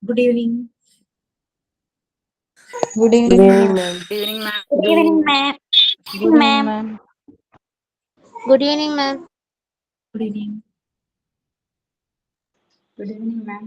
Good evening. Good Good evening, evening, ma'am. ma'am. Good evening, ma'am. Good evening, ma'am. Good evening, Ma'am. ma'am. Good evening, ma'am. Good evening. Good evening, ma'am.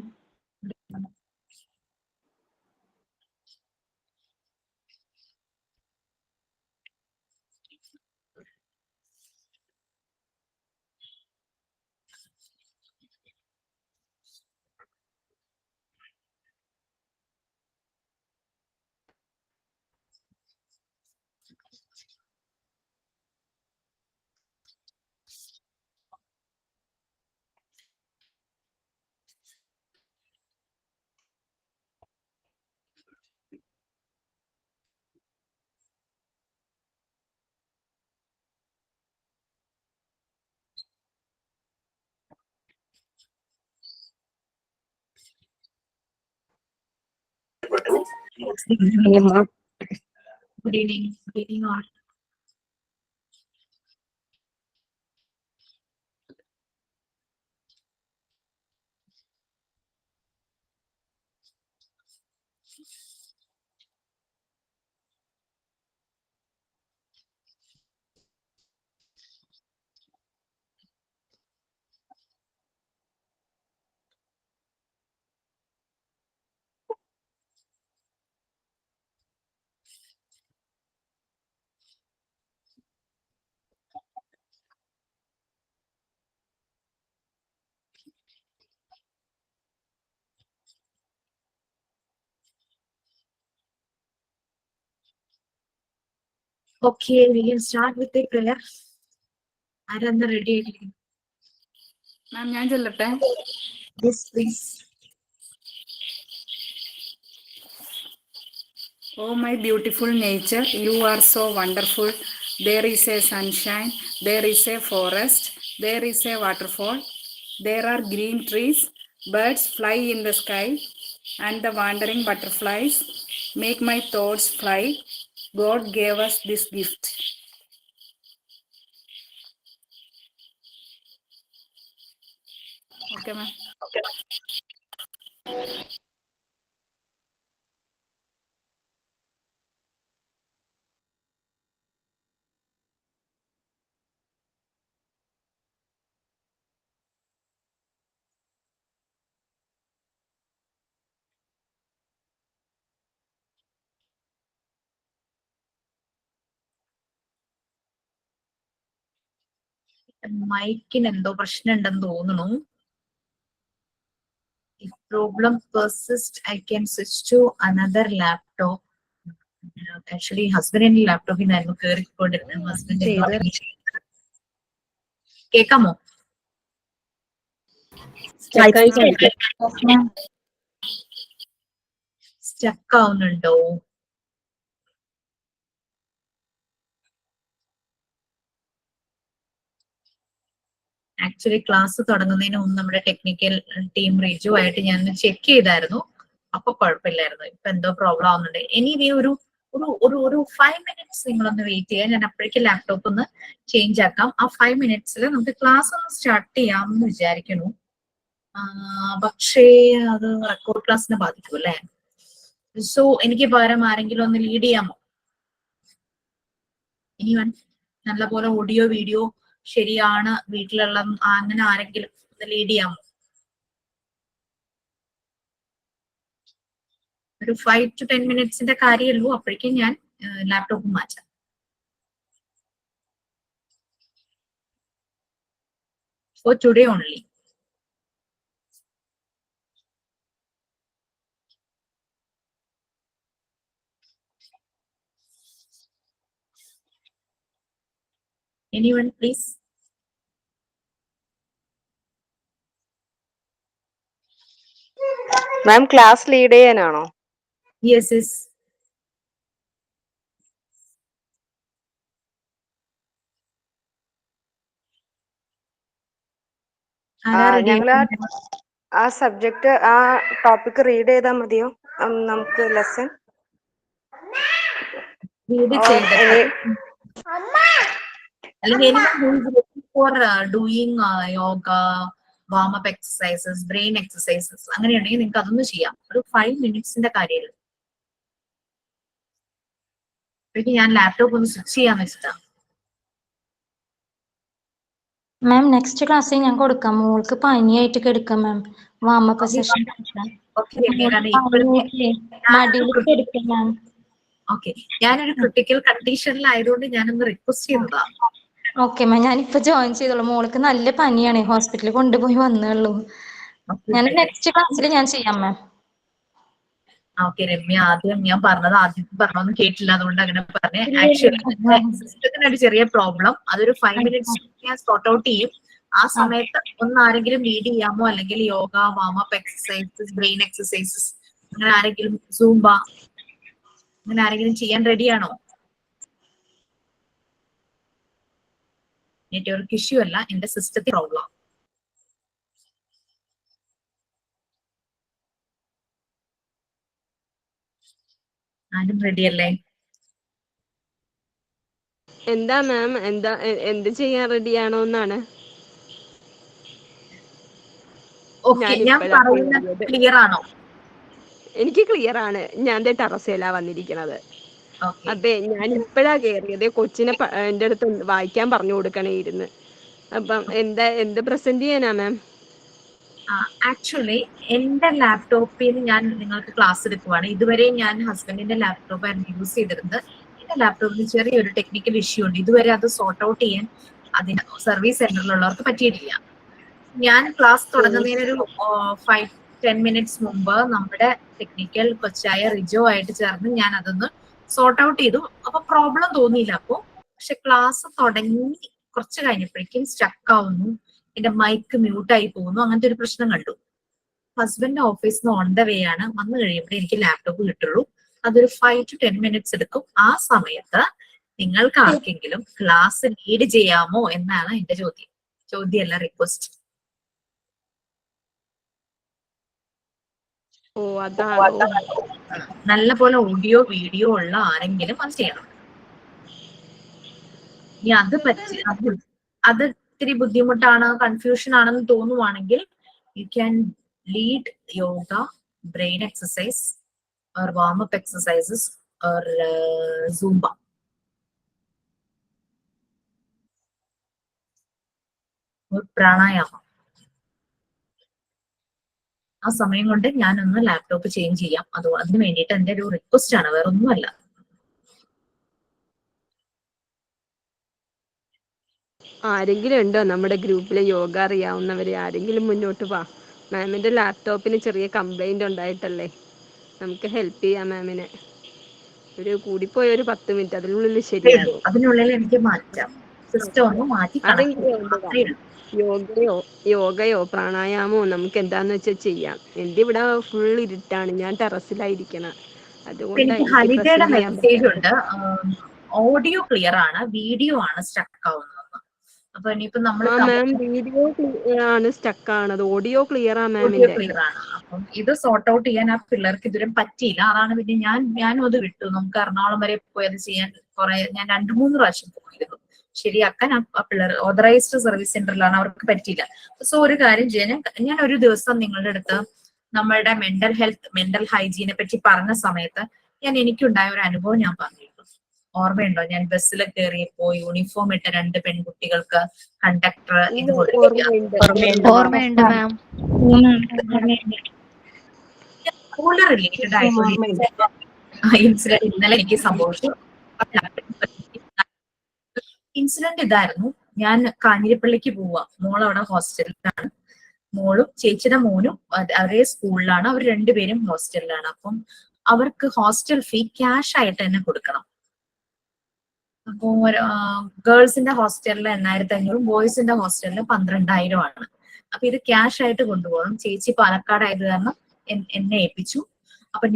Good evening. Good evening all. Okay, we can start with the prayer. ആരാന്ന് ready ആയിട്ടിരിക്കുന്നു? Ma'am, ഞാൻ ചൊല്ലട്ടെ. Yes, please. Oh, my beautiful nature, you are so wonderful. There is a sunshine, there is a forest, there is a waterfall, there are green trees, birds fly in the sky, and the wandering butterflies make my thoughts fly. God gave us this gift. Okay, ma'am. മൈക്കിന് എന്തോ പ്രശ്നം ഉണ്ടെന്ന് തോന്നുന്നു. If problem persists, I can switch to another laptop. Actually, ഹസ്ബൻഡിന്റെ ലാപ്ടോപ്പിൽ നിന്നായിരുന്നു കയറിക്കൊണ്ടിരുന്നത്. Husband കേൾക്കാമോ? Stuck ആവുന്നുണ്ടോ? Actually class തുടങ്ങുന്നതിന് മുമ്പ് നമ്മുടെ ടെക്നിക്കൽ ടീം റിജു ആയിട്ട് ഞാൻ ചെക്ക് ചെയ്തായിരുന്നു. അപ്പൊ കുഴപ്പമില്ലായിരുന്നു. ഇപ്പൊ എന്തോ പ്രോബ്ലം ആവുന്നുണ്ട്. ഇനി ഒരു ഒരു ഒരു ഒരു 5 മിനിറ്റ്സ് നിങ്ങളൊന്ന് വെയിറ്റ് ചെയ്യാം. ഞാൻ അപ്പോഴേക്കും ലാപ്ടോപ്പ് ഒന്ന് ചേഞ്ച് ആക്കാം. ആ 5 മിനിറ്റ്സിൽ നമുക്ക് ക്ലാസ് ഒന്ന് സ്റ്റാർട്ട് ചെയ്യാമെന്ന് വിചാരിക്കുന്നു. പക്ഷേ അത് റെക്കോർഡ് ക്ലാസ്സിനെ ബാധിക്കും അല്ലേ? സോ എനിക്ക് പകരം ആരെങ്കിലും ഒന്ന് ലീഡ് ചെയ്യാമോ? ഇനി നല്ലപോലെ ഓഡിയോ വീഡിയോ ശരിയാണ് വീട്ടിലുള്ള അങ്ങനെ ആരെങ്കിലും ഒന്ന് ലീഡ് ചെയ്യാമോ? ഒരു 5 to 10 മിനിറ്റ്സിന്റെ കാര്യമുള്ളൂ. അപ്പോഴേക്കും ഞാൻ ലാപ്ടോപ്പ് മാറ്റാം. For today only. Anyone, please? Ma'am class lead ചെയ്യാനാണോ? Yes, yes. ഞങ്ങള് ആ സബ്ജക്ട് ആ ടോപ്പിക് റീഡ് ചെയ്താൽ മതിയോ നമുക്ക് ലെസൺ? റീഡ് ചെയ്തിട്ട് അല്ലെങ്കിൽ anyone who is looking for doing yoga warm up exercises, brain exercises അങ്ങനെയുണ്ടെങ്കിൽ നിങ്ങൾക്ക് അതൊന്നും ചെയ്യാം. ഒരു 5 മിനിറ്റ്സിന്റെ കാര്യമില്ല. അപ്പോഴേക്കും ഞാൻ ലാപ്ടോപ്പ് ഒന്ന് സ്വിച്ച് ചെയ്യാന്ന് വെച്ചിട്ടാ. മാം നെക്സ്റ്റ് ക്ലാസ്സിൽ ഞാൻ കൊടുക്കാം. മോൾക്ക് പനിയായിട്ട് കിടക്കാം മാം. വാമപ്പ് സെഷൻ മടിയിലേക്ക് എടുക്കാം മാം. ഓക്കെ, ഞാനൊരു ക്രിട്ടിക്കൽ കണ്ടീഷനിലായതുകൊണ്ട് ഞാനൊന്ന് റിക്വസ്റ്റ് ചെയ്തതാ. ഓക്കെ മാം, ഞാനിപ്പോ ജോയിൻ ചെയ്തോളൂ. മോൾക്ക് നല്ല പനിയാണ്, ഹോസ്പിറ്റലിൽ കൊണ്ടുപോയി വന്നേയുള്ളൂ. ഞാൻ നെക്സ്റ്റ് ക്ലാസ്സിൽ ഞാൻ ചെയ്യാം മാം. ഓക്കെ രമ്യ, ആദ്യം ഞാൻ പറഞ്ഞത് ആദ്യം പറഞ്ഞൊന്നും കേട്ടില്ല, അതുകൊണ്ട് അങ്ങനെ പറഞ്ഞേ. ആക്ച്വലി സിസ്റ്റത്തിന് ഒരു ചെറിയ പ്രോബ്ലം, അതൊരു 5 മിനിറ്റ്സ് ഞാൻ സോർട്ട് ഔട്ട് ചെയ്യും. ആ സമയത്ത് ഒന്ന് ആരെങ്കിലും ലീഡ് ചെയ്യാമോ, അല്ലെങ്കിൽ yoga, warm up exercises, brain exercises അങ്ങനെ ആരെങ്കിലും, സൂംബ അങ്ങനെ ആരെങ്കിലും ചെയ്യാൻ റെഡിയാണോ? നെറ്റ്വർക്ക് ഇഷ്യൂ അല്ല, എന്റെ സിസ്റ്റത്തിൽ പ്രോബ്ലം. ആരും റെഡി അല്ലേ? എന്താ മാം, എന്ത് ചെയ്യാൻ റെഡിയാണോ എന്നാണ്. ഓക്കെ, ഞാൻ പറയുന്നത് ക്ലിയർ ആണോ? എനിക്ക് ക്ലിയർ ആണ്. ഞാൻ ടെറസിലാ വന്നിരിക്കണത്. ഓക്കെ, അതെ, ഞാൻ ഇപ്പഴാ കേറിയത്. കൊച്ചിനെ എന്റെ അടുത്ത് വായിക്കാൻ പറഞ്ഞു കൊടുക്കണേ ഇരുന്ന്. അപ്പം എന്ത് പ്രസന്റ് ചെയ്യാനാ മാം? ആക്ച്വലി എന്റെ ലാപ്ടോപ്പിൽ നിന്ന് ഞാൻ നിങ്ങൾക്ക് ക്ലാസ് എടുക്കുവാണ്. ഇതുവരെ ഞാൻ ഹസ്ബൻഡിന്റെ ലാപ്ടോപ്പായിരുന്നു യൂസ് ചെയ്തിരുന്നത്. എന്റെ ലാപ്ടോപ്പിന് ചെറിയൊരു ടെക്നിക്കൽ ഇഷ്യൂ ഉണ്ട്. ഇതുവരെ അത് സോർട്ട് ഔട്ട് ചെയ്യാൻ അതിന് സർവീസ് സെന്ററിലുള്ളവർക്ക് പറ്റിയിട്ടില്ല. ഞാൻ ക്ലാസ് തുടങ്ങുന്നതിനൊരു 5-10 മിനിറ്റ്സ് മുമ്പ് നമ്മുടെ ടെക്നിക്കൽ കൊച്ചായ റിജോ ആയിട്ട് ചേർന്ന് ഞാൻ അതൊന്ന് സോർട്ട് ഔട്ട് ചെയ്തു. അപ്പൊ പ്രോബ്ലം തോന്നിയില്ല അപ്പോ. പക്ഷെ ക്ലാസ് തുടങ്ങി കുറച്ച് കഴിഞ്ഞപ്പോഴേക്കും സ്റ്റക്ക് ആവുന്നു, എന്റെ മൈക്ക് മ്യൂട്ടായി പോകുന്നു, അങ്ങനത്തെ ഒരു പ്രശ്നം കണ്ടു. ഹസ്ബൻഡ് ഓഫീസിൽ നിന്ന് ഓൺ ദ വേ ആണ്. വന്നു കഴിയുമ്പോൾ എനിക്ക് ലാപ്ടോപ്പ് കിട്ടുള്ളൂ. അതൊരു 5 to 10 മിനിറ്റ്സ് എടുക്കും. ആ സമയത്ത് നിങ്ങൾക്ക് ആർക്കെങ്കിലും ക്ലാസ് ലീഡ് ചെയ്യാമോ എന്നാണ് എന്റെ ചോദ്യം. ചോദ്യമല്ല, റിക്വസ്റ്റ്. ഓ, അതാണ്. നല്ല പോലെ ഓഡിയോ വീഡിയോ ഉള്ള ആരെങ്കിലും അത് ചെയ്യണം. ഇനി അത് ഇത്തിരി ബുദ്ധിമുട്ടാണ്, കൺഫ്യൂഷൻ ആണെന്ന് തോന്നുവാണെങ്കിൽ you can lead yoga, brain exercise or warm up exercises or Zumba. or pranayama. ആ സമയം കൊണ്ട് ഞാനൊന്ന് ലാപ്ടോപ്പ് ചേഞ്ച് ചെയ്യാം. അതിന് വേണ്ടിയിട്ട് എന്റെ ഒരു റിക്വസ്റ്റ് ആണ്, വേറെ ഒന്നുമല്ല. ആരെങ്കിലും ഉണ്ടോ നമ്മുടെ ഗ്രൂപ്പിലെ യോഗ അറിയാവുന്നവരെ? ആരെങ്കിലും മുന്നോട്ട് വാ. മാമിന്റെ ലാപ്ടോപ്പിന് ചെറിയ കംപ്ലൈന്റ് ഉണ്ടായിട്ടല്ലേ. നമുക്ക് ഹെൽപ്പ് ചെയ്യാം മാമിനെ. കൂടിപ്പോയ ഒരു 10 മിനിറ്റ്, അതിനുള്ളിൽ ശരിയാകും. അതിനുള്ളിൽ എനിക്ക് മാറ്റാം. സിസ്റ്റം ഒന്ന് മാറ്റി യോഗയോ പ്രാണായാമോ നമുക്ക് എന്താന്ന് വെച്ചാൽ ചെയ്യാം. എന്റെ ഇവിടെ ഫുൾ ഇരുട്ടാണ്, ഞാൻ ടെറസിലായിരിക്കണം. എനിക്ക് ഹരിതയുടെ മെസ്സേജ് ഉണ്ട്. ഓഡിയോ ക്ലിയർ ആണ്, വീഡിയോ ആണ് സ്റ്റക്ക് ആവുന്നത്. അപ്പൊ ഇനിയിപ്പോ വീഡിയോ ആണ് സ്റ്റക്ക് ആണത്, ഓഡിയോ ക്ലിയർ ആണ്. അപ്പം ഇത് സോർട്ട് ഔട്ട് ചെയ്യാൻ ആ പിള്ളേർക്ക് ഇതുവരെ പറ്റിയില്ല. അതാണ് പിന്നെ ഞാനും അത് വിട്ടു. നമുക്ക് എറണാകുളം വരെ പോയി അത് ചെയ്യാൻ ഞാൻ 2-3 പ്രാവശ്യം പോയിരുന്നു. ശരിയാക്കാൻ ആ പിള്ളേർ ഓതറൈസ്ഡ് സർവീസ് സെന്ററിലാണ്, അവർക്ക് പറ്റിയില്ല. സോ ഒരു കാര്യം ചെയ്യാൻ, ഞാൻ ഒരു ദിവസം നിങ്ങളുടെ അടുത്ത് നമ്മളുടെ മെന്റൽ ഹൈജീനെ പറ്റി പറഞ്ഞ സമയത്ത് എനിക്കുണ്ടായ ഒരു അനുഭവം ഞാൻ പറഞ്ഞിരുന്നു. ഓർമ്മയുണ്ടോ? ഞാൻ ബസ്സിൽ കയറിയപ്പോ യൂണിഫോം ഇട്ട 2 പെൺകുട്ടികൾക്ക് കണ്ടക്ടർ ഇത് ഓർമ്മയുണ്ട് മാം. റിലേറ്റഡ് ആയിട്ടുള്ള ഇൻസിഡന്റ് ഇന്നലെ എനിക്ക് സംഭവിച്ചു. ഇൻസിഡന്റ് ഇതായിരുന്നു. ഞാൻ കാഞ്ഞിരപ്പള്ളിക്ക് പോവാ. മോൾ അവിടെ ഹോസ്റ്റലിലാണ്. മോളും ചേച്ചിയുടെ മോനും ഒരേ സ്കൂളിലാണ്. അവർ 2 പേരും ഹോസ്റ്റലിലാണ്. അപ്പം അവർക്ക് ഹോസ്റ്റൽ ഫീ ക്യാഷ് ആയിട്ട് തന്നെ കൊടുക്കണം. അപ്പോ ഗേൾസിന്റെ ഹോസ്റ്റലിൽ 8,500, ബോയ്സിന്റെ ഹോസ്റ്റലിൽ 12,000 ആണ്. അപ്പൊ ഇത് ക്യാഷ് ആയിട്ട് കൊണ്ടുപോകണം. ചേച്ചി പാലക്കാട് ആയത് കാരണം എന്നെ ഏൽപ്പിച്ചു. അപ്പൊ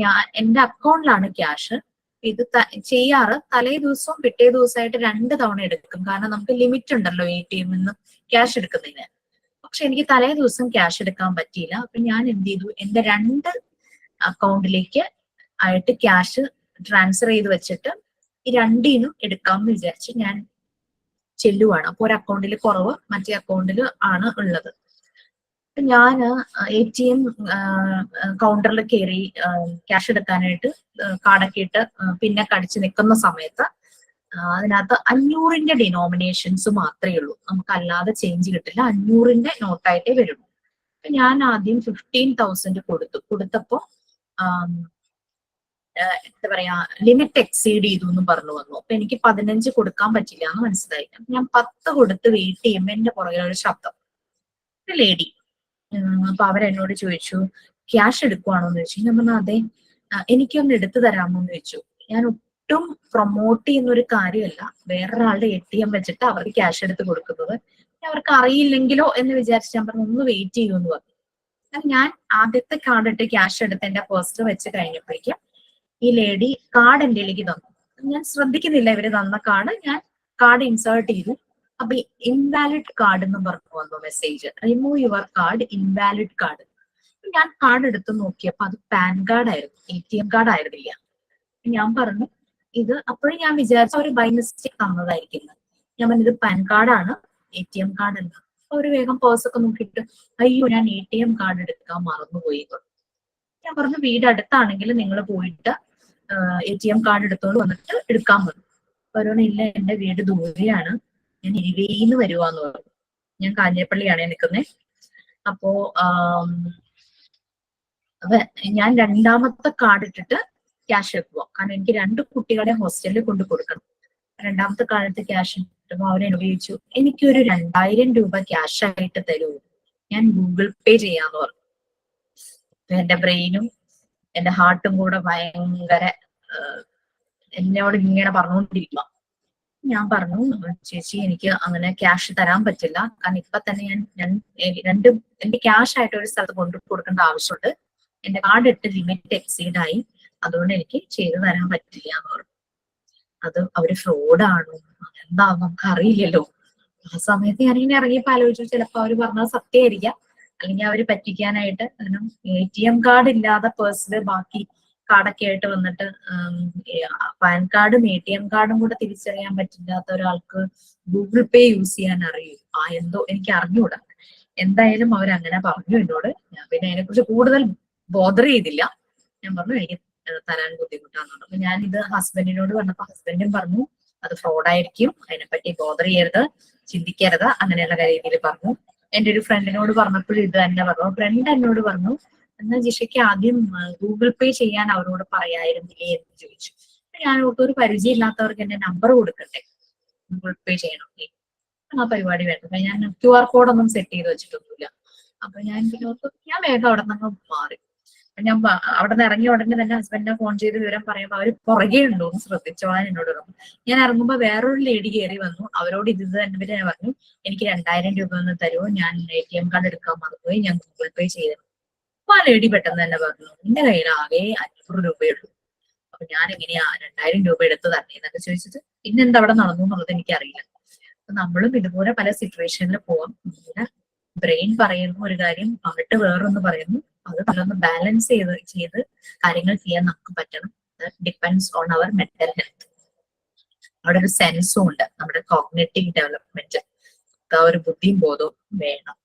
എന്റെ അക്കൗണ്ടിലാണ് ക്യാഷ്. ഇത് ചെയ്യാറ് തലേ ദിവസവും പിറ്റേ ദിവസമായിട്ട് 2 തവണ എടുക്കും. കാരണം നമുക്ക് ലിമിറ്റ് ഉണ്ടല്ലോ ATM നിന്ന് ക്യാഷ് എടുക്കുന്നതിന്. പക്ഷെ എനിക്ക് തലേ ദിവസം ക്യാഷ് എടുക്കാൻ പറ്റിയില്ല. അപ്പൊ ഞാൻ എന്ത് ചെയ്തു, എന്റെ 2 അക്കൗണ്ടിലേക്ക് ആയിട്ട് ക്യാഷ് ട്രാൻസ്ഫർ ചെയ്ത് വെച്ചിട്ട് ഈ 2നും എടുക്കാമെന്ന് വിചാരിച്ച് ഞാൻ ചെല്ലുവാണ്. അപ്പൊ ഒരു അക്കൗണ്ടിൽ കുറവ്, മറ്റേ അക്കൗണ്ടിൽ ആണ് ഉള്ളത്. ഞാൻ ATM കൗണ്ടറിൽ കയറി ക്യാഷ് എടുക്കാനായിട്ട് കാർഡൊക്കെ ഇട്ട് പിന്നെ കടിച്ച് നിൽക്കുന്ന സമയത്ത് അതിനകത്ത് 500ന്റെ ഡിനോമിനേഷൻസ് മാത്രമേ ഉള്ളൂ. നമുക്കല്ലാതെ ചേഞ്ച് കിട്ടില്ല. 500ന്റെ നോട്ടായിട്ടേ വരുള്ളൂ. ഞാൻ ആദ്യം 15,000 കൊടുത്തപ്പോ എന്താ പറയാ ലിമിറ്റ് എക്സീഡ് ചെയ്തു എന്ന് പറഞ്ഞു വന്നു. അപ്പൊ എനിക്ക് 15 കൊടുക്കാൻ പറ്റില്ല എന്ന് മനസ്സിലായി. ഞാൻ 10 കൊടുത്ത് വെയിറ്റ് ചെയ്യുമ്പോ എന്റെ പുറകെ ഒരു ശബ്ദം, ഒരു ലേഡി. അപ്പൊ അവരെന്നോട് ചോദിച്ചു ക്യാഷ് എടുക്കുവാണോ എന്ന് ചോദിച്ചു. ഞാൻ പറഞ്ഞു അതെ, എനിക്കൊന്ന് എടുത്തു തരാമോ എന്ന് ചോദിച്ചു. ഞാൻ ഒട്ടും പ്രൊമോട്ട് ചെയ്യുന്ന ഒരു കാര്യമല്ല, വേറൊരാളുടെ ATM വെച്ചിട്ട് അവർക്ക് ക്യാഷ് എടുത്ത് കൊടുക്കുന്നത്. അവർക്ക് അറിയില്ലെങ്കിലോ എന്ന് വിചാരിച്ച് ഞാൻ പറഞ്ഞു ഒന്ന് വെയിറ്റ് ചെയ്യുമെന്ന് പറഞ്ഞു. ഞാൻ ആദ്യത്തെ കാർഡ് ഇട്ട് ക്യാഷ് എടുത്ത് എന്റെ പേഴ്സിൽ വെച്ച് കഴിഞ്ഞപ്പോഴേക്കും ഈ ലേഡി കാർഡ് എന്റെ കയ്യിലേക്ക് തന്നു. ഞാൻ ശ്രദ്ധിക്കുന്നില്ല ഇവര് തന്ന കാർഡ്. ഞാൻ കാർഡ് ഇൻസേർട്ട് ചെയ്തു. അപ്പൊ ഇൻവാലിഡ് കാർഡ് എന്ന് പറഞ്ഞു വന്നു message, remove your card, invalid card. ഞാൻ കാർഡ് എടുത്ത് നോക്കിയപ്പോ അത് പാൻ കാർഡ് ആയിരുന്നു, ATM കാർഡ് ആയിരുന്നില്ല. ഞാൻ പറഞ്ഞു ഇത്, അപ്പോഴും ഞാൻ വിചാരിച്ച ഒരു ബൈ മിസ്റ്റേക്ക് തന്നതായിരിക്കില്ല. ഞാൻ പറഞ്ഞു ഇത് പാൻ കാർഡാണ്, ATM കാർഡ് അല്ല. അവര് വേഗം പേഴ്സൊക്കെ നോക്കിയിട്ട് അയ്യോ ഞാൻ ATM കാർഡ് എടുക്കാൻ മറന്നുപോയി. ഞാൻ പറഞ്ഞു വീട് അടുത്താണെങ്കിൽ നിങ്ങൾ പോയിട്ട് ATM കാർഡ് എടുത്തോണ്ട് വന്നിട്ട് എടുക്കാൻ പറഞ്ഞു. പറഞ്ഞു ഇല്ല എന്റെ വീട് ദൂരെയാണ്, ഞാൻ ഇരുവേന്ന് വരുവാന്ന് പറഞ്ഞു. ഞാൻ കാഞ്ഞിരപ്പള്ളിയാണ് നിൽക്കുന്നത്. അപ്പോ ഞാൻ രണ്ടാമത്തെ കാർഡ് ഇട്ടിട്ട് ക്യാഷ് എടുക്കുക, കാരണം എനിക്ക് 2 കുട്ടികളെ ഹോസ്റ്റലിൽ കൊണ്ട് കൊടുക്കണം. രണ്ടാമത്തെ കാർഡ് ക്യാഷ് ഇട്ടപ്പോ അവരെന്നെ ചോദിച്ചു എനിക്കൊരു 2000 രൂപ ക്യാഷ് ആയിട്ട് തരൂ, ഞാൻ ഗൂഗിൾ പേ ചെയ്യാന്ന് പറഞ്ഞു. എന്റെ ബ്രെയിനും എന്റെ ഹാർട്ടും കൂടെ ഭയങ്കര എന്നോട് ഇങ്ങനെ പറഞ്ഞുകൊണ്ടിരിക്കുക. ഞാൻ പറഞ്ഞു ചേച്ചി എനിക്ക് അങ്ങനെ ക്യാഷ് തരാൻ പറ്റില്ല, കാരണം ഇപ്പൊ തന്നെ ഞാൻ എനിക്ക് ക്യാഷ് ആയിട്ട് ഒരു സ്ഥലത്ത് കൊണ്ടു കൊടുക്കേണ്ട ആവശ്യമുണ്ട്, എന്റെ കാർഡ് ഇട്ട് ലിമിറ്റ് എക്സീഡ് ആയി, അതുകൊണ്ട് എനിക്ക് ചെയ്തു തരാൻ പറ്റില്ല എന്ന് പറഞ്ഞു. അത് അവര് ഫ്രോഡാണോ എന്താ നമുക്ക് അറിയില്ലല്ലോ. ആ സമയത്ത് ഞാനിങ്ങനെ ഇറങ്ങിയപ്പോ ആലോചിച്ചു ചിലപ്പോ അവര് പറഞ്ഞത് സത്യമായിരിക്കാം, അല്ലെങ്കിൽ അവര് പറ്റിക്കാനായിട്ട്. കാരണം ATM കാർഡ് ഇല്ലാതെ പേഴ്സില് ബാക്കി കാർഡൊക്കെ ആയിട്ട് വന്നിട്ട് പാൻ കാർഡും ATM കാർഡും കൂടെ തിരിച്ചറിയാൻ പറ്റില്ലാത്ത ഒരാൾക്ക് ഗൂഗിൾ പേ യൂസ് ചെയ്യാൻ അറിയും. എന്തോ എനിക്ക് അറിഞ്ഞൂടാ. എന്തായാലും അവരങ്ങനെ പറഞ്ഞു എന്നോട്. ഞാൻ പിന്നെ അതിനെക്കുറിച്ച് കൂടുതൽ ബോദർ ചെയ്തില്ല. ഞാൻ പറഞ്ഞു എനിക്ക് തരാൻ ബുദ്ധിമുട്ടാണെന്ന്. അപ്പൊ ഞാൻ ഇത് ഹസ്ബൻഡിനോട് പറഞ്ഞപ്പോ ഹസ്ബൻഡും പറഞ്ഞു അത് ഫ്രോഡായിരിക്കും, അതിനെപ്പറ്റി ബോദർ ചെയ്യരുത്, ചിന്തിക്കരുത്, അങ്ങനെയുള്ള രീതിയിൽ പറഞ്ഞു. എന്റെ ഒരു ഫ്രണ്ടിനോട് പറഞ്ഞപ്പോഴും ഇത് തന്നെ പറഞ്ഞു. ഫ്രണ്ട് എന്നോട് പറഞ്ഞു എന്നാൽ ജിഷയ്ക്ക് ആദ്യം ഗൂഗിൾ പേ ചെയ്യാൻ അവരോട് പറയായിരുന്നില്ലേ എന്ന് ചോദിച്ചു. ഞാൻ ഒരു പരിചയമില്ലാത്തവർക്ക് എന്റെ നമ്പർ കൊടുക്കട്ടെ ഗൂഗിൾ പേ ചെയ്യണമെങ്കിൽ, ആ പരിപാടി വേണ്ട. ഞാൻ QR കോഡൊന്നും സെറ്റ് ചെയ്ത് വെച്ചിട്ടൊന്നുമില്ല. അപ്പൊ ഞാൻ വേഗം അവിടെ നിന്ന് മാറി. ഞാൻ അവിടെ നിന്ന് ഇറങ്ങിയ ഉടനെ തന്നെ ഹസ്ബൻഡിനെ ഫോൺ ചെയ്ത് വിവരം പറയുമ്പോൾ അവര് പുറകെ ഉണ്ടോ എന്ന് ശ്രദ്ധിച്ചോളാൻ എന്നോട് പറഞ്ഞു. ഞാൻ ഇറങ്ങുമ്പോ വേറൊരു ലേഡി കയറി വന്നു. അവരോട് ഇത് തന്നെ ഞാൻ പറഞ്ഞു എനിക്ക് 2000 രൂപ ഒന്ന് തരുമോ, ഞാൻ ATM കാർഡ് എടുക്കാൻ മറന്നുപോയി, ഞാൻ ഗൂഗിൾ പേ ചെയ്തു. അപ്പൊ ആ ലേഡി പെട്ടെന്ന് തന്നെ പറഞ്ഞു എന്റെ കയ്യിൽ ആകെ 500 രൂപയുള്ളൂ, അപ്പൊ ഞാൻ എങ്ങനെയാ 2000 രൂപ എടുത്ത് തന്നെ എന്നൊക്കെ ചോദിച്ചിട്ട് പിന്നെന്താ അവിടെ നടന്നു എന്നുള്ളത് എനിക്കറിയില്ല. അപ്പൊ നമ്മളും ഇതുപോലെ പല സിറ്റുവേഷനിൽ പോവാം. ബ്രെയിൻ പറയുന്ന ഒരു കാര്യം ഹാർട്ട് വേറൊന്ന് പറയുന്നു, അത് നല്ലൊന്ന് ബാലൻസ് ചെയ്ത് കാര്യങ്ങൾ ചെയ്യാൻ നമുക്ക് പറ്റണം. ഡിപ്പെൻഡ്സ് ഓൺ അവർ മെന്റൽ ഹെൽത്ത്. അവിടെ ഒരു സെൻസും ഉണ്ട്, നമ്മുടെ കോഗ്നിറ്റീവ് ഡെവലപ്മെന്റ്, ഒരു ബുദ്ധിയും ബോധവും വേണം.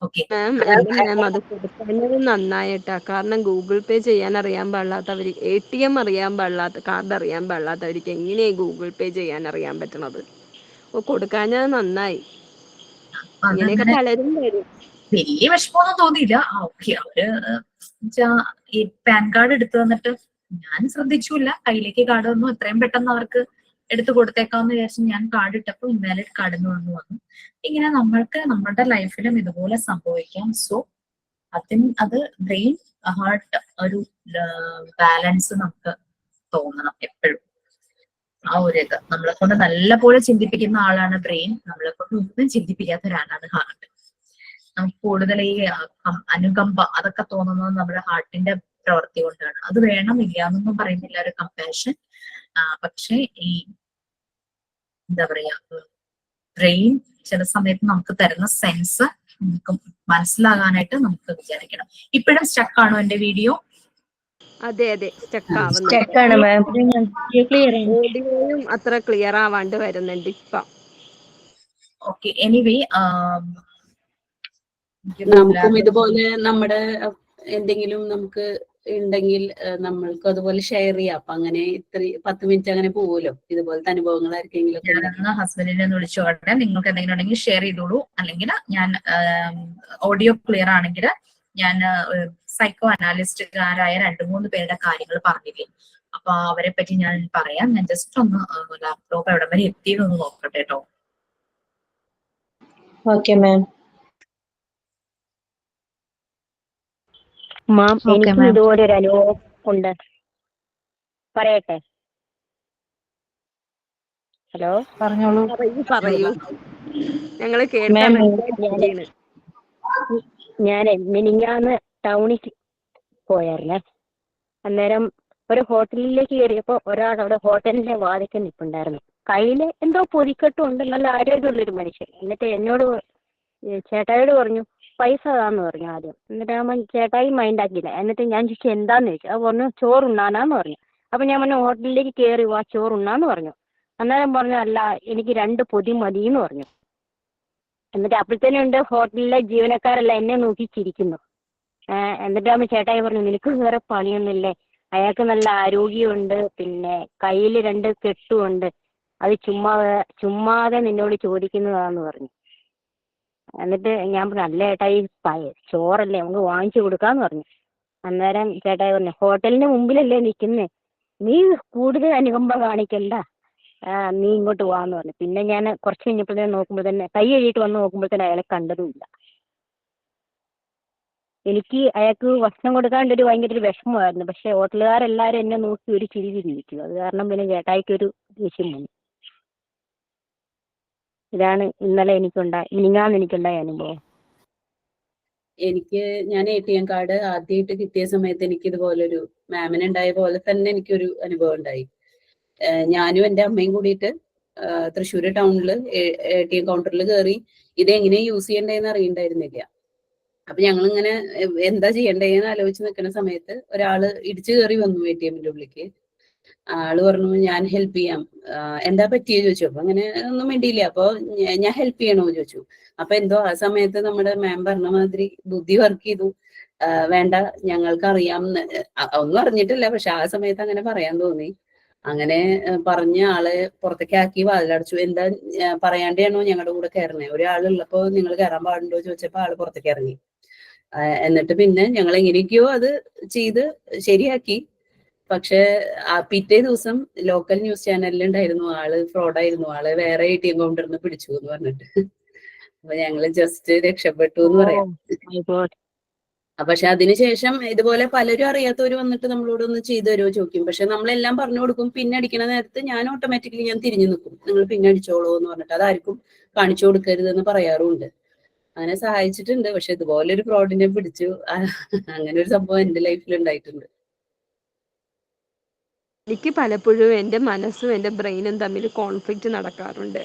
ഓക്കെ മാം അത് കൊടുക്കുന്നത് നന്നായിട്ടാ. കാരണം ഗൂഗിൾ പേ ചെയ്യാൻ അറിയാൻ പാടില്ലാത്തവര്, ATM അറിയാൻ പാടില്ലാത്ത, കാർഡ് അറിയാൻ പാടില്ലാത്തവർക്ക് എങ്ങനെയാ ഗൂഗിൾ പേ ചെയ്യാൻ അറിയാൻ പറ്റണത്? കൊടുക്കാഞ്ഞാൽ നന്നായി. ഇങ്ങനെയൊക്കെ പലരും വരും. വലിയ വിഷമമൊന്നും തോന്നിയില്ല. ഓക്കെ അവര് ഈ പാൻ കാർഡ് എടുത്തു തന്നിട്ട് ഞാൻ ശ്രദ്ധിച്ചില്ല, കയ്യിലേക്ക് കാർഡ് വന്നു, എത്രയും പെട്ടെന്ന് അവർക്ക് എടുത്തു കൊടുത്തേക്കാന്ന് വിചാരിച്ചു ഞാൻ കാർഡ് ഇട്ടപ്പോ ഇൻവാലിഡ് കാർഡ് എന്ന് വന്നു. ഇങ്ങനെ നമ്മൾക്ക് നമ്മുടെ ലൈഫിലും ഇതുപോലെ സംഭവിക്കാം. സോ അത് ബ്രെയിൻ ഹാർട്ട് ഒരു ബാലൻസ് നമുക്ക് തോന്നണം എപ്പോഴും. ആ ഒരു ഇത് നമ്മളെ കൊണ്ട് നല്ല പോലെ ചിന്തിപ്പിക്കുന്ന ആളാണ് ബ്രെയിൻ, നമ്മളെ കൊണ്ട് ഒന്നും ചിന്തിപ്പിക്കാത്ത ഒരാളാണ് ഹാർട്ട്. നമുക്ക് കൂടുതൽ ഈ അനുകമ്പ അതൊക്കെ തോന്നുന്നത് നമ്മുടെ ഹാർട്ടിന്റെ പ്രവൃത്തി കൊണ്ടാണ്. അത് വേണമെന്നില്ല എന്നൊന്നും പറയുന്നില്ല, ഒരു കമ്പാഷൻ. പക്ഷെ ഈ എന്താ പറയാ ബ്രെയിൻ ചില സമയത്ത് നമുക്ക് തരുന്ന സെൻസ് നമുക്ക് മനസ്സിലാകാനായിട്ട് നമുക്ക് വിചാരിക്കണം. ഇപ്പോഴും സ്റ്റക്ക് ആണോ എന്റെ വീഡിയോ? അതെ സ്റ്റക്ക് ആവുന്നു. ഓഡിയോയും അത്ര ക്ലിയർ ആവാണ്ട് വരുന്നുണ്ട് ഇപ്പം. ഓക്കെ എനിവേ എനിക്ക് നമുക്കും തോന്നില്ല ഇതുപോലെ നമ്മുടെ എന്തെങ്കിലും നമുക്ക് ഉണ്ടെങ്കിൽ നമ്മൾക്ക് അതുപോലെ ഷെയർ ചെയ്യാം. അപ്പൊ അങ്ങനെ 10 മിനിറ്റ് അങ്ങനെ പോവുമല്ലോ. ഇതുപോലത്തെ അനുഭവങ്ങൾ ആർക്കെങ്കിലും ഒക്കെ ഉണ്ടെങ്കിൽ. ഞാനൊന്ന് ഹസ്ബൻഡിനെ ഒന്ന് വിളിച്ചു നോക്കട്ടെ. നിങ്ങൾക്ക് എന്തെങ്കിലും ഉണ്ടെങ്കിൽ ഷെയർ ചെയ്തോളൂ. അല്ലെങ്കിൽ ഞാൻ ഓഡിയോ ക്ലിയർ ആണെങ്കിൽ ഞാൻ സൈക്കോ അനാലിസ്റ്റുകാരായ 2-3 പേരുടെ കാര്യങ്ങൾ പറഞ്ഞില്ലേ, അപ്പൊ അവരെ പറ്റി ഞാൻ പറയാം. ഞാൻ ജസ്റ്റ് ഒന്ന് ലാപ്ടോപ്പ് എവിടെ വരെ എത്തിയെന്ന് നോക്കട്ടെ കേട്ടോ. ഓക്കെ മാം. മാം, ഓക്കെ എനിക്കും മാം. ഇതുപോലെ ഒരു അനുഭവം ഉണ്ട്, പറയട്ടെ? ഹലോ, പറഞ്ഞോളൂ. പറയൂ. ഞങ്ങള് കേൾക്കാൻ മാം റെഡിയായിട്ടിരിക്കുകയാണ്. ഞാൻ മിനിഞ്ഞാന്ന് ടൗണിൽ പോയായിരുന്നേ. അന്നേരം ഒരു ഹോട്ടലിലേക്ക് കയറിയപ്പോൾ ഒരാൾ അവിടെ ഹോട്ടലിന്റെ വാതിക്കൽ നിൽപ്പുണ്ടായിരുന്നു. കയ്യിൽ എന്തോ പൊതിക്കെട്ടും ഉണ്ട്, നല്ല ആരോഗ്യമുള്ളൊരു മനുഷ്യൻ. എന്നിട്ട് എന്നോട് ചേട്ടായിയോട് പറഞ്ഞു പൈസ താന്ന് പറഞ്ഞു ആദ്യം. എന്നിട്ട് ഞാൻ ചേട്ടായി മൈൻഡ് ആക്കിയില്ല. എന്നിട്ട് ഞാൻ ചോദിച്ചു എന്താന്ന് ചോദിച്ചു. അത് പറഞ്ഞു ചോറുണ്ണാനാന്ന് പറഞ്ഞു. അപ്പൊ ഞാൻ പറഞ്ഞു ഹോട്ടലിലേക്ക് കയറി വാ ചോറുണ്ണാന്ന് പറഞ്ഞു. അന്നേരം പറഞ്ഞു അല്ല എനിക്ക് 2 പൊതി മതിയെന്ന് പറഞ്ഞു. എന്നിട്ട് അപ്പോഴത്തേനും ഉണ്ട് ഹോട്ടലിലെ ജീവനക്കാരെല്ലാം എന്നെ നോക്കി ചിരിക്കുന്നു. എന്നിട്ടാകുമ്പോൾ ചേട്ടായി പറഞ്ഞു നിനക്ക് വേറെ പണിയൊന്നുമില്ലേ, അയാൾക്ക് നല്ല ആരോഗ്യമുണ്ട്, പിന്നെ കയ്യിൽ 2 കെട്ടുമുണ്ട്, അത് ചുമ്മാതെ നിന്നോട് ചോദിക്കുന്നതാന്ന് പറഞ്ഞു. എന്നിട്ട് ഞാൻ പറഞ്ഞു അല്ല ചേട്ടായി ചോറല്ലേ നമുക്ക് വാങ്ങിച്ചു കൊടുക്കാന്ന് പറഞ്ഞു. അന്നേരം ചേട്ടായി പറഞ്ഞു ഹോട്ടലിന് മുമ്പിലല്ലേ നിൽക്കുന്നേ, നീ കൂടുതൽ അനുകമ്പ കാണിക്കണ്ട, നീ ഇങ്ങോട്ട് വാന്ന് പറഞ്ഞു. പിന്നെ ഞാൻ കുറച്ച് കഴിഞ്ഞപ്പോഴത്തേനും നോക്കുമ്പോൾ തന്നെ കൈ കഴുകിയിട്ട് വന്ന് നോക്കുമ്പോഴത്തേനും അയാളെ കണ്ടതുമില്ല. എനിക്ക് അയാൾക്ക് ഭക്ഷണം കൊടുക്കാണ്ട് ഒരു ഭയങ്കര ഒരു വിഷമമായിരുന്നു. പക്ഷെ ഹോട്ടലുകാരെല്ലാവരും എന്നെ നോക്കി ഒരു ചിരി ചിരിച്ചു. അത് കാരണം പിന്നെ ചേട്ടായിക്കൊരു ദേഷ്യം വന്നു. ഇതാണ് ഇന്നലെ മിനിഞ്ഞാന്ന് എനിക്കുണ്ടായ അനുഭവം. ഞാൻ ATM കാർഡ് ആദ്യമായിട്ട് കിട്ടിയ സമയത്ത് എനിക്ക് ഇതുപോലൊരു മാമിനുണ്ടായ പോലെ തന്നെ എനിക്കൊരു അനുഭവം ഉണ്ടായി. ഞാനും എൻ്റെ അമ്മയും കൂടിയിട്ട് തൃശ്ശൂർ ടൗണിൽ ATM കൗണ്ടറിൽ കയറി. ഇത് എങ്ങനെ യൂസ് ചെയ്യണ്ടേന്ന് അറിയണ്ടായിരുന്നില്ല. അപ്പൊ ഞങ്ങളിങ്ങനെ എന്താ ചെയ്യണ്ടേന്ന് ആലോചിച്ച് നിൽക്കുന്ന സമയത്ത് ഒരാള് ഇടിച്ചു കയറി വന്നു ATMന്റെ ഉള്ളിലേക്ക്. ആള് പറഞ്ഞു ഞാൻ ഹെൽപ്പ് ചെയ്യാം, എന്താ പറ്റിയെന്ന് ചോദിച്ചു. അപ്പൊ അങ്ങനെ ഒന്നും മിണ്ടിയില്ല. അപ്പൊ ഞാൻ ഹെൽപ്പ് ചെയ്യണോ ചോദിച്ചു. അപ്പൊ എന്തോ ആ സമയത്ത് നമ്മുടെ മാം പറഞ്ഞ മാതിരി ബുദ്ധി വർക്ക് ചെയ്തു. വേണ്ട ഞങ്ങൾക്ക് അറിയാം, ഒന്നും അറിഞ്ഞിട്ടില്ല, പക്ഷെ ആ സമയത്ത് അങ്ങനെ പറയാൻ തോന്നി. അങ്ങനെ പറഞ്ഞ ആളെ പുറത്തേക്ക് ആക്കി വാതിലടച്ചു. എന്താ പറയാണ്ടാണോ ഞങ്ങളുടെ കൂടെ കയറണേ, ഒരാളുള്ളപ്പോ നിങ്ങൾ കയറാൻ പാടുണ്ടോ ചോദിച്ചപ്പോ ആള് പുറത്തേക്ക് ഇറങ്ങി. എന്നിട്ട് പിന്നെ ഞങ്ങൾ എങ്ങനെയൊക്കെയോ അത് ചെയ്ത് ശരിയാക്കി. പക്ഷെ പിറ്റേ ദിവസം ലോക്കൽ ന്യൂസ് ചാനലിൽ ഉണ്ടായിരുന്നു ആള് ഫ്രോഡായിരുന്നു, ആള് വേറെ ATM കൗണ്ടറിന് പിടിച്ചു എന്ന് പറഞ്ഞിട്ട്. അപ്പൊ ഞങ്ങള് ജസ്റ്റ് രക്ഷപ്പെട്ടു എന്ന് പറയാം. പക്ഷെ അതിനുശേഷം ഇതുപോലെ പലരും അറിയാത്തവര് വന്നിട്ട് നമ്മളോട് ഒന്ന് ചെയ്തു തരുമോ ചോദിക്കും. പക്ഷെ നമ്മളെല്ലാം പറഞ്ഞു കൊടുക്കും. പിന്നെ അടിക്കണ നേരത്ത് ഞാൻ ഓട്ടോമാറ്റിക്കലി ഞാൻ തിരിഞ്ഞു നിൽക്കും, നിങ്ങൾ പിന്നെ അടിച്ചോളൂ എന്ന് പറഞ്ഞിട്ട്. അതാർക്കും കാണിച്ചു കൊടുക്കരുതെന്ന് പറയാറുമുണ്ട്. അങ്ങനെ സഹായിച്ചിട്ടുണ്ട്. പക്ഷെ ഇതുപോലെ ഒരു ഫ്രോഡിനെ പിടിച്ചു. അങ്ങനെ ഒരു സംഭവം എന്റെ ലൈഫിൽ ഉണ്ടായിട്ടുണ്ട്. എനിക്ക് പലപ്പോഴും എൻ്റെ മനസ്സും എൻ്റെ ബ്രെയിനും തമ്മിൽ കോൺഫ്ലിക്റ്റ് നടക്കാറുണ്ട്.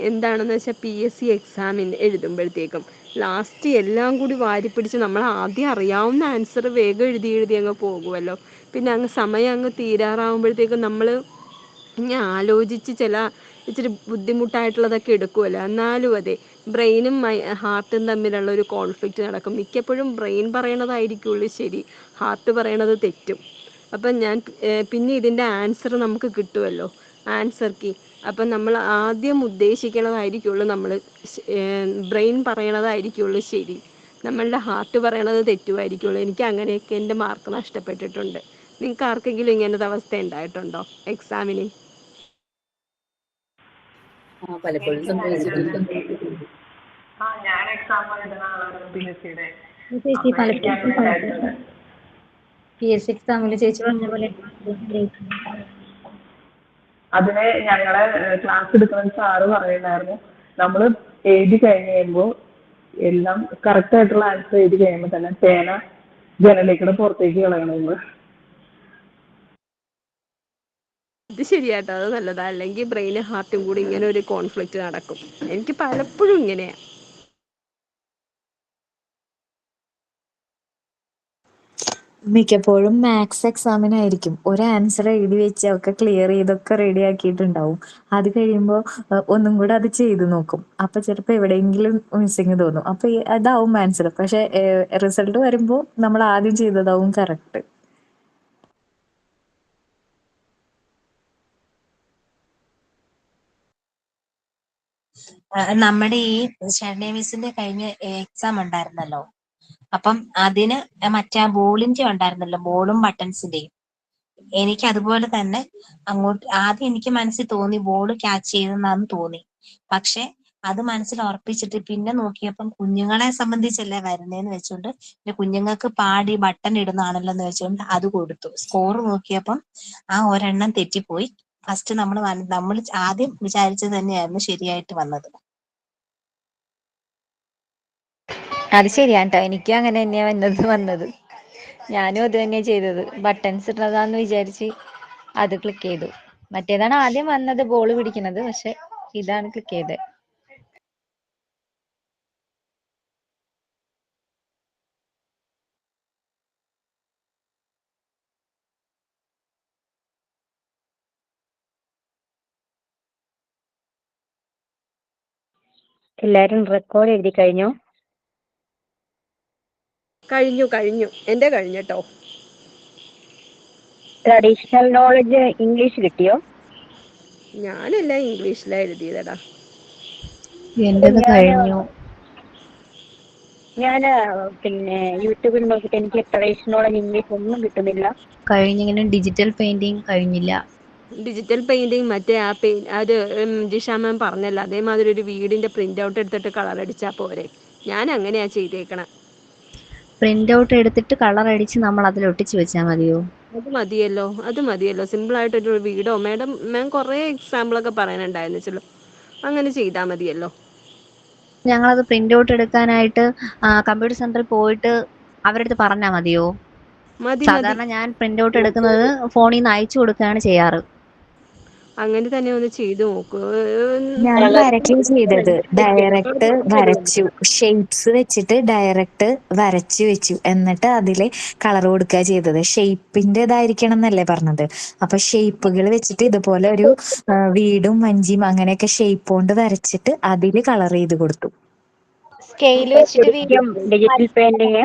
എന്താണെന്ന് വെച്ചാൽ PSC എക്സാമിന് എഴുതുമ്പോഴത്തേക്കും ലാസ്റ്റ് എല്ലാം കൂടി വാരിപ്പിടിച്ച് നമ്മൾ ആദ്യം അറിയാവുന്ന ആൻസർ വേഗം എഴുതി അങ്ങ് പോകുമല്ലോ. പിന്നെ അങ്ങ് സമയം അങ്ങ് തീരാറാവുമ്പോഴത്തേക്കും നമ്മൾ ഇങ്ങനെ ആലോചിച്ച് ഇച്ചിരി ബുദ്ധിമുട്ടായിട്ടുള്ളതൊക്കെ എടുക്കുമല്ലോ. എന്നാലും അതെ, ബ്രെയിനും ഹാർട്ടും തമ്മിലുള്ള ഒരു കോൺഫ്ലിക്റ്റ് നടക്കും. മിക്കപ്പോഴും ബ്രെയിൻ പറയണതായിരിക്കുള്ളൂ ശരി, ഹാർട്ട് പറയണത് തെറ്റും. അപ്പം പിന്നെ ഇതിൻ്റെ ആൻസർ നമുക്ക് കിട്ടുമല്ലോ, ആൻസർ കീ. അപ്പം നമ്മൾ ആദ്യം ഉദ്ദേശിക്കണതായിരിക്കുള്ളൂ ബ്രെയിൻ പറയണതായിരിക്കുള്ളൂ ശരി, നമ്മളുടെ ഹാർട്ട് പറയണത് തെറ്റുമായിരിക്കുള്ളൂ. എനിക്ക് അങ്ങനെയൊക്കെ എൻ്റെ മാർക്ക് നഷ്ടപ്പെട്ടിട്ടുണ്ട്. നിങ്ങൾക്ക് ആർക്കെങ്കിലും ഇങ്ങനത്തെ അവസ്ഥ ഉണ്ടായിട്ടുണ്ടോ എക്സാമിന്? പലപ്പോഴും സംഭവിച്ചിട്ടുണ്ട്. ഞാൻ എക്സാം എഴുതുന്ന ആളാണ് PSCയുടെ. ചേച്ചി പലപ്പോഴും PSC എക്സാമിൽ ചേച്ചി പറഞ്ഞ പോലെ അതിന് ഞങ്ങളെ ക്ലാസ് എടുക്കുന്ന സാറ് പറയുന്നുണ്ടായിരുന്നു, നമ്മൾ എഴുതി കഴിഞ്ഞ് കഴിയുമ്പോൾ എല്ലാം കറക്റ്റ് ആയിട്ടുള്ള ആൻസർ എഴുതി കഴിയുമ്പോൾ തന്നെ പേന ജനലിലേക്കൂടെ പുറത്തേക്ക് കളയണമെന്ന്. ഇത് ശരിയാട്ടോ, അത് നല്ലതാ. അല്ലെങ്കിൽ ബ്രെയിനും ഹാർട്ടും കൂടി ഇങ്ങനെ ഒരു കോൺഫ്ലിക്റ്റ് നടക്കും. എനിക്ക് പലപ്പോഴും ഇങ്ങനെയാ. മിക്കപ്പോഴും മാത്സ് എക്സാമിനായിരിക്കും. ഒരു ആൻസർ എഴുതി വെച്ച് ഒക്കെ ക്ലിയർ ചെയ്തൊക്കെ റെഡി ആക്കിയിട്ടുണ്ടാവും. അത് കഴിയുമ്പോ ഒന്നും കൂടെ അത് ചെയ്ത് നോക്കും. അപ്പൊ ചിലപ്പോ എവിടെയെങ്കിലും മിസ്സിംഗ് തോന്നും. അപ്പൊ അതാവും ആൻസർ. പക്ഷെ റിസൾട്ട് വരുമ്പോ നമ്മൾ ആദ്യം ചെയ്തതാവും കറക്റ്റ്. നമ്മുടെ ഈ ശരണ്യ മിസ്സിന്റെ കഴിഞ്ഞ എക്സാം ഉണ്ടായിരുന്നല്ലോ. അപ്പം അതിന് മറ്റേ ആ ബോളിന്റെ ഉണ്ടായിരുന്നല്ലോ, ബോളും ബട്ടൺസിന്റെയും. എനിക്ക് അതുപോലെ തന്നെ അങ്ങോട്ട് ആദ്യം എനിക്ക് മനസ്സിൽ തോന്നി ബോൾ ക്യാച്ച് ചെയ്തെന്നാന്ന് തോന്നി. പക്ഷെ അത് മനസ്സിൽ ഉറപ്പിച്ചിട്ട് പിന്നെ നോക്കിയപ്പം കുഞ്ഞുങ്ങളെ സംബന്ധിച്ചല്ലേ വരുന്നേന്ന് വെച്ചോണ്ട് പിന്നെ കുഞ്ഞുങ്ങൾക്ക് പാടി ബട്ടൺ ഇടുന്നതാണല്ലോ എന്ന് വെച്ചോണ്ട് അത് കൊടുത്തു. സ്കോർ നോക്കിയപ്പം ആ ഒരെണ്ണം തെറ്റിപ്പോയി. ഫസ്റ്റ് നമ്മൾ ആദ്യം വിചാരിച്ചത് തന്നെയായിരുന്നു ശരിയായിട്ട് വന്നത്. അത് ശരിയാണ് ട്ടോ. എനിക്കും അങ്ങനെ തന്നെയാ വന്നത്. ഞാനും അത് തന്നെയാ ചെയ്തത്. ബട്ടൺസ് ഇടുന്നതാന്ന് വിചാരിച്ച് അത് ക്ലിക്ക് ചെയ്തു. മറ്റേതാണ് ആദ്യം വന്നത്, ബോൾ പിടിക്കുന്നത്. പക്ഷെ ഇതാണ് ക്ലിക്ക് ചെയ്തത്. എല്ലാരും റെക്കോർഡ് എഴുതി കഴിഞ്ഞോ? കഴിഞ്ഞു. എന്റെ കഴിഞ്ഞട്ടോ. ട്രഡീഷണൽ നോളജ് ഇംഗ്ലീഷ് കിട്ടിയോ? ഞാനെല്ലാം ഇംഗ്ലീഷിലാ എഴുതിയതടാ. എന്റേത് കഴിഞ്ഞു. ഞാൻ പിന്നെ യൂട്യൂബിൽ നോക്കിയിട്ട് എനിക്ക് ട്രഡീഷണൽ നോളജ് ഇംഗ്ലീഷ് ഒന്നും കിട്ടുന്നില്ല. കഴിഞ്ഞിങ്ങനെ ഡിജിറ്റൽ പെയിന്റിങ് കഴിഞ്ഞില്ല. ഡിജിറ്റൽ പെയിന്റിങ് മറ്റേ ആ അത് ജിഷ മാം പറഞ്ഞല്ലോ, അതേമാതിരി ഒരു വീടിന്റെ പ്രിന്റ് ഔട്ട് എടുത്തിട്ട് കളർ അടിച്ചാൽ പോരെ. ഞാൻ അങ്ങനെയാ ചെയ്തേക്കണം. പ്രിന്റ് ഔട്ട് എടുത്തിട്ട് കളർ അടിച്ച് നമ്മൾ അതിൽ ഒട്ടിച്ച് വെച്ചാൽ മതിയോ? അത് മതിയല്ലോ. സിമ്പിൾ ആയിട്ടൊരു വീടോ മാം കുറേ എക്സാമ്പിളൊക്കെ പറയാനുണ്ടായിരുന്നു. അങ്ങനെ ചെയ്താൽ മതിയല്ലോ. ഞങ്ങളത് പ്രിന്റ് ഔട്ട് എടുക്കാനായിട്ട് കമ്പ്യൂട്ടർ സെന്ററിൽ പോയിട്ട് അവരുടെ അടുത്ത് പറഞ്ഞാൽ മതിയോ? മതി. സാധാരണ ഞാൻ പ്രിന്റ് ഔട്ട് എടുക്കുന്നത് ഫോണിൽ നിന്ന് അയച്ചു കൊടുക്കുകയാണ് ചെയ്യാറ്. അങ്ങനെ തന്നെ ഒന്ന് ചെയ്തു നോക്കൂ. ഞാൻ വരയ്ക്കുകയും ചെയ്തത്. ഡയറക്റ്റ് വരച്ചു, ഷേപ്സ് വെച്ചിട്ട് ഡയറക്റ്റ് വരച്ചു വെച്ചു. എന്നിട്ട് അതില് കളർ കൊടുക്കുക ചെയ്തത്. ഷേപ്പിന്റെ ഇതായിരിക്കണം എന്നല്ലേ പറഞ്ഞത്. അപ്പൊ ഷേപ്പുകൾ വെച്ചിട്ട് ഇതുപോലെ ഒരു വീടും വഞ്ചിയും അങ്ങനെയൊക്കെ ഷേപ്പ് കൊണ്ട് വരച്ചിട്ട് അതില് കളർ ചെയ്ത് കൊടുത്തു. സ്കെയിൽ വെച്ചിട്ട് ഡിജിറ്റൽ പെയിന്റിങ്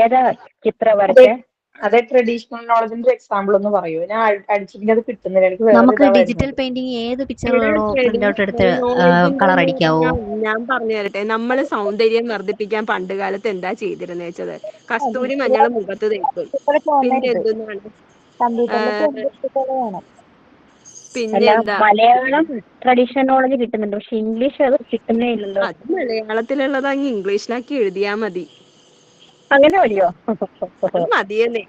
ഏതാ ചിത്രം വരച്ചേ? അതെ, ട്രഡീഷണൽ നോളജിന്റെ എക്സാമ്പിൾ ഒന്ന് പറയൂ. ഞാൻ അടിച്ചിട്ട് അത് കിട്ടുന്നില്ല. എനിക്ക് വേറെ നമുക്ക് ഇതാ ഡിജിറ്റൽ വരുന്നത്. പെയിന്റിങ് ഏത് പിക്ചറുകളോ പ്രിന്റ് ഔട്ട് എടുത്ത് കളർ അടിക്കാവോ? ഞാൻ പറഞ്ഞു തരട്ടെ. നമ്മള് സൗന്ദര്യം വർദ്ധിപ്പിക്കാൻ പണ്ട് കാലത്ത് എന്താ ചെയ്തിരുന്നത് വെച്ചത്, കസ്തൂരി മഞ്ഞൾ മുഖത്ത് തേക്കും. പിന്നെ എന്താണ്, പിന്നെ അല്ല, എന്താ, മലയാളം ട്രഡീഷണൽ നോളജ് കിട്ടുന്നുണ്ട്, പക്ഷെ ഇംഗ്ലീഷ് അത് കിട്ടുന്നേ ഇല്ലല്ലോ. അത് മലയാളത്തിലുള്ളത് അങ്ങ് ഇംഗ്ലീഷിലാക്കി എഴുതിയാ മതി. അങ്ങനെ മതിയോ? അത് മതിയെന്നേ.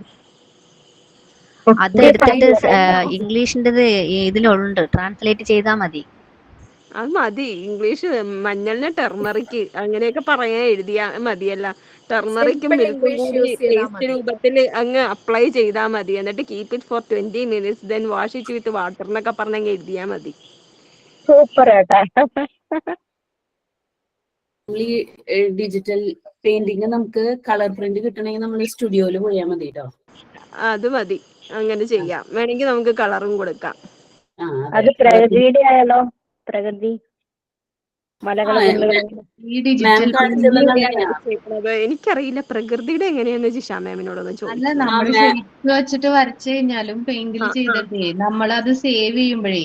അത് എടുത്തിട്ട് ഇംഗ്ലീഷിന്റെ ഇതിലുണ്ട്, ട്രാൻസ്ലേറ്റ് ചെയ്താൽ മതി. അത് മതി. ഇംഗ്ലീഷ് മഞ്ഞളിന് ടെർമറിക് അങ്ങനെയൊക്കെ പറയാൻ എഴുതിയാ മതിയല്ല. ടെർമറിക്കും Simple മിൽക്കും English കൂടി use ചെയ്താ പേസ്റ്റ് മതി. രൂപത്തിൽ അങ്ങ് അപ്ലൈ ചെയ്താൽ മതി. എന്നിട്ട് keep it for 20 minutes, then wash it with water എന്നൊക്കെ പറഞ്ഞങ്ങ് എഴുതിയാൽ മതി. സൂപ്പർ ഏട്ടാ. നമ്മൾ ഈ ഡിജിറ്റൽ പെയിന്റിങ് നമുക്ക് കളർ പ്രിന്റ് കിട്ടണമെങ്കിൽ നമ്മൾ സ്റ്റുഡിയോയിൽ പോയാൽ മതി കേട്ടോ. അത് മതി. അങ്ങനെ ചെയ്യാം. വേണമെങ്കിൽ നമുക്ക് കളറും കൊടുക്കാം. അത് പ്രകൃതിയുടെ ആയാലോ? പ്രകൃതി, മലകൾ, കുന്നുകൾ. ഈ ഡിജിറ്റൽ എനിക്കറിയില്ല പ്രകൃതിയുടെ എങ്ങനെയാന്ന് ജിഷ മാമിനോടൊന്ന് അല്ല, ചോദിച്ചു. നമ്മൾ ഷേപ്പ് വെച്ചിട്ട് വരച്ചു കഴിഞ്ഞാലും പെയിന്റിൽ ചെയ്തിട്ടേ നമ്മൾ അത് സേവ് ചെയ്യുമ്പോഴേ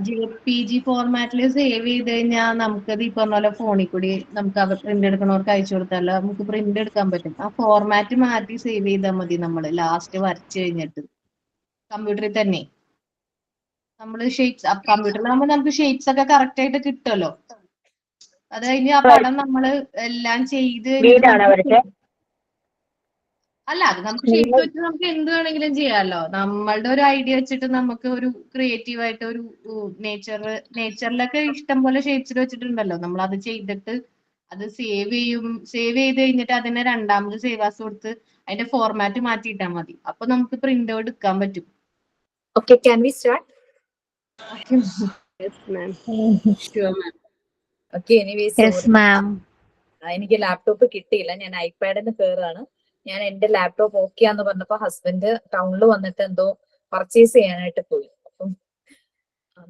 JPG ഫോർമാറ്റിൽ സേവ് ചെയ്ത് കഴിഞ്ഞാൽ നമുക്കത് ഈ പറഞ്ഞ പോലെ ഫോണിൽ കൂടി നമുക്ക് അവർ പ്രിന്റ് എടുക്കണവർക്ക് അയച്ചു കൊടുത്താൽ നമുക്ക് പ്രിന്റ് എടുക്കാൻ പറ്റും. ആ ഫോർമാറ്റ് മാറ്റി സേവ് ചെയ്താൽ മതി. നമ്മൾ ലാസ്റ്റ് വരച്ചു കഴിഞ്ഞിട്ട് കമ്പ്യൂട്ടറിൽ തന്നെ നമ്മൾ ഷേപ്സ്, കമ്പ്യൂട്ടറിലാകുമ്പോൾ നമുക്ക് ഷേപ്സ് ഒക്കെ കറക്റ്റ് ആയിട്ട് കിട്ടുമല്ലോ. അത് കഴിഞ്ഞ് ആ പടം നമ്മള് എല്ലാം ചെയ്ത് വീടാണോ വരച്ചേ? അല്ല, അത് നമുക്ക് ഷേപ്പ് വെച്ച് നമുക്ക് എന്ത് വേണമെങ്കിലും ചെയ്യാമല്ലോ. നമ്മളുടെ ഒരു ഐഡിയ വെച്ചിട്ട് നമുക്ക് ഒരു ക്രിയേറ്റീവ് ആയിട്ട് ഒരു നേച്ചറിലൊക്കെ ഇഷ്ടം പോലെ ഷേപ്സിൽ വെച്ചിട്ടുണ്ടല്ലോ. നമ്മൾ അത് ചെയ്തിട്ട് അത് സേവ് ചെയ്ത് കഴിഞ്ഞിട്ട് അതിനെ രണ്ടാമത് സേവ് ആസ് കൊടുത്ത് അതിന്റെ ഫോർമാറ്റ് മാറ്റിയിട്ടാൽ മതി. അപ്പൊ നമുക്ക് പ്രിന്റ് ഔട്ട് എടുക്കാൻ പറ്റും. Okay, can we start? Yes, ma'am. Sure, ma'am. Okay, anyways, yes ma'am. എനിക്ക് ലാപ്ടോപ്പ് കിട്ടിയില്ല. ഞാൻ ഐപാഡിന് കയറാണ്. ഞാൻ എന്റെ ലാപ്ടോപ്പ് ഓക്കെയാന്ന് പറഞ്ഞപ്പോ ഹസ്ബൻഡ് ടൗണിൽ വന്നിട്ട് എന്തോ പർച്ചേസ് ചെയ്യാനായിട്ട് പോയി. അപ്പം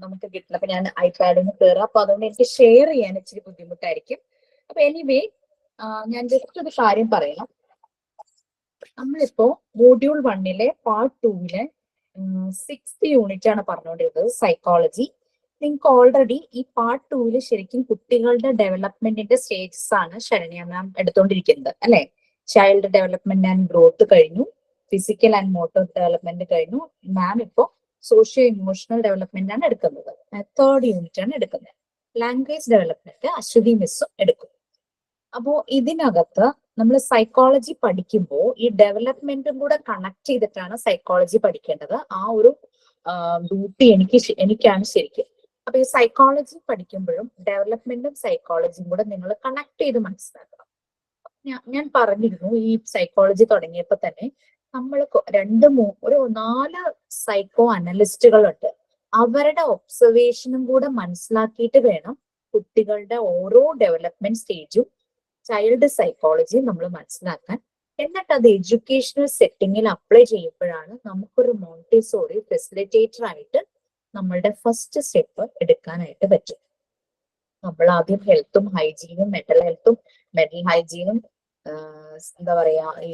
നമുക്ക് കിട്ടില്ല. അപ്പൊ ഞാൻ ഐപാഡിൽ നിന്ന് കയറാം. അപ്പൊ അതുകൊണ്ട് എനിക്ക് ഷെയർ ചെയ്യാൻ ഇച്ചിരി ബുദ്ധിമുട്ടായിരിക്കും. അപ്പൊ എനിവേ ഞാൻ ജസ്റ്റ് ഒരു കാര്യം പറയാം. നമ്മളിപ്പോ മൊഡ്യൂൾ 1 പാർട്ട് 2 6th യൂണിറ്റ് ആണ് പറഞ്ഞുകൊണ്ടിരുന്നത്, സൈക്കോളജി. നിങ്ങൾക്ക് ഓൾറെഡി ഈ പാർട്ട് 2 ശരിക്കും കുട്ടികളുടെ ഡെവലപ്മെന്റിന്റെ സ്റ്റേജസ് ആണ് ശരണ്യ മാം എടുത്തോണ്ടിരിക്കുന്നത് അല്ലെ. ചൈൽഡ് ഡെവലപ്മെന്റ് ആൻഡ് ഗ്രോത്ത് കഴിഞ്ഞു, ഫിസിക്കൽ ആൻഡ് മോട്ടോർ ഡെവലപ്മെന്റ് കഴിഞ്ഞു. മാം ഇപ്പോ സോഷ്യോ ഇമോഷണൽ ഡെവലപ്മെന്റ് ആണ് എടുക്കുന്നത്. 3rd യൂണിറ്റ് ആണ് എടുക്കുന്നത്. ലാംഗ്വേജ് ഡെവലപ്മെന്റ് അശ്വതി മിസ്സും എടുക്കും. അപ്പോ ഇതിനകത്ത് നമ്മൾ സൈക്കോളജി പഠിക്കുമ്പോൾ ഈ ഡെവലപ്മെന്റും കൂടെ കണക്ട് ചെയ്തിട്ടാണ് സൈക്കോളജി പഠിക്കേണ്ടത്. ആ ഒരു ഡ്യൂട്ടി എനിക്കാണ് ശരിക്കും. അപ്പൊ ഈ സൈക്കോളജി പഠിക്കുമ്പോഴും ഡെവലപ്മെന്റും സൈക്കോളജിയും കൂടെ നിങ്ങൾ കണക്ട് ചെയ്ത് മനസ്സിലാക്കണം. ഞാൻ പറഞ്ഞിരുന്നു ഈ സൈക്കോളജി തുടങ്ങിയപ്പോ തന്നെ നമ്മൾ 4 സൈക്കോ അനലിസ്റ്റുകളുണ്ട്. അവരുടെ ഒബ്സർവേഷനും കൂടെ മനസ്സിലാക്കിയിട്ട് വേണം കുട്ടികളുടെ ഓരോ ഡെവലപ്മെന്റ് സ്റ്റേജും ചൈൽഡ് സൈക്കോളജി നമ്മൾ മനസ്സിലാക്കാൻ. എന്നിട്ട് അത് എഡ്യൂക്കേഷണൽ സെറ്റിങ്ങിൽ അപ്ലൈ ചെയ്യുമ്പോഴാണ് നമുക്കൊരു മോണ്ടിസോറി ഫെസിലിറ്റേറ്റർ ആയിട്ട് നമ്മളുടെ ഫസ്റ്റ് സ്റ്റെപ്പ് എടുക്കാനായിട്ട് പറ്റും. നമ്മൾ ആദ്യം ഹെൽത്തും ഹൈജീനും മെന്റൽ ഹൈജീനും എന്താ പറയാ ഈ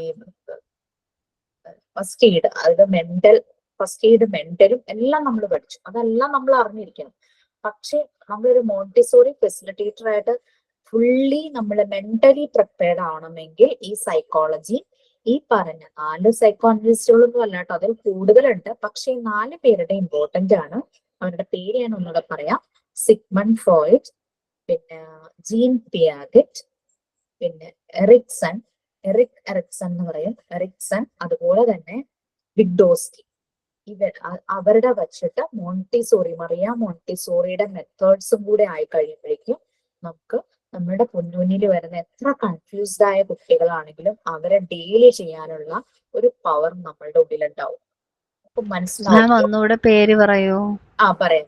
ഫസ്റ്റ് എയ്ഡ്, അതായത് മെന്റലും എല്ലാം നമ്മൾ പഠിച്ചു. അതെല്ലാം നമ്മൾ അറിഞ്ഞിരിക്കണം. പക്ഷെ നമ്മളൊരു മോണ്ടിസോറി ഫെസിലിറ്റേറ്റർ ആയിട്ട് ഫുള്ളി നമ്മൾ മെന്റലി പ്രിപ്പയർഡ് ആവണമെങ്കിൽ ഈ സൈക്കോളജി, ഈ പറഞ്ഞ 4 സൈക്കോ അനലിസ്റ്റുകളൊന്നും അല്ല കേട്ടോ, അതിൽ കൂടുതലുണ്ട്. പക്ഷെ 4 പേരുടെ ഇമ്പോർട്ടന്റ് ആണ്. അവരുടെ പേര് ഞാൻ ഒന്നുകൂടെ പറയാം. സിഗ്മണ്ട് ഫ്രോയിഡ്, പിന്നെ ജീൻ പിയാഗറ്റ്, പിന്നെ എറിക് എറിക്സൺ എന്ന് പറയും, എറിക്സൺ, അതുപോലെ തന്നെ വിഗ്ഡോസ്കി. അവരുടെ വച്ചിട്ട് മറിയ മോണ്ടിസോറിയുടെ മെത്തേഡ്സും കൂടെ ആയി കഴിയുമ്പോഴേക്കും നമുക്ക് നമ്മുടെ മുന്നിൽ വരുന്ന എത്ര കൺഫ്യൂസ്ഡ് ആയ കുട്ടികളാണെങ്കിലും അവരെ ഡീൽ ചെയ്യാനുള്ള ഒരു പവർ നമ്മളുടെ ഉള്ളിലുണ്ടാവും. അപ്പൊ മനസ്സിലാവും. ഒന്നുകൂടെ പേര് പറയൂ. പറയാം.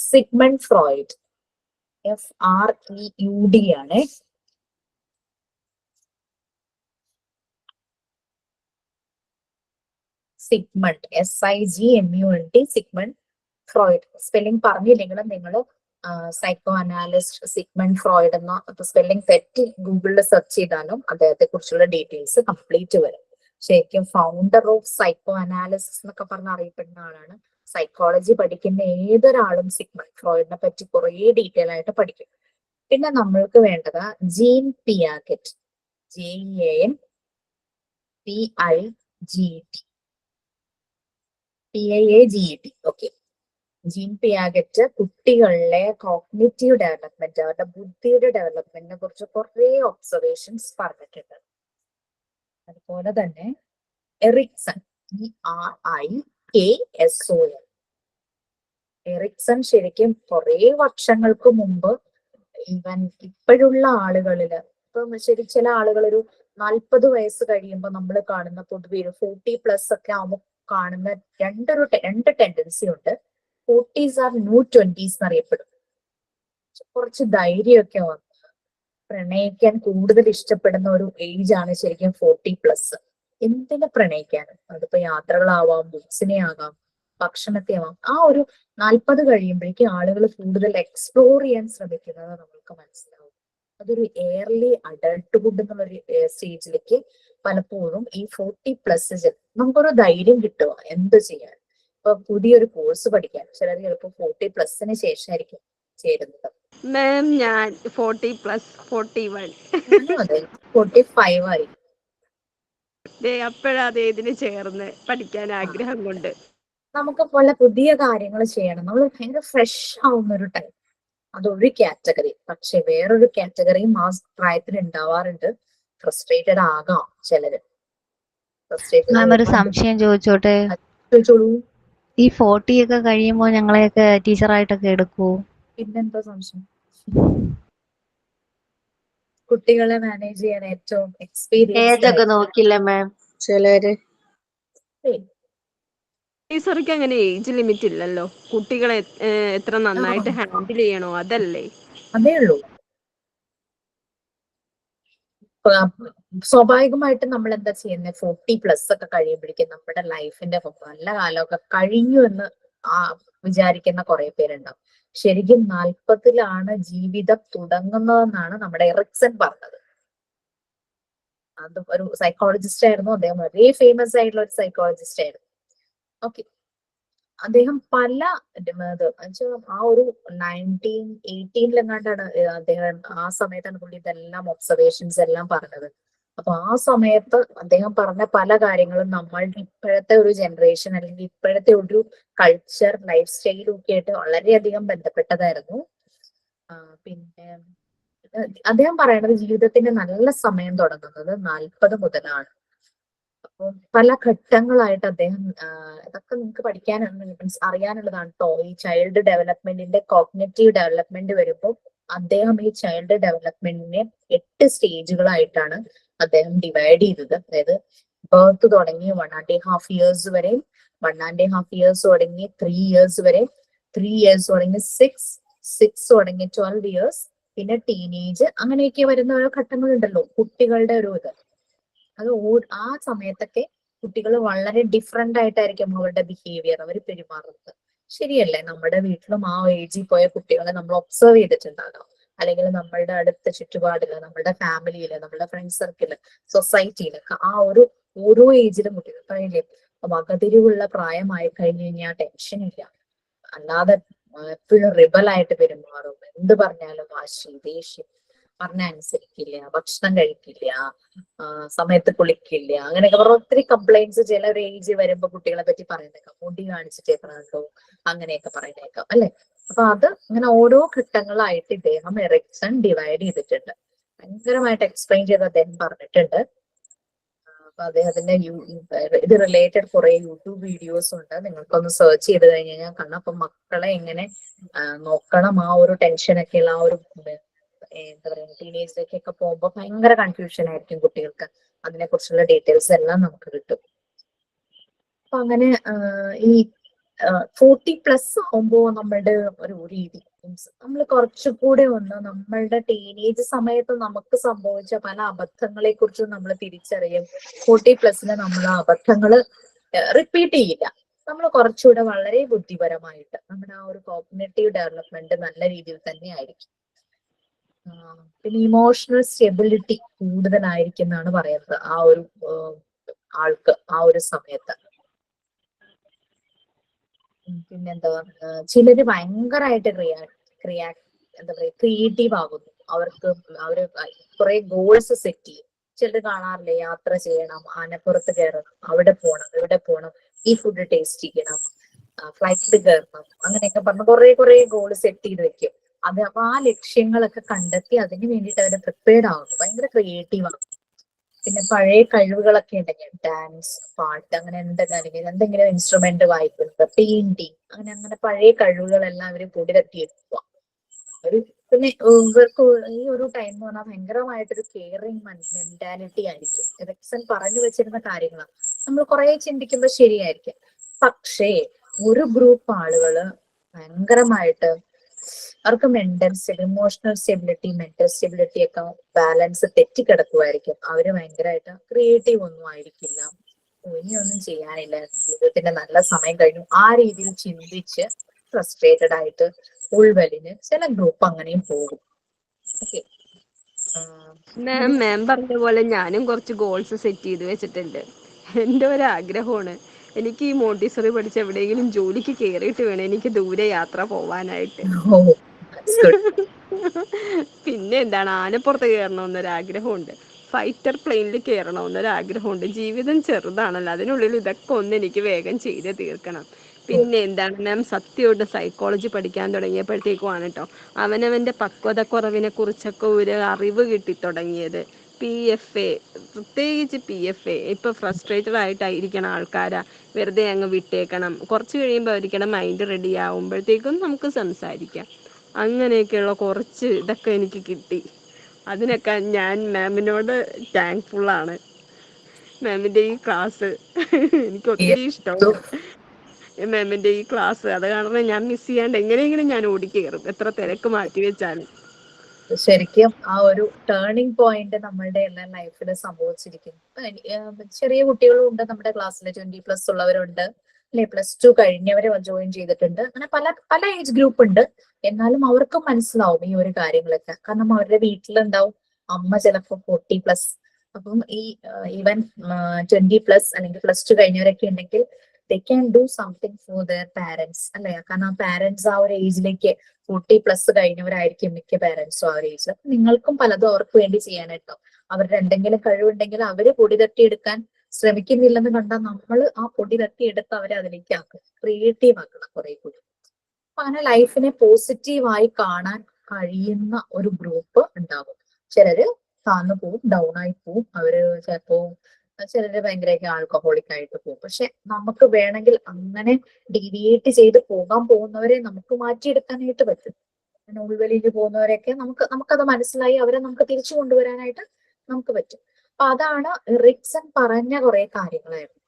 സിഗ്മണ്ട് ഫ്രോയിഡ്, FREUD ആണ്. Sigmund, SIGMUND, Sigmund Freud. Spelling പറഞ്ഞില്ലെങ്കിലും നിങ്ങൾ സൈക്കോ അനാലിസ്റ്റ് സിഗ്മണ്ട് ഫ്രോയിഡ് എന്ന സ്പെല്ലിംഗ് തെറ്റി ഗൂഗിളിൽ സെർച്ച് ചെയ്താലും അദ്ദേഹത്തെ കുറിച്ചുള്ള ഡീറ്റെയിൽസ് കംപ്ലീറ്റ് വരും. ശരിക്കും ഫൗണ്ടർ ഓഫ് സൈക്കോ അനാലിസിസ് എന്നൊക്കെ പറഞ്ഞ് അറിയപ്പെടുന്ന ആളാണ്. സൈക്കോളജി പഠിക്കുന്ന ഏതൊരാളും സിഗ്മണ്ട് ഫ്രോയിഡിനെ പറ്റി കുറെ ഡീറ്റെയിൽ ആയിട്ട് പഠിക്കും. പിന്നെ നമ്മൾക്ക് വേണ്ടത് ജീൻ പിയാഗറ്റ്, JEANPIGET. ഓക്കെ. ജീൻ പിയാഗറ്റ് കുട്ടികളിലെ കോഗ്നിറ്റീവ് ഡെവലപ്മെന്റ്, അവരുടെ ബുദ്ധിയുടെ ഡെവലപ്മെന്റിനെ കുറിച്ച് കുറെ ഒബ്സർവേഷൻസ് പറഞ്ഞിട്ടുണ്ട്. അതുപോലെ തന്നെ എറിക്സൺ, ERIKSON. എറിക്സൺ ശരിക്കും കുറെ വർഷങ്ങൾക്ക് മുമ്പ് ഈവൻ ഇപ്പോഴുള്ള ആളുകളില്, ഇപ്പം ശരി ചില ആളുകൾ ഒരു 40 വയസ്സ് കഴിയുമ്പോൾ നമ്മൾ കാണുന്ന പൊതുവെ 40+ ഒക്കെ ആവുമ്പോൾ കാണുന്ന രണ്ട് ടെൻഡൻസി ഉണ്ട്. 40s R new 20s എന്നറിയപ്പെടും. കുറച്ച് ധൈര്യമൊക്കെ വന്ന് പ്രണയിക്കാൻ കൂടുതൽ ഇഷ്ടപ്പെടുന്ന ഒരു ഏജ് ആണ് ശരിക്കും 40+. എന്തിനെ പ്രണയിക്കാനും, അതിപ്പോ യാത്രകളാവാം, ബുക്സിനെ ആകാം, ഭക്ഷണത്തെ ആവാം. ആ ഒരു 40 കഴിയുമ്പോഴേക്കും ആളുകൾ കൂടുതൽ എക്സ്പ്ലോർ ചെയ്യാൻ ശ്രമിക്കുന്നത് നമ്മൾക്ക് മനസ്സിലാവും. അതൊരു എയർലി അഡൾട്ട്ഹുഡ് എന്നുള്ളൊരു സ്റ്റേജിലേക്ക് പലപ്പോഴും ഈ 40+ നമുക്കൊരു ധൈര്യം കിട്ടുക എന്ത് ചെയ്യാൻ. ഇപ്പൊ പുതിയൊരു കോഴ്സ് പഠിക്കാൻ ചിലർ ചിലപ്പോൾ 40+ന് ശേഷമായിരിക്കും ചേരുന്നത്. മാം ഞാൻ 40+, 41. അതെ, 45 ആയിരിക്കും. അപ്പോഴാ ഇതിന് ചേർന്ന് പഠിക്കാൻ ആഗ്രഹം കൊണ്ട്. നമുക്ക് പല പുതിയ കാര്യങ്ങൾ ചെയ്യണം. നമ്മൾ ഭയങ്കര ഫ്രഷ് ആവുന്ന ഒരു ടൈം, അതൊരു കാറ്റഗറി. പക്ഷെ വേറൊരു കാറ്റഗറിയും ആ പ്രായത്തിൽ ഉണ്ടാവാറുണ്ട്. ഫ്രസ്ട്രേറ്റഡ് ആകാം ചിലര്. ഒരു സംശയം ചോദിച്ചോട്ടെ? ചോദിച്ചോളൂ. ഈ 40 ഒക്കെ കഴിയുമ്പോ ഞങ്ങളെയൊക്കെ ടീച്ചറായിട്ടൊക്കെ എടുക്കൂ? പിന്നെന്താ സംശയം? കുട്ടികളെ മാനേജ് ചെയ്യാൻ ഏറ്റവും എക്സ്പീരിയൻസ് നോക്കില്ല മാം ചിലര്. ടീച്ചർക്ക് അങ്ങനെ ഏജ് ലിമിറ്റ് ഇല്ലല്ലോ. കുട്ടികളെ എത്ര നന്നായിട്ട് ഹാൻഡിൽ ചെയ്യണോ അതല്ലേ? അതേ ഉള്ളൂ. സ്വാഭാവികമായിട്ടും നമ്മൾ എന്താ ചെയ്യുന്നത്, 40+ ഒക്കെ കഴിയുമ്പോഴേക്കും നമ്മുടെ ലൈഫിന്റെ നല്ല കാലമൊക്കെ കഴിഞ്ഞു എന്ന് വിചാരിക്കുന്ന കുറെ പേരുണ്ടാവും. ശരിക്കും 40-ലാണ് ജീവിതം തുടങ്ങുന്നതെന്നാണ് നമ്മുടെ എറിക്സൺ പറഞ്ഞത്. അത് ഒരു സൈക്കോളജിസ്റ്റ് ആയിരുന്നു, അദ്ദേഹം വളരെ ഫേമസ് ആയിട്ടുള്ള ഒരു സൈക്കോളജിസ്റ്റ് ആയിരുന്നു. ഓക്കെ, അദ്ദേഹം പല ആ ഒരു 1918-ലെങ്ങാണ്ടാണ് അദ്ദേഹം, ആ സമയത്താണ് പുള്ളി ഇതെല്ലാം ഒബ്സർവേഷൻസ് എല്ലാം പറഞ്ഞത്. അപ്പൊ ആ സമയത്ത് അദ്ദേഹം പറഞ്ഞ പല കാര്യങ്ങളും നമ്മളുടെ ഇപ്പോഴത്തെ ഒരു ജനറേഷൻ അല്ലെങ്കിൽ ഇപ്പോഴത്തെ ഒരു കൾച്ചർ, ലൈഫ് സ്റ്റൈലും ഒക്കെ ആയിട്ട് വളരെയധികം ബന്ധപ്പെട്ടതായിരുന്നു. പിന്നെ അദ്ദേഹം പറയണത് ജീവിതത്തിന്റെ നല്ല സമയം തുടങ്ങുന്നത് 40 മുതലാണ്. അപ്പോൾ പല ഘട്ടങ്ങളായിട്ട് അദ്ദേഹം, ഇതൊക്കെ നിങ്ങൾക്ക് പഠിക്കാൻ അറിയാനുള്ളതാണ് കേട്ടോ. ഈ ചൈൽഡ് ഡെവലപ്മെന്റിന്റെ കോഗ്നിറ്റീവ് ഡെവലപ്മെന്റ് വരുമ്പോൾ അദ്ദേഹം ഈ ചൈൽഡ് ഡെവലപ്മെന്റിനെ 8 സ്റ്റേജുകളായിട്ടാണ് അദ്ദേഹം ഡിവൈഡ് ചെയ്തത്. അതായത് ബർത്ത് തുടങ്ങി 1.5 ഇയേഴ്സ് വരെ, 1.5 ഇയേഴ്സ് തുടങ്ങി 3 ഇയേഴ്സ് വരെ, 3 ഇയേഴ്സ് തുടങ്ങി 6 തുടങ്ങി 12 ഇയേഴ്സ്, പിന്നെ ടീനേജ്, അങ്ങനെയൊക്കെ വരുന്ന ഓരോ ഘട്ടങ്ങളുണ്ടല്ലോ കുട്ടികളുടെ ഒരു ഇത്. അത് ആ സമയത്തൊക്കെ കുട്ടികൾ വളരെ ഡിഫറെന്റ് ആയിട്ടായിരിക്കും അവരുടെ ബിഹേവിയർ, അവർ പെരുമാറുന്നത്. ശരിയല്ലേ? നമ്മുടെ വീട്ടിലും ആ ഏജിൽ പോയ കുട്ടികളെ നമ്മൾ ഒബ്സർവ് ചെയ്തിട്ടുണ്ടാകാം, അല്ലെങ്കിൽ നമ്മളുടെ അടുത്ത ചുറ്റുപാടില്, നമ്മുടെ ഫാമിലിയില്, നമ്മുടെ ഫ്രണ്ട് സർക്കിള്, സൊസൈറ്റിയിലൊക്കെ ആ ഒരു ഓരോ ഏജിലും കുട്ടികൾ പറയില്ലേ, വകതിരിവുള്ള പ്രായമായി കഴിഞ്ഞു കഴിഞ്ഞാൽ ടെൻഷൻ ഇല്ല, അല്ലാതെ എപ്പോഴും റിബലായിട്ട് പെരുമാറും, എന്ത് പറഞ്ഞാലും വാശി, ദേഷ്യം, പറഞ്ഞ അനുസരിക്കില്ല, ഭക്ഷണം കഴിക്കില്ല, സമയത്ത് കുളിക്കില്ല, അങ്ങനെയൊക്കെ പറഞ്ഞ ഒത്തിരി കംപ്ലൈന്റ്സ് ചില ഒരു ഏജ് വരുമ്പോ കുട്ടികളെ പറ്റി പറയുന്നേക്കാം. മുടി കാണിച്ചിട്ടേക്കണോ, അങ്ങനെയൊക്കെ പറയുന്നേക്കാം അല്ലെ. അപ്പൊ അത് അങ്ങനെ ഓരോ ഘട്ടങ്ങളായിട്ട് ഇദ്ദേഹം എറിക്സൺ ഡിവൈഡ് ചെയ്തിട്ടുണ്ട്, ഭയങ്കരമായിട്ട് എക്സ്പ്ലെയിൻ ചെയ്ത് അദ്ദേഹം പറഞ്ഞിട്ടുണ്ട്. അപ്പൊ അദ്ദേഹത്തിന്റെ ഇത് റിലേറ്റഡ് കുറെ യൂട്യൂബ് വീഡിയോസ് ഉണ്ട്, നിങ്ങൾക്കൊന്ന് സെർച്ച് ചെയ്ത് കഴിഞ്ഞ് കഴിഞ്ഞാൽ കാണാം. അപ്പൊ മക്കളെ എങ്ങനെ നോക്കണം, ആ ഒരു ടെൻഷനൊക്കെയുള്ള ആ ഒരു എന്താ പറയുക, ടീനേജിലേക്കൊക്കെ പോകുമ്പോൾ ഭയങ്കര കൺഫ്യൂഷൻ ആയിരിക്കും കുട്ടികൾക്ക്. അതിനെ കുറിച്ചുള്ള ഡീറ്റെയിൽസ് എല്ലാം നമുക്ക് കിട്ടും. അപ്പൊ അങ്ങനെ ഈ 40+ ആവുമ്പോ നമ്മളുടെ ഒരു രീതി, നമ്മൾ കുറച്ചുകൂടെ ഒന്ന് നമ്മളുടെ ടീനേജ് സമയത്ത് നമുക്ക് സംഭവിച്ച പല അബദ്ധങ്ങളെ കുറിച്ചും നമ്മൾ തിരിച്ചറിയും. 40+ന് നമ്മൾ ആ അബദ്ധങ്ങൾ റിപ്പീറ്റ് ചെയ്യില്ല. നമ്മൾ കുറച്ചുകൂടെ വളരെ ബുദ്ധിപരമായിട്ട് നമ്മുടെ ആ ഒരു കോഗ്നിറ്റീവ് ഡെവലപ്മെന്റ് നല്ല രീതിയിൽ തന്നെ ആയിരിക്കും. പിന്നെ ഇമോഷണൽ സ്റ്റെബിലിറ്റി കൂടുതലായിരിക്കും എന്നാണ് പറയുന്നത് ആ ഒരു ആൾക്ക് ആ ഒരു സമയത്ത്. പിന്നെന്താ, ചിലര് ഭയങ്കരമായിട്ട് എന്താ പറയാ, ക്രിയേറ്റീവ് ആകുന്നു. അവര് കുറെ ഗോൾസ് സെറ്റ് ചെയ്യും. ചിലർ കാണാറില്ലേ, യാത്ര ചെയ്യണം, ആനപ്പുറത്ത് കയറണം, അവിടെ പോണം, ഇവിടെ പോണം, ഈ ഫുഡ് ടേസ്റ്റ് ചെയ്യണം, ഫ്ലൈറ്റിൽ കയറണം, അങ്ങനെയൊക്കെ പറഞ്ഞ് കുറെ ഗോൾ സെറ്റ് ചെയ്ത് വെക്കും. അത് അപ്പൊ ആ ലക്ഷ്യങ്ങളൊക്കെ കണ്ടെത്തി അതിന് വേണ്ടിയിട്ട് അവര് പ്രിപ്പയർഡ് ആകുന്നു, ഭയങ്കര ക്രിയേറ്റീവ് ആകും. പിന്നെ പഴയ കഴിവുകളൊക്കെ ഉണ്ടെങ്കിൽ ഡാൻസ്, പാട്ട്, അങ്ങനെ എന്തെങ്കിലും ഇൻസ്ട്രുമെന്റ് വായിക്കുന്നത്, പെയിന്റിങ്, അങ്ങനെ പഴയ കഴിവുകളെല്ലാം അവര് പൊടിതട്ടിയെടുക്കുക. പിന്നെ ഇവർക്ക് ഈ ഒരു ടൈം എന്ന് പറഞ്ഞാൽ ഭയങ്കരമായിട്ടൊരു കെയറിങ് മെന്റാലിറ്റി ആയിരിക്കും. എറിക്സൺ പറഞ്ഞു വെച്ചിരുന്ന കാര്യങ്ങളാണ് നമ്മൾ കുറെ ചിന്തിക്കുമ്പോൾ ശരിയായിരിക്കും. പക്ഷേ ഒരു ഗ്രൂപ്പ് ആളുകള് ഭയങ്കരമായിട്ട് അവർക്ക് ഇമോഷണൽ സ്റ്റെബിലിറ്റി, മെന്റൽ സ്റ്റെബിലിറ്റി ഒക്കെ ബാലൻസ് തെറ്റിക്കിടക്കുമായിരിക്കും. അവര് ഭയങ്കരമായിട്ട് ക്രിയേറ്റീവ് ഒന്നും ആയിരിക്കില്ല, ഇനിയൊന്നും ചെയ്യാനില്ല, ജീവിതത്തിന്റെ നല്ല സമയം കഴിഞ്ഞു, ആ രീതിയിൽ ചിന്തിച്ച് ഫ്രസ്ട്രേറ്റഡ് ആയിട്ട് ഉൾവലിന് ചില ഗ്രൂപ്പ് അങ്ങനെയും പോകും. ഓക്കെ, മാം പറഞ്ഞ പോലെ ഞാനും കുറച്ച് ഗോൾസ് സെറ്റ് ചെയ്ത് വെച്ചിട്ടുണ്ട്. എൻ്റെ ഒരു ആഗ്രഹമാണ്, എനിക്ക് ഈ മോണ്ടിസറി പഠിച്ച് എവിടെയെങ്കിലും ജോലിക്ക് കയറിയിട്ട് വേണം എനിക്ക് ദൂരെ യാത്ര പോവാനായിട്ട്. പിന്നെ എന്താണ്, ആനപ്പുറത്ത് കയറണമെന്നൊരാഗ്രഹമുണ്ട്, ഫൈറ്റർ പ്ലെയിനിൽ കയറണമെന്നൊരാഗ്രഹമുണ്ട്. ജീവിതം ചെറുതാണല്ലോ, അതിനുള്ളിൽ ഇതൊക്കെ ഒന്ന് എനിക്ക് വേഗം ചെയ്ത് തീർക്കണം. പിന്നെ എന്താണ് മാം, സത്യമായിട്ട് സൈക്കോളജി പഠിക്കാൻ തുടങ്ങിയപ്പോഴത്തേക്കുമാണ് കേട്ടോ അവനവൻ്റെ പക്വതക്കുറവിനെ കുറിച്ചൊക്കെ ഒരു അറിവ് കിട്ടി തുടങ്ങിയത്. PFA, പ്രത്യേകിച്ച് PFA ഇപ്പൊ ഫ്രസ്ട്രേറ്റഡ് ആയിട്ടായിരിക്കണം ആൾക്കാരാ, വെറുതെ അങ്ങ് വിട്ടേക്കണം, കുറച്ച് കഴിയുമ്പോൾ അവരിക്കണം മൈൻഡ് റെഡി ആവുമ്പോഴത്തേക്കും നമുക്ക് സംസാരിക്കാം. അങ്ങനെയൊക്കെയുള്ള കുറച്ച് ഇതൊക്കെ എനിക്ക് കിട്ടി. അതിനൊക്കെ ഞാൻ മാമിനോട് താങ്ക്ഫുള്ളാണ്. മാമിൻ്റെ ഈ ക്ലാസ് എനിക്ക് ഒത്തിരി ഇഷ്ടമാണ്. മാമിൻ്റെ ഈ ക്ലാസ് അത് കാരണം ഞാൻ മിസ് ചെയ്യാണ്ട് എങ്ങനെയെങ്കിലും ഞാൻ ഓടിക്കയറും, എത്ര തിരക്ക് മാറ്റി വെച്ചാലും. ശരിക്കും ആ ഒരു ടേണിംഗ് പോയിന്റ് നമ്മളുടെ എല്ലാ ലൈഫിൽ സംഭവിച്ചിരിക്കുന്നു. ചെറിയ കുട്ടികളും ഉണ്ട് നമ്മുടെ ക്ലാസ്സിൽ, 20+ ഉള്ളവരുണ്ട്, അല്ലെ +2 കഴിഞ്ഞവരെ ജോയിൻ ചെയ്തിട്ടുണ്ട്. അങ്ങനെ പല പല ഏജ് ഗ്രൂപ്പ് ഉണ്ട്. എന്നാലും അവർക്കും മനസ്സിലാവും ഈ ഒരു കാര്യങ്ങളൊക്കെ. കാരണം അവരുടെ വീട്ടിലുണ്ടാവും അമ്മ ചിലപ്പോൾ 40+. അപ്പം ഈ ഈവൻ 20+ അല്ലെങ്കിൽ +2 കഴിഞ്ഞവരൊക്കെ ഉണ്ടെങ്കിൽ they can do something for their parents, അല്ലെ? കാരണം പാരന്റ്സ് ആ ഒരു ഏജിലേക്ക് 40+ കഴിഞ്ഞവരായിരിക്കും മിക്ക പാരന്റ്സും ആ ഒരു ഏജിൽ. അപ്പൊ നിങ്ങൾക്കും പലതും അവർക്ക് വേണ്ടി ചെയ്യാനായിട്ടോ. അവരുടെ എന്തെങ്കിലും കഴിവുണ്ടെങ്കിൽ അവര് പൊടി തട്ടിയെടുക്കാൻ ശ്രമിക്കുന്നില്ലെന്ന് കണ്ടാൽ നമ്മൾ ആ പൊടി തട്ടിയെടുത്ത് അവരെ അതിലേക്ക് ആക്കും, ക്രിയേറ്റീവ് ആക്കണം കുറെ കൂടി. അപ്പൊ അങ്ങനെ ലൈഫിനെ പോസിറ്റീവായി കാണാൻ കഴിയുന്ന ഒരു ഗ്രൂപ്പ് ഉണ്ടാകും. ചിലര് താന്നു പോവും, ഡൗൺ ആയി പോവും, അവര് ചിലപ്പോ ചിലര് ഭയങ്കരമൊക്കെ ആൽക്കഹോളിക് ആയിട്ട് പോകും. പക്ഷെ നമുക്ക് വേണമെങ്കിൽ അങ്ങനെ ഡീവിയേറ്റ് ചെയ്ത് പോകാൻ പോകുന്നവരെ നമുക്ക് മാറ്റിയെടുക്കാനായിട്ട് പറ്റും. അങ്ങനെ ഉൾവലിയിൽ പോകുന്നവരെയൊക്കെ നമുക്കത് മനസ്സിലായി അവരെ നമുക്ക് തിരിച്ചു കൊണ്ടുവരാനായിട്ട് നമുക്ക് പറ്റും. അപ്പൊ അതാണ് റിക്സൺ പറഞ്ഞ കുറെ കാര്യങ്ങളായിരുന്നു.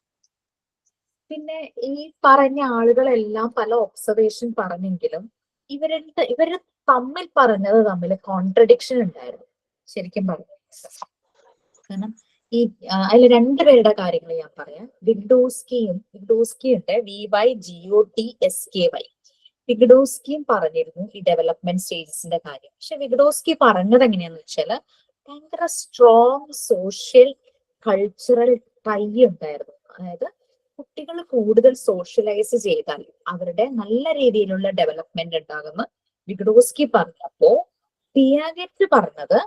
പിന്നെ ഈ പറഞ്ഞ ആളുകളെല്ലാം പല ഒബ്സർവേഷൻ പറഞ്ഞെങ്കിലും ഇവര് തമ്മിൽ കോൺട്രഡിക്ഷൻ ഉണ്ടായിരുന്നു ശരിക്കും പറഞ്ഞു. കാരണം ഈ അതിൽ രണ്ടുപേരുടെ കാര്യങ്ങൾ ഞാൻ പറയാം. വിഗ്ഡോസ്കി ഉണ്ട്, VYGOTSKY. വിഗ്ഡോസ്കിയും പറഞ്ഞിരുന്നു ഈ ഡെവലപ്മെന്റ് സ്റ്റേജസിന്റെ കാര്യം. പക്ഷെ വിഗ്ഡോസ്കി പറഞ്ഞത് എങ്ങനെയാന്ന് വെച്ചാല് ഭയങ്കര സ്ട്രോങ് സോഷ്യൽ കൾച്ചറൽ ടൈ ഉണ്ടായിരുന്നു. അതായത് കുട്ടികൾ കൂടുതൽ സോഷ്യലൈസ് ചെയ്താൽ അവരുടെ നല്ല രീതിയിലുള്ള ഡെവലപ്മെന്റ് ഉണ്ടാകുന്ന വിഗ്ഡോസ്കി പറഞ്ഞപ്പോ പിയാഗെറ്റ് പറഞ്ഞത്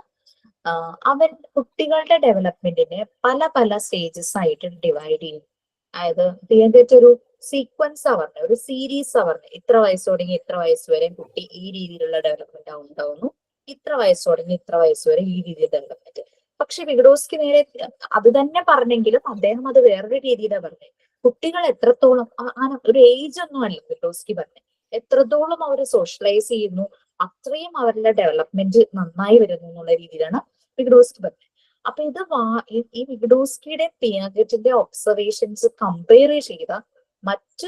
അവൻ കുട്ടികളുടെ ഡെവലപ്മെന്റിനെ പല പല സ്റ്റേജസ് ആയിട്ട് ഡിവൈഡ് ചെയ്യും. അതായത് പിയാഗെറ്റ് ഒരു സീക്വൻസ് പറഞ്ഞത്, ഒരു സീരീസ് പറഞ്ഞത്. ഇത്ര വയസ്സ് തുടങ്ങി ഇത്ര വയസ്സ് വരെ കുട്ടി ഈ രീതിയിലുള്ള ഡെവലപ്മെന്റ് ഉണ്ടാവുന്നു, ഇത്ര വയസ്സ് തുടങ്ങി ഇത്ര വയസ്സ് വരെ ഈ രീതിയിൽ ഡെവലപ്മെന്റ്. പക്ഷെ വിഗ്ഡോസ്കി നേരെ അത് തന്നെ പറഞ്ഞെങ്കിലും അദ്ദേഹം അത് വേറൊരു രീതിയിലാണ് പറഞ്ഞത്. കുട്ടികൾ എത്രത്തോളം ഒരു ഏജ് ഒന്നും അല്ല വിഗ്ഡോസ്കി പറഞ്ഞത്, എത്രത്തോളം അവർ സോഷ്യലൈസ് ചെയ്യുന്നു അത്രയും അവരുടെ ഡെവലപ്മെന്റ് നന്നായി വരുന്നു എന്നുള്ള രീതിയിലാണ് വിഗ്ഡോസ്കി പറഞ്ഞത്. അപ്പൊ ഇത് ഈ വിഗ്ഡോസ്കിയുടെ പിയാഗെറ്റിന്റെ ഒബ്സർവേഷൻസ് കമ്പയർ ചെയ്ത മറ്റ്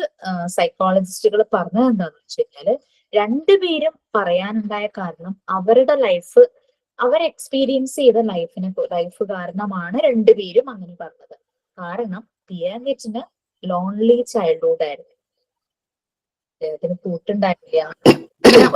സൈക്കോളജിസ്റ്റുകൾ പറഞ്ഞത് എന്താന്ന് വെച്ച് കഴിഞ്ഞാല് രണ്ടുപേരും പറയാനുണ്ടായ കാരണം അവരുടെ ലൈഫ്, അവർ എക്സ്പീരിയൻസ് ചെയ്ത ലൈഫ് കാരണമാണ് രണ്ടുപേരും അങ്ങനെ പറഞ്ഞത്. കാരണം പിയാഗെറ്റിന് ലോൺലി ചൈൽഡ്ഹുഡ് ആയിരുന്നു, അദ്ദേഹത്തിന് കൂട്ടുണ്ടായില്ല,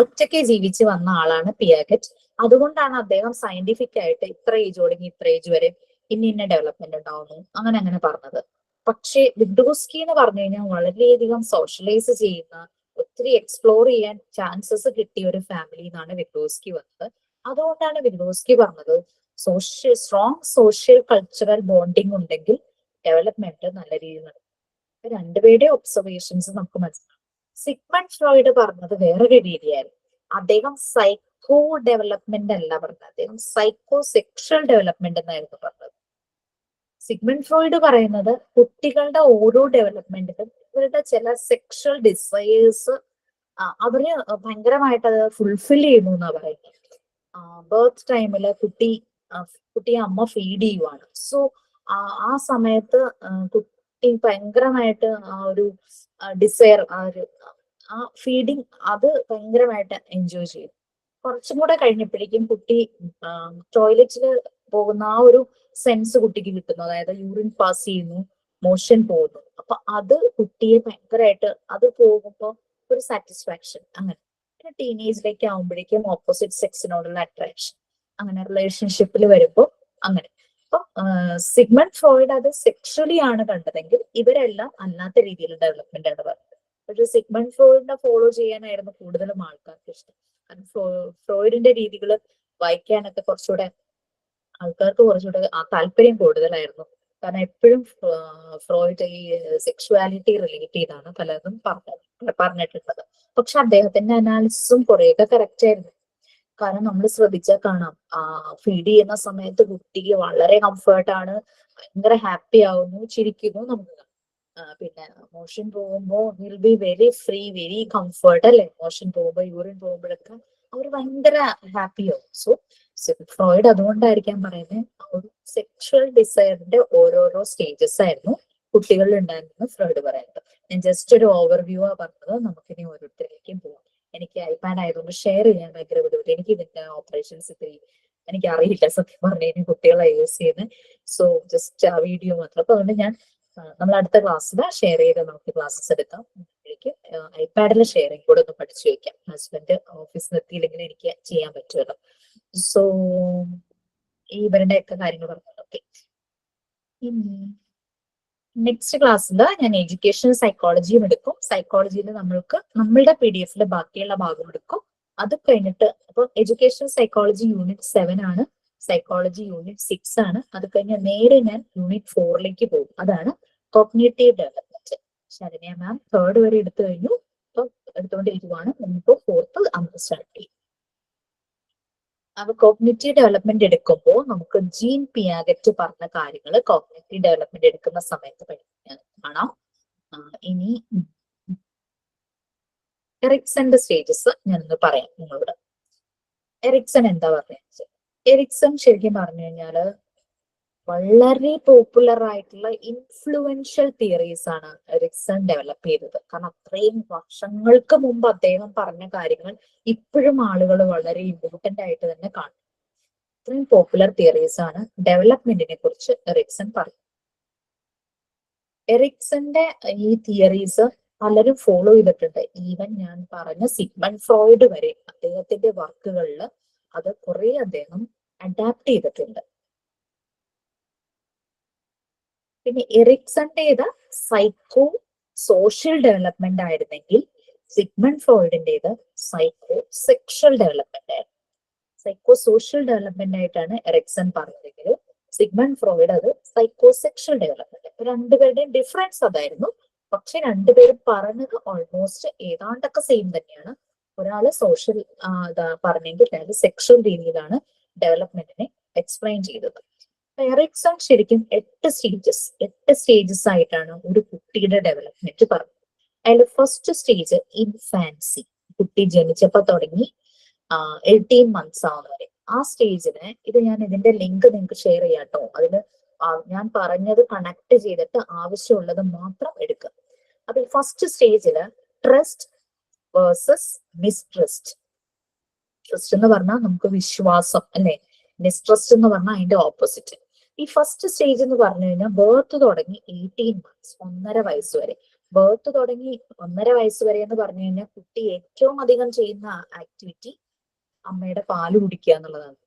ഒറ്റയ്ക്ക് ജീവിച്ച് വന്ന ആളാണ് പിയാഗെറ്റ്. അതുകൊണ്ടാണ് അദ്ദേഹം സയന്റിഫിക് ആയിട്ട് ഇത്ര ഏജ് തുടങ്ങി ഇത്ര ഏജ് വരെ ഇന്ന ഡെവലപ്മെന്റ് ഉണ്ടാവുന്നു അങ്ങനെ പറഞ്ഞത്. പക്ഷേ വിഗ്ഡോസ്കി എന്ന് പറഞ്ഞു കഴിഞ്ഞാൽ വളരെയധികം സോഷ്യലൈസ് ചെയ്യുന്ന, ഒത്തിരി എക്സ്പ്ലോർ ചെയ്യാൻ ചാൻസസ് കിട്ടിയ ഒരു ഫാമിലി നിന്നാണ് വിഗ്ഡോസ്കി വന്നത്. അതുകൊണ്ടാണ് വിഗ്ഡോസ്കി പറഞ്ഞത് സ്ട്രോങ് സോഷ്യൽ കൾച്ചറൽ ബോണ്ടിങ് ഉണ്ടെങ്കിൽ ഡെവലപ്മെന്റ് നല്ല രീതിയിൽ നടക്കും. രണ്ടുപേരുടെ ഒബ്സർവേഷൻസ് നമുക്ക് മനസ്സിലാവും. സിഗ്മണ്ട് ഫ്രോയിഡ് പറഞ്ഞത് വേറൊരു രീതിയായിരുന്നു. അദ്ദേഹം സൈക്കോ ഡെവലപ്മെന്റ് അല്ല പറഞ്ഞത്, അദ്ദേഹം സൈക്കോ സെക്ഷൽ ഡെവലപ്മെന്റ് എന്നായിരുന്നു പറഞ്ഞത്. സിഗ്മണ്ട് ഫ്രോയിഡ് പറയുന്നത് കുട്ടികളുടെ ഓരോ ഡെവലപ്മെന്റിലും ഇവരുടെ ചില സെക്ഷൽ ഡിസയേഴ്സ് അവര് ഭയങ്കരമായിട്ട് അത് ഫുൾഫിൽ ചെയ്യുന്നു എന്നാ പറയുന്നത്. ബർത്ത് ടൈമില് കുട്ടിയെ അമ്മ ഫീഡ് ചെയ്യുവാണ്. സോ ആ സമയത്ത് കുട്ടി ഭയങ്കരമായിട്ട് ആ ഒരു ഡിസയർ, ആ ഫീഡിങ് അത് ഭയങ്കരമായിട്ട് എൻജോയ് ചെയ്യും. കുറച്ചും കൂടെ കഴിഞ്ഞപ്പോഴേക്കും കുട്ടി ടോയ്ലറ്റിൽ പോകുന്ന ആ ഒരു സെൻസ് കുട്ടിക്ക് കിട്ടുന്നു, അതായത് യൂറിൻ പാസ് ചെയ്യുന്നു, മോഷൻ പോകുന്നു. അപ്പൊ അത് കുട്ടിയെ ഭയങ്കരമായിട്ട്, അത് പോകുമ്പോൾ ഒരു സാറ്റിസ്ഫാക്ഷൻ. അങ്ങനെ ടീനേജിലേക്ക് ആവുമ്പോഴേക്കും ഓപ്പോസിറ്റ് സെക്സിനോടുള്ള അട്രാക്ഷൻ, അങ്ങനെ റിലേഷൻഷിപ്പിൽ വരുമ്പോൾ അങ്ങനെ. അപ്പൊ സിഗ്മണ്ട് ഫ്രോയിഡ് അത് സെക്ഷലി ആണ് കണ്ടതെങ്കിൽ ഇവരെല്ലാം അല്ലാത്ത രീതിയിൽ ഡെവലപ്മെന്റ് ആണ് പറഞ്ഞത്. പക്ഷെ സിഗ്മണ്ട് ഫ്രോയിഡിനെ ഫോളോ ചെയ്യാനായിരുന്നു കൂടുതലും ആൾക്കാർക്ക് ഇഷ്ടം. കാരണം ഫ്രോയിഡിന്റെ രീതികൾ വായിക്കാനൊക്കെ ആൾക്കാർക്ക് കുറച്ചുകൂടെ താല്പര്യം കൂടുതലായിരുന്നു. കാരണം എപ്പോഴും ഫ്രോയിഡ് ഈ സെക്ഷുവാലിറ്റി റിലേറ്റ് ചെയ്താണ് പലതും പറഞ്ഞിട്ടുള്ളത്. പക്ഷെ അദ്ദേഹത്തിന്റെ അനാലിസിസും കുറെയൊക്കെ കറക്റ്റ് ആയിരുന്നു. കാരണം നമ്മൾ ശ്രദ്ധിച്ചാൽ കാണാം, ഫീഡ് ചെയ്യുന്ന സമയത്ത് കുട്ടിക്ക് വളരെ കംഫർട്ടാണ്, ഭയങ്കര ഹാപ്പി ആവുന്നു, ചിരിക്കുന്നു. നമുക്ക് പിന്നെ മോഷൻ പോകുമ്പോൾ will be very free, very comfort, അല്ലെ? മോഷൻ പോകുമ്പോൾ, യൂറിൻ പോകുമ്പോഴൊക്കെ അവർ ഭയങ്കര ഹാപ്പി ആവും. സോ ഫ്രോയിഡ് അതുകൊണ്ടായിരിക്കാം പറയുന്നത് ഒരു സെക്ഷൽ ഡിസയറിന്റെ ഓരോരോ സ്റ്റേജസ് ആയിരുന്നു കുട്ടികളിൽ ഉണ്ടായിരുന്നു ഫ്രോയിഡ് പറയുന്നത്. ഞാൻ ജസ്റ്റ് ഒരു ഓവർവ്യൂ ആ പറഞ്ഞത്, നമുക്കിനി ഓരോരുത്തരിലേക്കും പോവാം. എനിക്ക് ഐപാഡ് ആയതുകൊണ്ട് ഷെയർ ചെയ്യാൻ ഭയങ്കര ബുദ്ധിമുട്ട്. എനിക്ക് ഇതിന്റെ ഓപ്പറേഷൻസ് ഇത്തിരി എനിക്ക് അറിയില്ല സത്യം പറഞ്ഞു കഴിഞ്ഞാൽ, കുട്ടികളെ യൂസ് ചെയ്യുന്നത്. സോ ജസ്റ്റ് ആ വീഡിയോ മാത്രം. അപ്പൊ അതുകൊണ്ട് ഞാൻ നമ്മൾ അടുത്ത ക്ലാസ്സിൽ ഷെയർ ചെയ്ത് നമുക്ക് ക്ലാസ്സസ് എടുക്കാം. എനിക്ക് ഐപാഡിലെ ഷെയറിംഗ് കൂടെ ഒന്ന് പഠിച്ചു വെക്കാം. ഹസ്ബൻഡ് ഓഫീസിൽ എത്തിയില്ലെങ്കിൽ എനിക്ക് ചെയ്യാൻ പറ്റുമല്ലോ. സോ ഇവരുടെ ഒക്കെ കാര്യങ്ങൾ പറഞ്ഞു. ഓക്കെ, നെക്സ്റ്റ് ക്ലാസ്സിൽ ഞാൻ എഡ്യൂക്കേഷൻ സൈക്കോളജിയും എടുക്കും. സൈക്കോളജിയിൽ നമ്മളുടെ PDF ബാക്കിയുള്ള ഭാഗം എടുക്കും. അത് കഴിഞ്ഞിട്ട് അപ്പൊ എഡ്യൂക്കേഷൻ സൈക്കോളജി യൂണിറ്റ് 7 ആണ്, സൈക്കോളജി യൂണിറ്റ് 6 ആണ്. അത് കഴിഞ്ഞ് നേരെ ഞാൻ യൂണിറ്റ് 4ലേക്ക് പോകും. അതാണ് കോഗ്നിറ്റീവ് ഡെവലപ്മെന്റ്. ശരണ്യ മാം 3rd വരെ എടുത്തു കഴിഞ്ഞു, അപ്പൊ എടുത്തുകൊണ്ടിരിക്കുവാണ്. നമുക്ക് 4th സ്റ്റാർട്ട് ചെയ്യും. അപ്പൊ കോഗ്നിറ്റീവ് ഡെവലപ്മെന്റ് എടുക്കുമ്പോൾ നമുക്ക് ജീൻ പിയാഗറ്റ് പറഞ്ഞ കാര്യങ്ങൾ കോഗ്നിറ്റീവ് ഡെവലപ്മെന്റ് എടുക്കുന്ന സമയത്ത് പഠിക്കാൻ കാണാം. ഇനി എറിക്സന്റെ സ്റ്റേജസ് ഞാനൊന്ന് പറയാം നിങ്ങളോട്. എറിക്സൺ എന്താ പറഞ്ഞത്? എറിക്സൺ ശരിക്കും പറഞ്ഞു കഴിഞ്ഞാല് വളരെ പോപ്പുലർ ആയിട്ടുള്ള ഇൻഫ്ലുവൻഷ്യൽ തിയറീസ് ആണ് എറിക്സൺ ഡെവലപ്പ് ചെയ്തത്. കാരണം അത്രയും വർഷങ്ങൾക്ക് മുമ്പ് അദ്ദേഹം പറഞ്ഞ കാര്യങ്ങൾ ഇപ്പോഴും ആളുകൾ വളരെ ഇമ്പോർട്ടന്റ് ആയിട്ട് തന്നെ കാണും. അത്രയും പോപ്പുലർ തിയറീസ് ആണ് ഡെവലപ്മെന്റിനെ കുറിച്ച് എറിക്സൺ പറഞ്ഞു. എറിക്സന്റെ ഈ തിയറീസ് പലരും ഫോളോ ചെയ്തിട്ടുണ്ട്. ഈവൻ ഞാൻ പറഞ്ഞ സിഗ്മണ്ട് ഫ്രോയിഡ് വരെ അദ്ദേഹത്തിന്റെ വർക്കുകളിൽ അത് കുറെ അദ്ദേഹം അഡാപ്റ്റ് ചെയ്തിട്ടുണ്ട്. പിന്നെ എറിക്സന്റേത് സൈക്കോ സോഷ്യൽ ഡെവലപ്മെന്റ് ആയിരുന്നെങ്കിൽ സിഗ്മണ്ട് ഫ്രോയിഡിന്റേത് സൈക്കോ സെക്ഷൽ ഡെവലപ്മെന്റ് ആയിരുന്നു. സൈക്കോ സോഷ്യൽ ഡെവലപ്മെന്റ് ആയിട്ടാണ് എറിക്സൺ പറഞ്ഞതെങ്കിൽ സിഗ്മണ്ട് ഫ്രോയിഡ് അത് സൈക്കോ സെക്ഷൽ ഡെവലപ്മെന്റ്. രണ്ടുപേരുടെയും ഡിഫറൻസ് അതായിരുന്നു. പക്ഷെ രണ്ടുപേരും പറഞ്ഞത് ഓൾമോസ്റ്റ് ഏതാണ്ടൊക്കെ സെയിം തന്നെയാണ്. ഒരാള് സോഷ്യൽ പറഞ്ഞെങ്കിൽ അയാൾ സെക്ഷൽ രീതിയിലാണ് ഡെവലപ്മെന്റിനെ എക്സ്പ്ലെയിൻ ചെയ്തത്. എറിക്സൺ ശരിക്കും 8 സ്റ്റേജസ് ആയിട്ടാണ് ഒരു കുട്ടിയുടെ ഡെവലപ്മെന്റ് പറഞ്ഞത്. അതിൽ ഫസ്റ്റ് സ്റ്റേജ് ഇൻഫാൻസി, കുട്ടി ജനിച്ചപ്പോ തുടങ്ങി 18 months ആവുന്നവരെ. ആ സ്റ്റേജിന് ഞാൻ ഇതിന്റെ ലിങ്ക് നിങ്ങൾക്ക് ഷെയർ ചെയ്യാം കേട്ടോ. അതിന് ഞാൻ പറഞ്ഞത് കണക്ട് ചെയ്തിട്ട് ആവശ്യമുള്ളത് മാത്രം എടുക്കുക. അപ്പൊ ഫസ്റ്റ് സ്റ്റേജില് ട്രസ്റ്റ് വേഴ്സസ് മിസ്ട്രസ്റ്റ്. ട്രസ്റ്റ് എന്ന് പറഞ്ഞാൽ നമുക്ക് വിശ്വാസം അല്ലെ, മിസ്ട്രസ്റ്റ് എന്ന് പറഞ്ഞാൽ അതിന്റെ ഓപ്പോസിറ്റ്. ഈ ഫസ്റ്റ് സ്റ്റേജ് എന്ന് പറഞ്ഞു കഴിഞ്ഞാൽ ബേർത്ത് തുടങ്ങി 18 months, 1.5 വയസ്സ് വരെ. ബേർത്ത് തുടങ്ങി 1.5 വയസ്സ് വരെ എന്ന് പറഞ്ഞു കഴിഞ്ഞാൽ കുട്ടി ഏറ്റവും അധികം ചെയ്യുന്ന ആക്ടിവിറ്റി അമ്മയുടെ പാല് കുടിക്കുക എന്നുള്ളതാണ്.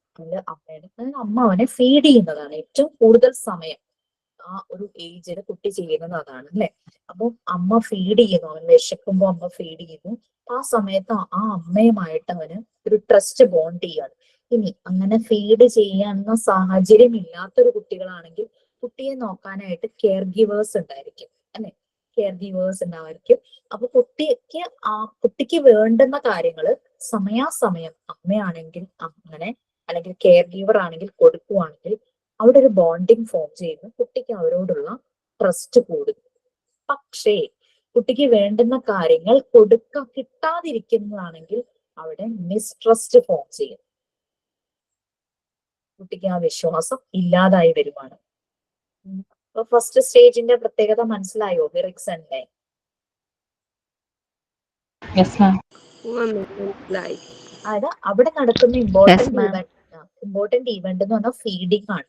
അമ്മ അവനെ ഫീഡ് ചെയ്യുന്നതാണ് ഏറ്റവും കൂടുതൽ സമയം. ആ ഒരു ഏജിൽ കുട്ടി ചെയ്യുന്നത് അതാണ് അല്ലെ. അപ്പം അമ്മ ഫീഡ് ചെയ്യുന്നു, അവൻ വിശക്കുമ്പോ അമ്മ ഫീഡ് ചെയ്യുന്നു. ആ സമയത്ത് ആ അമ്മയുമായിട്ട് അവന് ഒരു ട്രസ്റ്റ് ബോണ്ട് ചെയ്യാണ്. ഇനി അങ്ങനെ ഫീഡ് ചെയ്യാവുന്ന സാഹചര്യം ഇല്ലാത്തൊരു കുട്ടികളാണെങ്കിൽ കുട്ടിയെ നോക്കാനായിട്ട് കെയർ ഗിവേഴ്സ് ഉണ്ടായിരിക്കും അല്ലെ, കെയർ ഗിവേഴ്സ് ഉണ്ടായിരിക്കും. അപ്പൊ കുട്ടിക്ക് വേണ്ടുന്ന കാര്യങ്ങള് സമയാസമയം അമ്മയാണെങ്കിൽ അങ്ങനെ അല്ലെങ്കിൽ കെയർ ഗീവർ ആണെങ്കിൽ കൊടുക്കുവാണെങ്കിൽ അവിടെ ഒരു ബോണ്ടിങ് ഫോം ചെയ്യുന്നു, കുട്ടിക്ക് അവരോടുള്ള ട്രസ്റ്റ് കൂടുന്നു. പക്ഷേ കുട്ടിക്ക് വേണ്ടുന്ന കാര്യങ്ങൾ കിട്ടാതിരിക്കുന്നതാണെങ്കിൽ അവിടെ മിസ്ട്രസ്റ്റ് ഫോം ചെയ്യും. കുട്ടിക്ക് ആ വിശ്വാസം ഇല്ലാതായി വരുവാണ്. ഫസ്റ്റ് സ്റ്റേജിന്റെ പ്രത്യേകത മനസ്സിലായോ എറിക്സന്റെ? അതായത് അവിടെ നടക്കുന്ന ഇമ്പോർട്ടന്റ് ഇവന്റ് എന്ന് പറഞ്ഞാൽ ഫീഡിങ് ആണ്.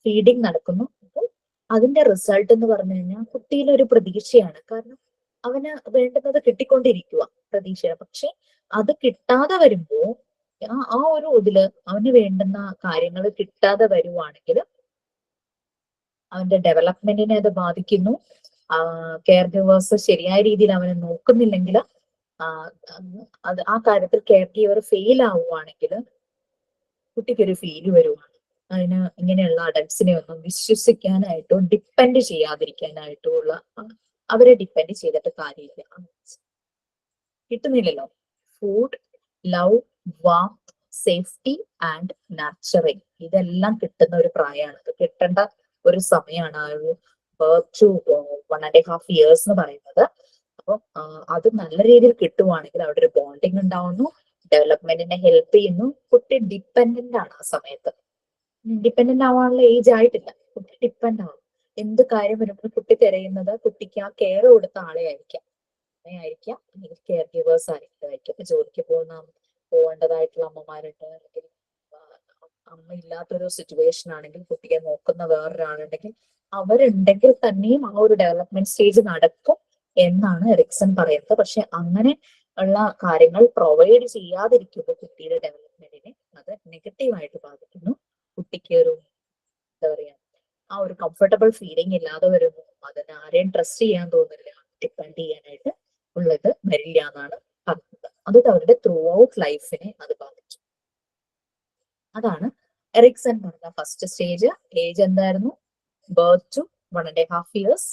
ഫീഡിങ് നടക്കുന്നു. അപ്പോൾ അതിന്റെ റിസൾട്ട് എന്ന് പറഞ്ഞു കഴിഞ്ഞാൽ കുട്ടിയിലെ ഒരു പ്രതീക്ഷയാണ്. കാരണം അവന് വേണ്ടുന്നത് കിട്ടിക്കൊണ്ടിരിക്കുക പ്രതീക്ഷയാണ്. പക്ഷെ അത് കിട്ടാതെ വരുമ്പോ ആ ഒരു ഇതില് അവന് വേണ്ടുന്ന കാര്യങ്ങൾ കിട്ടാതെ വരുവാണെങ്കിൽ അവന്റെ ഡെവലപ്മെന്റിനെ അത് ബാധിക്കുന്നു. കെയർ ഗിവേഴ്സ് ശരിയായ രീതിയിൽ അവനെ നോക്കുന്നില്ലെങ്കിൽ ആ കാര്യത്തിൽ കെയർ ഗിവർ ഫെയിൽ ആവുകയാണെങ്കിൽ കുട്ടിക്കൊരു ഫീല് വരുവാണ്. അതിന് ഇങ്ങനെയുള്ള അഡൽട്സിനെ ഒന്നും വിശ്വസിക്കാനായിട്ടോ ഡിപ്പെൻഡ് ചെയ്യാതിരിക്കാനായിട്ടോ ഉള്ള അവരെ ഡിപ്പെൻഡ് ചെയ്തിട്ട് കാര്യമില്ല. കിട്ടുന്നില്ലല്ലോ. Food, love, warmth, safety and nurturing ഇതെല്ലാം കിട്ടുന്ന ഒരു പ്രായമാണ്. അത് കിട്ടേണ്ട ഒരു സമയമാണ് ആ ഒരു ബർത്ത് ടു 1.5 years എന്ന് പറയുന്നത്. അപ്പം അത് നല്ല രീതിയിൽ കിട്ടുവാണെങ്കിൽ അവിടെ ഒരു ബോണ്ടിങ് ഉണ്ടാവുന്നു, ഡെവലപ്മെന്റിനെ ഹെൽപ്പ് ചെയ്യുന്നു. കുട്ടി ഡിപ്പെൻഡന്റ് ആണ് ആ സമയത്ത്. ഡിപ്പെൻഡന്റ് ആവാനുള്ള ഏജ് ആയിട്ടില്ല, കുട്ടി ഡിപ്പെൻഡ് ആവും. എന്ത് കാര്യം വരുമ്പോൾ കുട്ടി തിരയുന്നത് കുട്ടിക്ക് ആ കെയർ കൊടുത്ത ആളെ ആയിരിക്കാം. അമ്മയായിരിക്കാം, അല്ലെങ്കിൽ കെയർ ഗിവേഴ്സ് ആയിരിക്കും. ഇപ്പൊ ജോലിക്ക് പോകേണ്ടതായിട്ടുള്ള അമ്മമാരുണ്ട്, അല്ലെങ്കിൽ അമ്മ ഇല്ലാത്തൊരു സിറ്റുവേഷൻ ആണെങ്കിൽ കുട്ടിയെ നോക്കുന്ന വേറൊരാളുണ്ടെങ്കിൽ അവരുണ്ടെങ്കിൽ തന്നെയും ആ ഒരു ഡെവലപ്മെന്റ് സ്റ്റേജ് നടക്കും എന്നാണ് എറിക്സൺ പറയുന്നത്. പക്ഷെ അങ്ങനെ ഉള്ള കാര്യങ്ങൾ പ്രൊവൈഡ് ചെയ്യാതിരിക്കുമ്പോൾ കുട്ടിയുടെ ഡെവലപ്മെന്റിനെ അത് നെഗറ്റീവായിട്ട് ബാധിക്കുന്നു. കുട്ടിക്ക് ഒരു എന്താ പറയാ, ആ ഒരു കംഫർട്ടബിൾ ഫീലിംഗ് ഇല്ലാതെ വരുന്നു. അതിന് ആരെയും ട്രസ്റ്റ് ചെയ്യാൻ തോന്നില്ല, ഡിപ്പെൻഡ് ചെയ്യാനായിട്ട് ഉള്ളത് വരില്ല എന്നാണ് പറഞ്ഞത്. അത് അവരുടെ ത്രൂ ഔട്ട് ലൈഫിനെ അത് ബാധിക്കും. അതാണ് എറിക്സൺ പറഞ്ഞ ഫസ്റ്റ് സ്റ്റേജ്. ഏജ് എന്തായിരുന്നു? Birth to 1.5 years.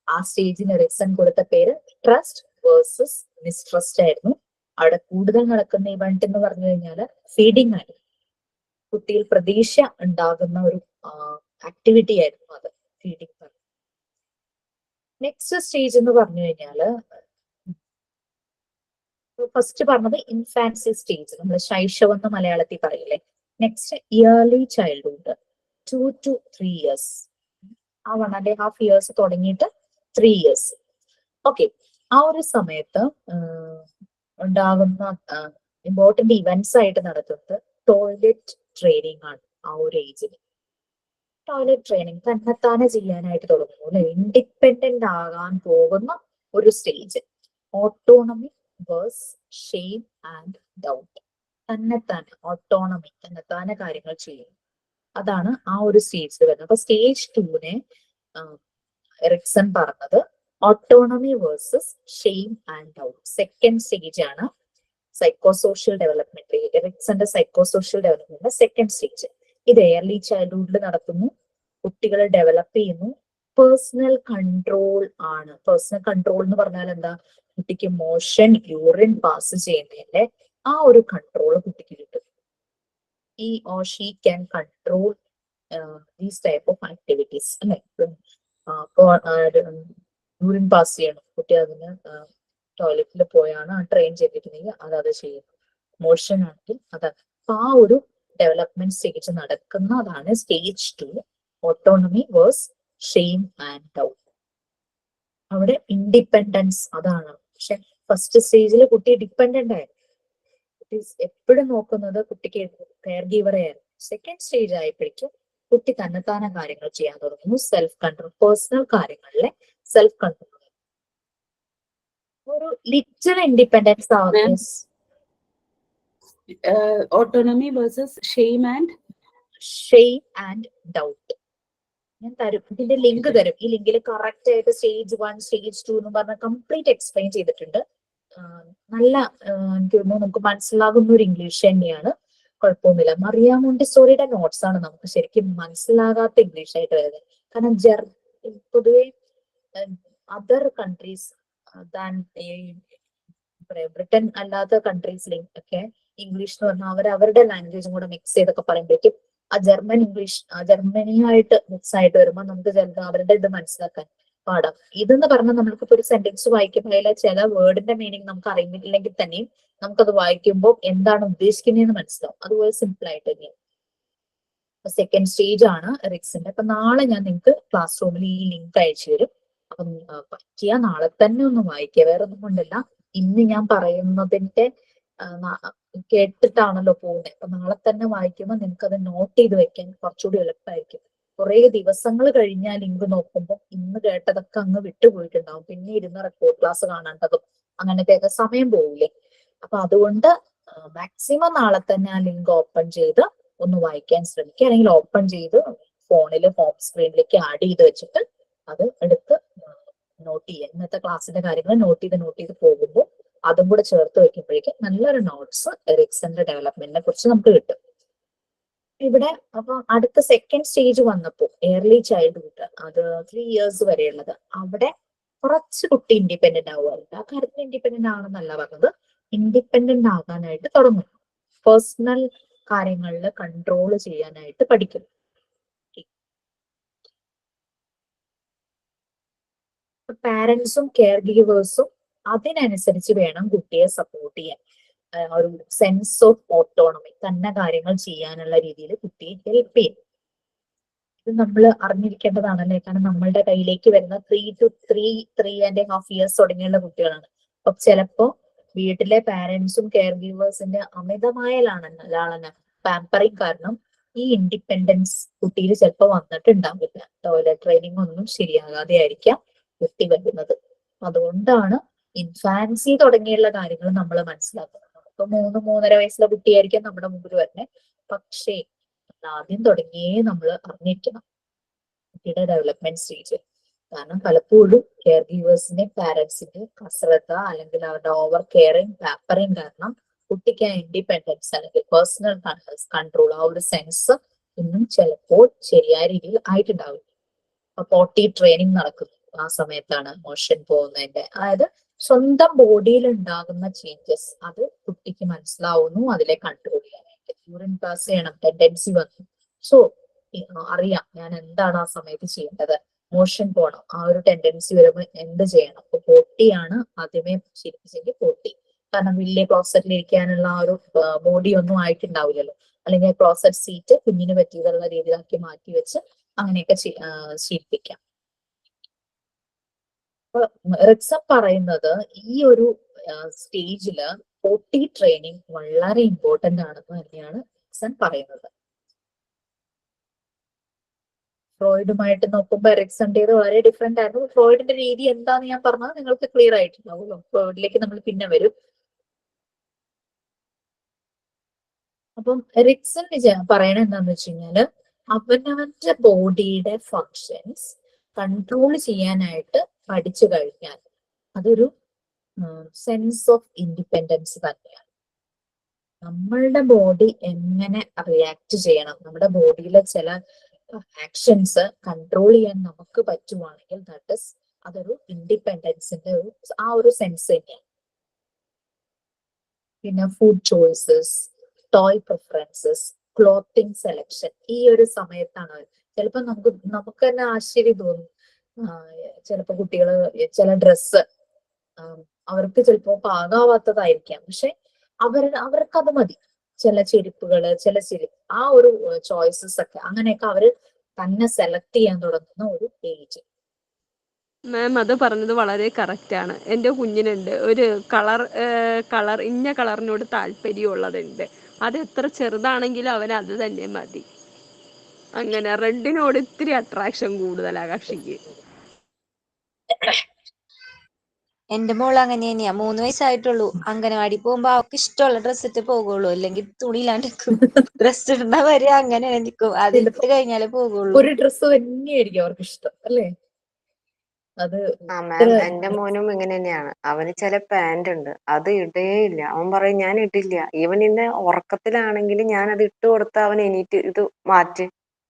ആ സ്റ്റേജിന് എറിക്സൺ കൊടുത്ത പേര് ട്രസ്റ്റ് വേഴ്സസ് മിസ്ട്രസ്റ്റ് ആയിരുന്നു. അവിടെ കൂടുതൽ നടക്കുന്ന ഇവന്റ് എന്ന് പറഞ്ഞു കഴിഞ്ഞാല് ഫീഡിങ് ആയിരുന്നു. കുട്ടിയിൽ പ്രതീക്ഷ ഉണ്ടാകുന്ന ഒരു ആക്ടിവിറ്റി ആയിരുന്നു അത്, ഫീഡിങ്. നെക്സ്റ്റ് സ്റ്റേജ് എന്ന് പറഞ്ഞു കഴിഞ്ഞാല് ഫസ്റ്റ് പറഞ്ഞത് ഇൻഫാൻസി സ്റ്റേജ്, നമ്മൾ ശൈശവം എന്ന് മലയാളത്തിൽ പറയില്ലേ. Next yearly childhood 2 to 3 years. ആ 1.5 years തുടങ്ങിയിട്ട് 3 years. ഓക്കെ, ആ ഒരു സമയത്ത് ഉണ്ടാകുന്ന ഇമ്പോർട്ടന്റ് ഇവന്റ്സ് ആയിട്ട് നടത്തുന്നത് ടോയ്ലറ്റ് ട്രെയിനിങ് ആണ്. ആ ഒരു ഏജിൽ ടോയ്ലറ്റ് ട്രെയിനിങ് തന്നെത്താനെ ചെയ്യാനായിട്ട് തുടങ്ങുന്നു അല്ലെ, ഇൻഡിപെൻഡന്റ് ആകാൻ പോകുന്ന ഒരു stage. Autonomy versus shame and doubt. തന്നെത്താനെ ഓട്ടോണമി, തന്നെത്താനെ കാര്യങ്ങൾ ചെയ്യും. അതാണ് ആ ഒരു സ്റ്റേജിൽ വരുന്നത്. അപ്പൊ സ്റ്റേജ് 2-നെ എറിക്സൺ പറഞ്ഞത് autonomy versus shame and doubt. Second stage ആണ് സൈക്കോസോഷ്യൽ ഡെവലപ്മെന്റ്. എറിക്സന്റെ സൈക്കോസോഷ്യൽ ഡെവലപ്മെന്റ് സെക്കൻഡ് സ്റ്റേജ്. ഇത് എയർലി ചൈൽഡ്ഹുഡിൽ നടത്തുന്നു. കുട്ടികളെ ഡെവലപ്പ് ചെയ്യുന്നു. പേഴ്സണൽ കൺട്രോൾ ആണ്. പേഴ്സണൽ കൺട്രോൾ എന്ന് പറഞ്ഞാൽ എന്താ? കുട്ടിക്ക് മോഷൻ, യൂറിൻ പാസ് ചെയ്യുന്നതിന്റെ ആ ഒരു കൺട്രോൾ കുട്ടിക്ക് കിട്ടും. he or she can control these type of activities അല്ലെ. യൂറിൻ പാസ് ചെയ്യണം, കുട്ടി അതിന് ടോയ്ലറ്റിൽ പോയാണ് ട്രെയിൻ ചെയ്തിട്ടുണ്ടെങ്കിൽ അത് ചെയ്യുന്നു. മോഷൻ ആണെങ്കിൽ അതാണ്. അപ്പൊ ആ ഒരു ഡെവലപ്മെന്റ് സ്റ്റേജ് നടക്കുന്നതാണ് stage 2, autonomy versus shame and doubt. അവിടെ ഇൻഡിപെൻഡൻസ് അതാണ്. പക്ഷെ ഫസ്റ്റ് സ്റ്റേജിൽ കുട്ടി ഡിപ്പെൻഡന്റ് ആയിരുന്നു, എപ്പോഴും നോക്കുന്നത് കുട്ടിക്ക് കെയർ ഗീവറെ ആയിരുന്നു. സെക്കൻഡ് സ്റ്റേജ് ആയപ്പോഴേക്കും കുട്ടി തന്നെത്താനെ കാര്യങ്ങൾ ചെയ്യാൻ തുടങ്ങുന്നു. സെൽഫ് കൺട്രോൾ, പേഴ്സണൽ കാര്യങ്ങളിലെ സെൽഫ് കൺട്രോൾ, ഒരു ലിറ്റർ ഇൻഡിപെൻഡൻസ് ആവുന്നു. Autonomy versus shame and doubt. ഞാൻ തരും, ഇതിന്റെ ലിങ്ക് തരും. ഈ ലിങ്കിൽ കറക്റ്റ് ആയിട്ട് സ്റ്റേജ് 1 സ്റ്റേജ് 2 എന്ന് പറഞ്ഞ കംപ്ലീറ്റ് എക്സ്പ്ലെയിൻ ചെയ്തിട്ടുണ്ട്. നല്ല എനിക്ക് തോന്നുന്നു നമുക്ക് മനസ്സിലാകുന്ന ഒരു ഇംഗ്ലീഷ് തന്നെയാണ്, കുഴപ്പമൊന്നുമില്ല. മറിയ മോണ്ടിസോറിയുടെ നോട്ട്സ് ആണ് നമുക്ക് ശരിക്കും മനസ്സിലാകാത്ത ഇംഗ്ലീഷ് ആയിട്ട് വരുന്നത്. കാരണം പൊതുവെ അതർ കൺട്രീസ് ബ്രിട്ടൻ അല്ലാത്ത കൺട്രീസിലും ഒക്കെ ഇംഗ്ലീഷ് എന്ന് പറഞ്ഞാൽ അവരുടെ ലാംഗ്വേജും കൂടെ മിക്സ് ചെയ്തൊക്കെ പറയുമ്പോഴേക്കും ആ ജർമ്മൻ ഇംഗ്ലീഷ് ജർമ്മനിയായിട്ട് മിക്സ് ആയിട്ട് വരുമ്പോൾ നമുക്ക് ചിലപ്പോൾ അവരുടെ ഇത് മനസ്സിലാക്കാൻ പാടാം. ഇതെന്ന് പറഞ്ഞാൽ നമ്മൾക്കിപ്പോ ഒരു സെന്റൻസ് വായിക്കുമ്പോൾ അതിലെ ചില വേർഡിന്റെ മീനിങ് നമുക്ക് അറിയില്ലെങ്കിൽ തന്നെയും നമുക്കത് വായിക്കുമ്പോൾ എന്താണ് ഉദ്ദേശിക്കുന്നതെന്ന് മനസ്സിലാവും. അതുപോലെ സിമ്പിൾ ആയിട്ട് തന്നെയാണ്. സെക്കൻഡ് സ്റ്റേജ് ആണ് എറിക്സന്റെ. അപ്പൊ നാളെ ഞാൻ നിങ്ങൾക്ക് ക്ലാസ് റൂമിൽ ഈ ലിങ്ക് അയച്ചു തരും. അപ്പം പറ്റിയ നാളെ തന്നെ ഒന്ന് വായിക്കുക, വേറെ ഒന്നും കൊണ്ടല്ല. ഇന്ന് ഞാൻ പറയുന്നതിന്റെ കേട്ടിട്ടാണല്ലോ പോകുന്നത്. അപ്പൊ നാളെ തന്നെ വായിക്കുമ്പോൾ നിങ്ങൾക്ക് അത് നോട്ട് ചെയ്ത് വെക്കാൻ കുറച്ചുകൂടി എളുപ്പമായിരിക്കും. കുറെ ദിവസങ്ങൾ കഴിഞ്ഞാൽ ലിങ്ക് നോക്കുമ്പോൾ ഇന്ന് കേട്ടതൊക്കെ അങ്ങ് വിട്ടുപോയിട്ടുണ്ടാവും. പിന്നെ ഇരുന്ന് റെക്കോർഡ് ക്ലാസ് കാണേണ്ടതും അങ്ങനത്തെയൊക്കെ സമയം പോവില്ലേ. അപ്പൊ അതുകൊണ്ട് മാക്സിമം നാളെ തന്നെ ആ ലിങ്ക് ഓപ്പൺ ചെയ്ത് ഒന്ന് വായിക്കാൻ ശ്രമിക്കുക. അല്ലെങ്കിൽ ഓപ്പൺ ചെയ്ത് ഫോണിൽ ഹോം സ്ക്രീനിലേക്ക് ആഡ് ചെയ്ത് വെച്ചിട്ട് അത് എടുത്ത് നോട്ട് ചെയ്യുക. ഇന്നത്തെ ക്ലാസ്സിന്റെ കാര്യങ്ങൾ നോട്ട് ചെയ്ത് പോകുമ്പോൾ അതും കൂടെ ചേർത്ത് വെക്കുമ്പോഴേക്കും നല്ലൊരു നോട്ട്സ് എറിക്സന്റെ ഡെവലപ്മെന്റിനെ കുറിച്ച് നമുക്ക് കിട്ടും. ഇവിടെ അപ്പൊ അടുത്ത സെക്കൻഡ് സ്റ്റേജ് വന്നപ്പോൾ എയർലി ചൈൽഡ്ഹുഡ്, അത് 3 years വരെയുള്ളത്, അവിടെ കുറച്ച് കുട്ടി ഇൻഡിപെൻഡന്റ് ആവുകയല്ല. ആ കാര്യത്തിൽ ഇൻഡിപെൻഡന്റ് ആണെന്നല്ല പറഞ്ഞത്, ഇൻഡിപെൻഡന്റ് ആകാനായിട്ട് തുടങ്ങും. പേഴ്സണൽ കാര്യങ്ങളിൽ കൺട്രോൾ ചെയ്യാനായിട്ട് പഠിക്കും. പാരന്റ്സും കെയർ ഗീവേഴ്സും അതിനനുസരിച്ച് വേണം കുട്ടിയെ സപ്പോർട്ട് ചെയ്യാൻ. ഒരു സെൻസ് ഓഫ് ഓട്ടോണമി, തന്നെ കാര്യങ്ങൾ ചെയ്യാനുള്ള രീതിയിൽ കുട്ടിയെ ഹെൽപ്പ് ചെയ്യും. ഇത് നമ്മൾ അറിഞ്ഞിരിക്കേണ്ടതാണല്ലേ. കാരണം നമ്മളുടെ കയ്യിലേക്ക് വരുന്ന 3 to 3.5 years തുടങ്ങിയുള്ള കുട്ടികളാണ്. അപ്പൊ ചിലപ്പോ വീട്ടിലെ പാരന്റ്സും കെയർ ഗീവേഴ്സിന്റെ അമിതമായ ലാളന പാമ്പറിങ് കാരണം ഈ ഇൻഡിപെൻഡൻസ് കുട്ടിയിൽ ചിലപ്പോൾ വന്നിട്ടുണ്ടാവില്ല. ടോയ്ലറ്റ് ട്രെയിനിങ് ഒന്നും ശരിയാകാതെ ആയിരിക്കാം കുട്ടി വരുന്നത്. അതുകൊണ്ടാണ് ഇൻഫാൻസി തുടങ്ങിയുള്ള കാര്യങ്ങൾ നമ്മൾ മനസ്സിലാക്കുന്നത്. ഇപ്പൊ 3-3.5 വയസ്സുള്ള കുട്ടിയായിരിക്കാം നമ്മുടെ മുമ്പിൽ വരുന്നത്. പക്ഷേ ആദ്യം തുടങ്ങിയേ നമ്മൾ അറിഞ്ഞിരിക്കണം കുട്ടിയുടെ ഡെവലപ്മെന്റ് സ്റ്റേജ്. കാരണം പലപ്പോഴും കെയർ ഗീവേഴ്സിന്റെ പാരന്റ്സിന്റെ അശ്രദ്ധ അല്ലെങ്കിൽ അവരുടെ ഓവർ കെയറിങ് പാപ്പറിങ് കാരണം കുട്ടിക്ക് ആ ഇൻഡിപെൻഡൻസ് അല്ലെങ്കിൽ പേഴ്സണൽ കൺട്രോൾ ആ ഒരു സെൻസ് ഇന്നും ചിലപ്പോൾ ശരിയായ രീതിയിൽ ആയിട്ടുണ്ടാവില്ല. പോട്ടി ട്രെയിനിങ് നടക്കുന്നു ആ സമയത്താണ് മോഷൻ പോകുന്നതിന്റെ. അതായത് സ്വന്തം ബോഡിയിൽ ഉണ്ടാകുന്ന ചേഞ്ചസ് അത് കുട്ടിക്ക് മനസ്സിലാവുന്നു, അതിലെ കൺട്രോൾ ചെയ്യാനായിട്ട്. യൂറിൻ പാസ് ചെയ്യണം, ടെൻഡൻസി വന്നു, സോ അറിയാം ഞാൻ എന്താണ് ആ സമയത്ത് ചെയ്യേണ്ടത്. മോഷൻ പോകണം, ആ ഒരു ടെൻഡൻസി വരുമ്പോൾ എന്ത് ചെയ്യണം. അപ്പൊ പോട്ടിയാണ് ആദ്യമേ ശീലിപ്പിച്ചെങ്കിൽ പോട്ടി. കാരണം വലിയ ക്ലോസറ്റിൽ ഇരിക്കാനുള്ള ആ ഒരു ബോഡി ഒന്നും ആയിട്ടുണ്ടാവില്ലല്ലോ. അല്ലെങ്കിൽ ക്ലോസറ്റ് സീറ്റ് കുഞ്ഞിന് പറ്റിയതുള്ള രീതിയിലാക്കി മാറ്റി വെച്ച് അങ്ങനെയൊക്കെ ശീലിപ്പിക്കാം. റിക്സം പറയുന്നത് ഈ ഒരു സ്റ്റേജില് പോട്ടി ട്രെയിനിങ് വളരെ ഇമ്പോർട്ടന്റ് ആണെന്ന് തന്നെയാണ് റിക്സൺ പറയുന്നത്. ഫ്രോയിഡുമായിട്ട് നോക്കുമ്പോൾ എറിക്സന്റേത് വളരെ ഡിഫറെന്റ് ആയിരുന്നു. ഫ്രോയിഡിന്റെ രീതി എന്താന്ന് ഞാൻ പറഞ്ഞത് നിങ്ങൾക്ക് ക്ലിയർ ആയിട്ടുണ്ടാവുമല്ലോ. ഫ്രോയിഡിലേക്ക് നമ്മൾ പിന്നെ വരും. അപ്പം എറിക്സൺ പറയണ എന്താന്ന് വെച്ച് കഴിഞ്ഞാല് അവനവന്റെ ബോഡിയുടെ ഫങ്ഷൻസ് കൺട്രോൾ ചെയ്യാനായിട്ട് പഠിച്ചു കഴിഞ്ഞാൽ അതൊരു സെൻസ് ഓഫ് ഇൻഡിപെൻഡൻസ് തന്നെയാണ്. നമ്മളുടെ ബോഡി എങ്ങനെ റിയാക്ട് ചെയ്യണം, നമ്മുടെ ബോഡിയിലെ ചില ആക്ഷൻസ് കൺട്രോൾ ചെയ്യാൻ നമുക്ക് പറ്റുവാണെങ്കിൽ അതൊരു ഇൻഡിപെൻഡൻസിന്റെ ആ ഒരു സെൻസ് തന്നെയാണ്. പിന്നെ food choices, toy preferences, clothing selection ഈ ഒരു സമയത്താണ് ചിലപ്പോ നമുക്ക് തന്നെ ആശ്ചര്യം തോന്നും. ചിലപ്പോ കുട്ടികള് ചില ഡ്രസ്സ് അവർക്ക് ചിലപ്പോ പാകാവാത്തതായിരിക്കാം, പക്ഷെ അവർക്കത് മതി. ചില ചെരുപ്പുകള്, ആ ഒരു ചോയ്സസ് ഒക്കെ അങ്ങനെയൊക്കെ അവര് തന്നെ സെലക്ട് ചെയ്യാൻ തുടങ്ങുന്ന ഒരു ഏജ്. മാം അത് പറഞ്ഞത് വളരെ കറക്റ്റ് ആണ്. എൻ്റെ കുഞ്ഞിനുണ്ട് ഒരു കളർ ഇന്ന കളറിനോട് താല്പര്യമുള്ളതുണ്ട്. അത് എത്ര ചെറുതാണെങ്കിലും അവന് അത് തന്നെ മതി. അങ്ങനെ റെഡിനോട് ഇത്തിരി അട്രാക്ഷൻ കൂടുതലാ കക്ഷിക്ക്. എന്റെ മോള് അങ്ങനെ തന്നെയാ. 3 വയസ്സായിട്ടുള്ളൂ. അംഗനവാടി പോകുമ്പോ അവൾക്ക് ഇഷ്ടമുള്ള ഡ്രസ് ഇട്ട് പോകുള്ളൂ, അല്ലെങ്കിൽ തുണിയില്ലാണ്ട് നിൽക്കും. ഡ്രസ് ഇടുന്ന വരെ അങ്ങനെ നിൽക്കും. അത് ഇട്ട് കഴിഞ്ഞാലേ പോകുള്ളൂ. ഒരു ഡ്രസ്സ് തന്നെയായിരിക്കും അവർക്ക് ഇഷ്ടം അല്ലേ? അത് ആ മാം, എന്റെ മോനും ഇങ്ങനെ തന്നെയാണ്. അവന് ചില പാന്റ് ഉണ്ട്, അത് ഇടേയില്ല. അവൻ പറയും ഞാൻ ഇടില്ല. ഈവൻ ഇന്ന് ഉറക്കത്തിലാണെങ്കിലും ഞാൻ അത് ഇട്ട് കൊടുത്ത അവൻ എണീറ്റ് ഇത് മാറ്റ്,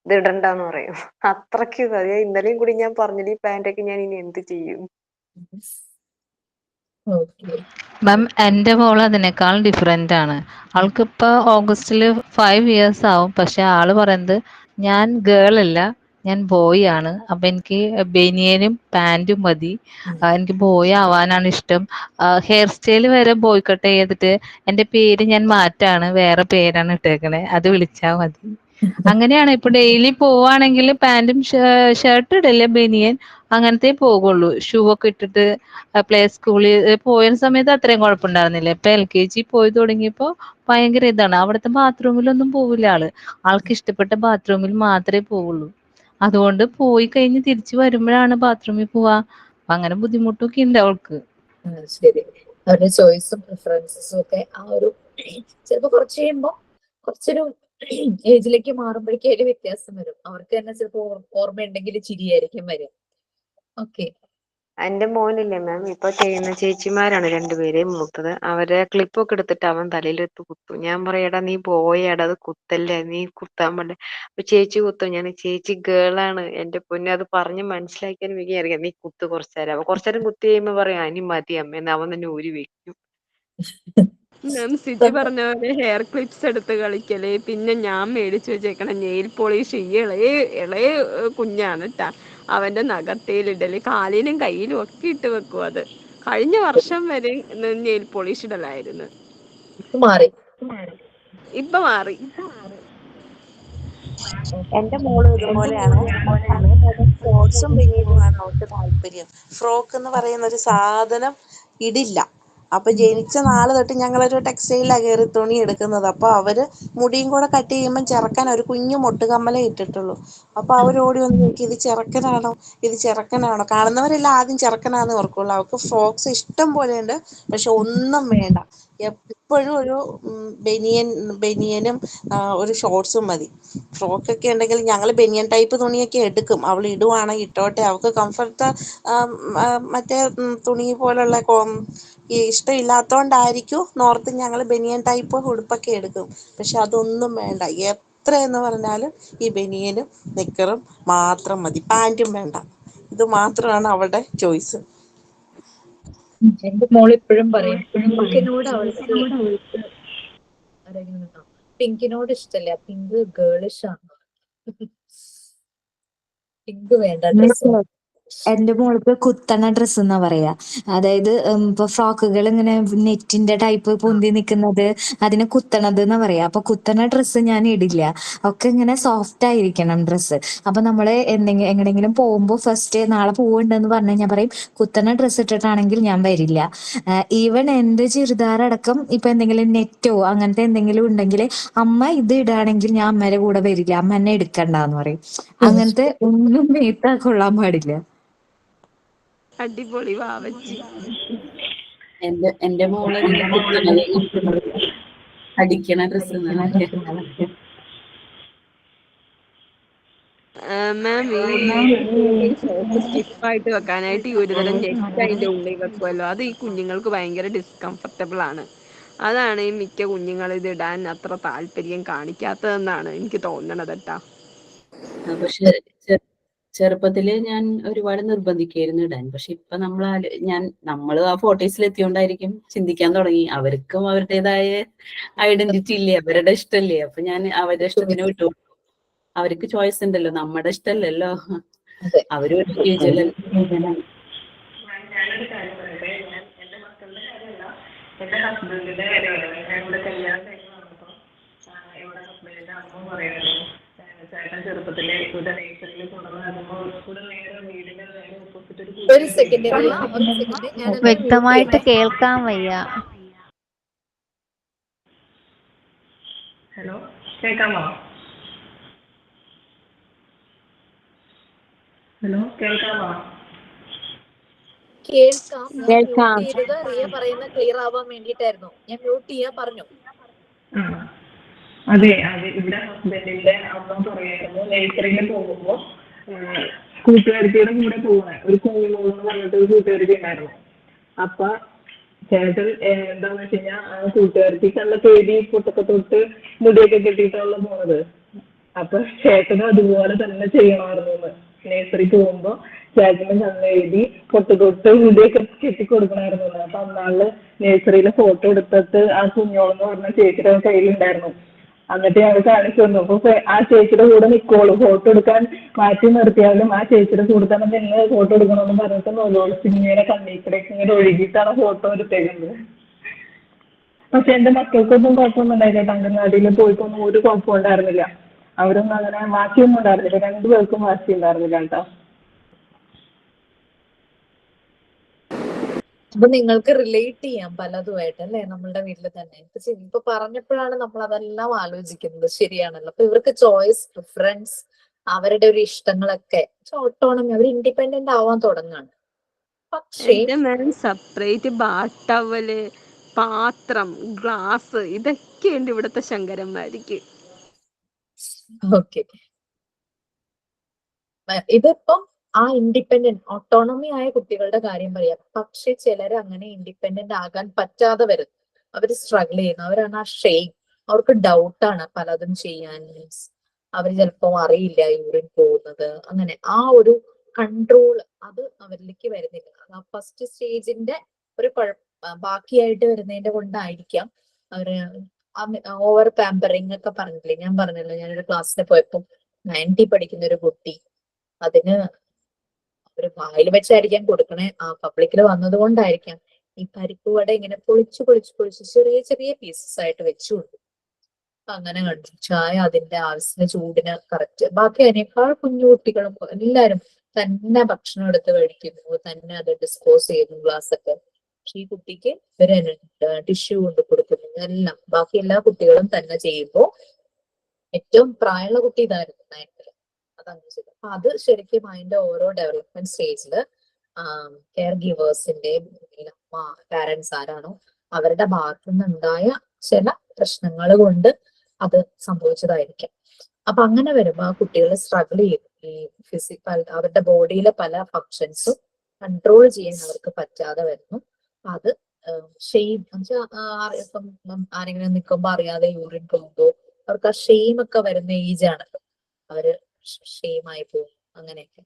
ഇത് ഇടണ്ടെന്ന് പറയും. അത്രയ്ക്ക് ഇന്നലെയും കൂടി ഞാൻ പറഞ്ഞില്ല ഈ പാന്റൊക്കെ ഞാൻ ഇനി എന്ത് ചെയ്യും. മാം, എൻ്റെ മോള് അതിനേക്കാൾ ഡിഫറെൻ്റ് ആണ്. ആൾക്കിപ്പോൾ ഓഗസ്റ്റിൽ 5 years ആവും. പക്ഷെ ആള് പറയുന്നത് ഞാൻ ഗേൾ അല്ല, ഞാൻ ബോയ് ആണ്. അപ്പൊ എനിക്ക് ബനിയനും പാൻറ്റും മതി, എനിക്ക് ബോയ് ആവാനാണ് ഇഷ്ടം. ഹെയർ സ്റ്റൈൽ വരെ ബോയ് കട്ട് ചെയ്തിട്ട് എൻ്റെ പേര് ഞാൻ മാറ്റാണ്, വേറെ പേരാണ് ഇട്ടേക്കണേ, അത് വിളിച്ചാൽ മതി. അങ്ങനെയാണ്. ഇപ്പൊ ഡെയിലി പോവാണെങ്കിൽ പാൻറ്റും ഷർട്ട് ഇടല്ലേ, ബനിയൻ അങ്ങനത്തെ പോകുള്ളൂ. ഷൂ ഒക്കെ ഇട്ടിട്ട് പ്ലേ സ്കൂളിൽ പോയ സമയത്ത് അത്രയും കുഴപ്പമുണ്ടായിരുന്നില്ല. ഇപ്പൊ LKG പോയി തുടങ്ങിയപ്പോ ഭയങ്കര ഇതാണ്. അവിടുത്തെ ബാത്റൂമിലൊന്നും പോവില്ല ആൾക്ക് ഇഷ്ടപ്പെട്ട ബാത്റൂമിൽ മാത്രമേ പോവുള്ളൂ. അതുകൊണ്ട് പോയി കഴിഞ്ഞ് തിരിച്ചു വരുമ്പോഴാണ് ബാത്റൂമിൽ പോവാ. അങ്ങനെ ബുദ്ധിമുട്ടൊക്കെ ഉണ്ട് അവൾക്ക്. ശരി, അവരുടെ ചോയ്സും പ്രിഫറൻസും ഒക്കെ ആ ഒരു ചിലപ്പോ കുറച്ച് കഴിയുമ്പോ കുറച്ചൊരു ഏജിലേക്ക് മാറുമ്പോഴേക്കും അതിൽ വ്യത്യാസം വരും. അവർക്ക് തന്നെ ചിലപ്പോ ഓർമ്മയുണ്ടെങ്കിൽ ചിരിയായിരിക്കും വരും. ഓക്കെ. എന്റെ മോനില്ലേ മാം, ഇപ്പൊ ചെയ്യുന്ന ചേച്ചിമാരാണ് 2 പേര് മൂത്തത്. അവരെ ക്ലിപ്പൊക്കെ എടുത്തിട്ട് അവൻ തലയിലെടുത്ത് കുത്തും. ഞാൻ പറയടാ നീ പോയടാ, അത് കുത്തല്ലേ, നീ കുത്താൻ പറ്റേ. അപ്പൊ ചേച്ചി കുത്തും. ഞാൻ ചേച്ചി ഗേളാണ് എന്റെ പൊന്നെ, അത് പറഞ്ഞ് മനസ്സിലാക്കാൻ എനിക്ക് നീ കുത്ത് കുറച്ചേരം. അപ്പൊ കുറച്ചേരം കുത്തി കഴിയുമ്പോ പറയാം ഇനി മതി അമ്മേന്ന് അവൻ തന്നെ ഊരി വെക്കും. മാം സിജി പറഞ്ഞ പോലെ ഹെയർ ക്ലിപ്സ് എടുത്ത് കളിക്കല്, പിന്നെ ഞാൻ മേടിച്ചു വെച്ചേക്കണ നെയിൽ പോളിഷ് ഈ ഇളയ കുഞ്ഞാണ് ട്ടാ, അവന്റെ നഖത്തേലിടല്, കാലിനും കയ്യിലും ഒക്കെ ഇട്ട് വെക്കും. അത് കഴിഞ്ഞ വർഷം വരെ നെയിൽ പോളിഷ് ഇടലായിരുന്നു. ഇപ്പൊ മാറി. എന്റെ മോള് ഇതുപോലെയാണ്. ഷോർട്സും ബനിയനുമാണ് അവൾക്ക് താല്പര്യം. ഫ്രോക്ക് എന്ന് പറയുന്ന ഒരു സാധനം ഇടില്ല. അപ്പൊ ജനിച്ച നാള് തൊട്ട് ഞങ്ങളൊരു ടെക്സ്റ്റൈലിലാണ് കയറി തുണി എടുക്കുന്നത്. അപ്പൊ അവര് മുടിയും കൂടെ കട്ട് ചെയ്യുമ്പോൾ ചെറുക്കൻ ഒരു കുഞ്ഞു മൊട്ടുകമ്മലേ ഇട്ടിട്ടുള്ളൂ. അപ്പൊ അവരോടി വന്ന് നോക്കി, ഇത് ചെറുക്കനാണോ, ഇത് ചെറുക്കനാണോ? കാണുന്നവരെല്ലാം ആദ്യം ചെറുക്കനാന്ന് ഓർക്കുള്ളൂ. അവർക്ക് ഫ്രോക്സ് ഇഷ്ടം പോലെ ഉണ്ട്, പക്ഷെ ഒന്നും വേണ്ട. എപ്പോഴും ഒരു ബനിയനും ഒരു ഷോർട്സും മതി. ഫ്രോക്കൊക്കെ ഉണ്ടെങ്കിൽ ഞങ്ങൾ ബനിയൻ ടൈപ്പ് തുണിയൊക്കെ എടുക്കും. അവൾ ഇടുവാണെങ്കിൽ ഇട്ടോട്ടെ, അവൾക്ക് കംഫർട്ട് മറ്റേ തുണി പോലുള്ള ഈ ഇഷ്ടമില്ലാത്തോണ്ടായിരിക്കും നോർത്ത് ഞങ്ങൾ ബനിയൻ ടൈപ്പ് ഉടുപ്പൊക്കെ എടുക്കും. പക്ഷെ അതൊന്നും വേണ്ട. എത്രയെന്ന് പറഞ്ഞാലും ഈ ബനിയനും നിക്കറും മാത്രം മതി, പാൻറ്റും വേണ്ട. ഇത് മാത്രമാണ് അവളുടെ ചോയ്സ്. എന്റെ മോൾ ഇപ്പോഴും പറയും പിങ്കിനോട് അവൾക്ക് പിങ്കിനോട് ഇഷ്ടല്ല, പിങ്ക് ഗേളിഷ് ആണ്, പിങ്ക് വേണ്ട ഡ്രസ്. എന്റെ മോൾക്ക് കുത്തണ ഡ്രസ്സ് എന്നാ പറയാ. അതായത് ഇപ്പൊ ഫ്രോക്കുകൾ ഇങ്ങനെ നെറ്റിന്റെ ടൈപ്പ് പൊന്തി നിക്കുന്നത്, അതിനെ കുത്തണത് എന്നാ പറയാ. അപ്പൊ കുത്തണ ഡ്രസ്സ് ഞാൻ ഇടില്ല, ഒക്കെ ഇങ്ങനെ സോഫ്റ്റ് ആയിരിക്കണം ഡ്രസ്സ്. അപ്പൊ നമ്മള് എങ്ങനെങ്കിലും പോകുമ്പോ ഫസ്റ്റ് നാളെ പോവുണ്ടെന്ന് പറഞ്ഞു ഞാൻ പറയും കുത്തണ ഡ്രസ്സ് ഇട്ടിട്ടാണെങ്കിൽ ഞാൻ വരില്ല. ഈവൻ എന്റെ ചുരിദാർ അടക്കം ഇപ്പൊ എന്തെങ്കിലും നെറ്റോ അങ്ങനത്തെ എന്തെങ്കിലും ഉണ്ടെങ്കിൽ അമ്മ ഇത് ഇടാണെങ്കിൽ ഞാൻ അമ്മയുടെ കൂടെ വരില്ല, അമ്മ എന്നെ എടുക്കണ്ടെന്ന് പറയും. അങ്ങനത്തെ ഒന്നും മേത്താ കൊള്ളാൻ പാടില്ല. അടിപൊളി വാവച്ചി. എന്റെ മോള് അതിന് കുത്തുന്നത് അടിക്കണ ഡ്രസ്സ് എന്നാണ് പറയാ. മാം ഈ ഷോപ്പ് സ്റ്റിഫായിട്ട് വെക്കാനായിട്ട് ഈ ഒരുതരം നെറ്റ് അതിന്റെ ഉള്ളിൽ വെക്കുമല്ലോ, അത് ഈ കുഞ്ഞുങ്ങൾക്ക് ഭയങ്കര ഡിസ്കംഫർട്ടബിൾ ആണ്. അതാണ് ഈ മിക്ക കുഞ്ഞുങ്ങൾ ഇത് ഇടാൻ അത്ര താല്പര്യം കാണിക്കാത്തതെന്നാണ് എനിക്ക് തോന്നണത് കേട്ടാ. പക്ഷെ ചെറുപ്പത്തില് ഞാൻ ഒരുപാട് നിർബന്ധിക്കായിരുന്നു ഇടാൻ. പക്ഷെ ഇപ്പൊ നമ്മള് ആ 40s എത്തിയോണ്ടായിരിക്കും ചിന്തിക്കാൻ തുടങ്ങി. അവർക്കും അവരുടേതായ ഐഡന്റിറ്റി ഇല്ലേ, അവരുടെ ഇഷ്ടല്ലേ. അപ്പൊ ഞാൻ അവരുടെ ഇഷ്ടത്തിന് വിട്ടു. അവർക്ക് ചോയ്സ് ഉണ്ടല്ലോ, നമ്മുടെ ഇഷ്ടമല്ലല്ലോ. അവര് ഒരു സ്റ്റേജിലല്ലോ. ഞാനൊരു കാര്യം പറയട്ടെ, എന്റെ മക്കളുടെ കാര്യമല്ല, എന്റെ ഹസ്ബൻഡിന്റെ കാര്യമാണ്. ഞാൻ ഇവിടെ കല്യാണം കഴിഞ്ഞ് വന്നപ്പോ ഇവിടെ ഹസ്ബൻഡിന്റെ അമ്മ പറയുന്നത്, ചേട്ടൻ ചെറുപ്പത്തിലെ ഇവിടെ നേഴ്സറിയിൽ കൊണ്ടുവന്നപ്പോ ഇവിടെ നേരെ വീടിന്റെ നേരെ ഓപ്പോസിറ്റ് ഒരു സെക്കൻഡ് ഞാൻ വ്യക്തമായിട്ട് കേൾക്കാൻ വയ്യ. ഹലോ, കേൾക്കാമോ? ഹലോ, കേൾക്കാമോ? കേൾക്കാം. ഞാൻ മ്യൂട്ട് കേൾക്കാം. ചെയ്തത് റിയ പറയുന്ന ക്ലിയർ ആവാൻ വേണ്ടിയിട്ടായിരുന്നു. ഞാൻ മ്യൂട്ട് ചെയ്യാൻ പറഞ്ഞു. അതെ ഇവിടെ ഹസ്ബൻഡിന്റെ അമ്മ പറയായിരുന്നു, നേഴ്സറിയിൽ പോകുമ്പോ കൂട്ടുകാരിയുടെ കൂടെ പോകണേ, ഒരു കുഞ്ഞുമോൾ എന്ന് പറഞ്ഞിട്ട് ഒരു കൂട്ടുകാരി ഉണ്ടായിരുന്നു. അപ്പൊ ചേട്ടൻ എന്താന്ന് വെച്ച് കഴിഞ്ഞാൽ ആ കൂട്ടുകാരിക്ക് നല്ല പേടി പൊട്ടൊക്കെ തൊട്ട് മുടിയൊക്കെ കെട്ടിയിട്ടുള്ള പോണത്. അപ്പൊ ചേട്ടനും അതുപോലെ തന്നെ ചെയ്യണമായിരുന്നു. നേഴ്സറി പോകുമ്പോ ചേട്ടനും കണ്ണ് എഴുതി പൊട്ട് തൊട്ട് മുടിയൊക്കെ കെട്ടി കൊടുക്കണമായിരുന്നു. അപ്പൊ അന്നാള് നേഴ്സറിയിലെ ഫോട്ടോ എടുത്തിട്ട് ആ കുഞ്ഞോളെന്ന് പറഞ്ഞ ചേച്ചിയുടെ കയ്യിലുണ്ടായിരുന്നു. എന്നിട്ട് ഞങ്ങൾ കാണിച്ചു തന്നു. അപ്പൊ ആ ചേച്ചിയുടെ കൂടെ നിൽക്കോളൂ, ഫോട്ടോ എടുക്കാൻ മാറ്റി നിർത്തിയാലും ആ ചേച്ചിയുടെ കൂടെ തന്നെ നിന്ന് ഫോട്ടോ എടുക്കണമെന്ന് പറഞ്ഞിട്ട് നോലോളിച്ച് ഇങ്ങനെ കണ്ണീക്കിടയ്ക്ക് ഇങ്ങനെ ഒഴുകിയിട്ടാണ് ഫോട്ടോ എടുത്തേക്കുന്നത്. പക്ഷെ എന്റെ മക്കൾക്കൊന്നും കുഴപ്പമൊന്നും ഉണ്ടായില്ല. അംഗൻവാടിയിൽ പോയിട്ടൊന്നും ഒരു കുഴപ്പം ഉണ്ടായിരുന്നില്ല. അവരൊന്നും അങ്ങനെ വാശിയൊന്നും ഉണ്ടായിരുന്നില്ല. രണ്ടുപേർക്കും വാശി ഉണ്ടായിരുന്നില്ല കേട്ടോ. അപ്പൊ നിങ്ങൾക്ക് റിലേറ്റ് ചെയ്യാം പലതുമായിട്ട് അല്ലേ, നമ്മളുടെ വീട്ടിൽ തന്നെ. ഇപ്പൊ പറഞ്ഞപ്പോഴാണ് നമ്മൾ അതെല്ലാം ആലോചിക്കുന്നത്. ശരിയാണല്ലോ. അപ്പൊ ഇവർക്ക് ചോയ്സ്, പ്രിഫറൻസ്, അവരുടെ ഒരു ഇഷ്ടങ്ങളൊക്കെ ഓട്ടോണമി, അവർ ഇൻഡിപെൻഡന്റ് ആവാൻ തുടങ്ങാണ്. പക്ഷേ എന്റെ മാം സെപ്പറേറ്റ് ബാട്ടവല്, പാത്രം, ഗ്ലാസ്, ഇതൊക്കെയുണ്ട് ഇവിടുത്തെ ശങ്കരന്മാർക്ക്. ഓക്കെ, ഇതിപ്പം ആ ഇൻഡിപെൻഡന്റ് ഓട്ടോണമി ആയ കുട്ടികളുടെ കാര്യം പറയാം. പക്ഷെ ചിലർ അങ്ങനെ ഇൻഡിപെൻഡന്റ് ആകാൻ പറ്റാതെ വരും. അവര് സ്ട്രഗിൾ ചെയ്യുന്നു. അവരാണ് ആ ഷെയിം, അവർക്ക് ഡൗട്ടാണ് പലതും ചെയ്യാൻ. മീൻസ് അവർ ചിലപ്പോ അറിയില്ല യൂറിൻ പോകുന്നത്, അങ്ങനെ ആ ഒരു കൺട്രോൾ അത് അവരിലേക്ക് വരുന്നില്ല. ആ ഫസ്റ്റ് സ്റ്റേജിന്റെ ഒരു ബാക്കിയായിട്ട് വരുന്നതിന്റെ കൊണ്ടായിരിക്കാം അവര് ഓവർ പാമ്പറിങ് ഒക്കെ പറഞ്ഞില്ലേ. ഞാൻ പറഞ്ഞല്ലോ, ഞാനൊരു ക്ലാസ്സിന് പോയപ്പോ 90 പഠിക്കുന്ന ഒരു കുട്ടി, അതിന് ഒരു വായിൽ വെച്ചായിരിക്കാം കൊടുക്കണേ, ആ പബ്ലിക്കിൽ വന്നത് കൊണ്ടായിരിക്കാം ഈ പരിപ്പ് വട ഇങ്ങനെ പൊളിച്ച് ചെറിയ ചെറിയ പീസസ് ആയിട്ട് വെച്ചു കൊടുക്കും. അങ്ങനെ കണ്ടു. ചായ അതിന്റെ ആവശ്യത്തിന് ചൂടിന് കറക്റ്റ്. ബാക്കി അതിനേക്കാൾ കുഞ്ഞു കുട്ടികളും എല്ലാരും തന്നെ ഭക്ഷണം എടുത്ത് കഴിക്കുന്നു, തന്നെ അത് ഡിസ്പോസ് ചെയ്യുന്നു ഗ്ലാസ് ഒക്കെ. പക്ഷെ ഈ കുട്ടിക്ക് ഒരു ടിഷ്യൂ കൊണ്ട് കൊടുക്കുന്നു എല്ലാം ബാക്കി എല്ലാ കുട്ടികളും തന്നെ ചെയ്യുമ്പോൾ ഏറ്റവും പ്രായമുള്ള കുട്ടി ഇതായിരുന്നു 9th. അതങ്ങനെ ചെയ്തു. അപ്പൊ അത് ശരിക്കും അതിന്റെ ഓരോ ഡെവലപ്മെന്റ് സ്റ്റേജില് കെയർ ഗിവേഴ്സിന്റെയും പാരന്റ്സ് ആരാണോ അവരുടെ ഭാഗത്തു നിന്നുണ്ടായ ചില പ്രശ്നങ്ങൾ കൊണ്ട് അത് സംഭവിച്ചതായിരിക്കും. അപ്പൊ അങ്ങനെ വരുമ്പോ ആ കുട്ടികൾ സ്ട്രഗിൾ ചെയ്യും. ഈ ഫിസിക്കൽ അവരുടെ ബോഡിയിലെ പല ഫങ്ഷൻസും കൺട്രോൾ ചെയ്യാൻ അവർക്ക് പറ്റാതെ വരുന്നു. അത് ഷെയിം ഇപ്പം ആരെങ്കിലും നിൽക്കുമ്പോ അറിയാതെ യൂറിൻ പോകുമ്പോ അവർക്ക് ആ ഷെയിം ഒക്കെ വരുന്ന ഏജ് ആണല്ലോ. അവര് ഷെയിം ആയി പോകും അങ്ങനെയൊക്കെ.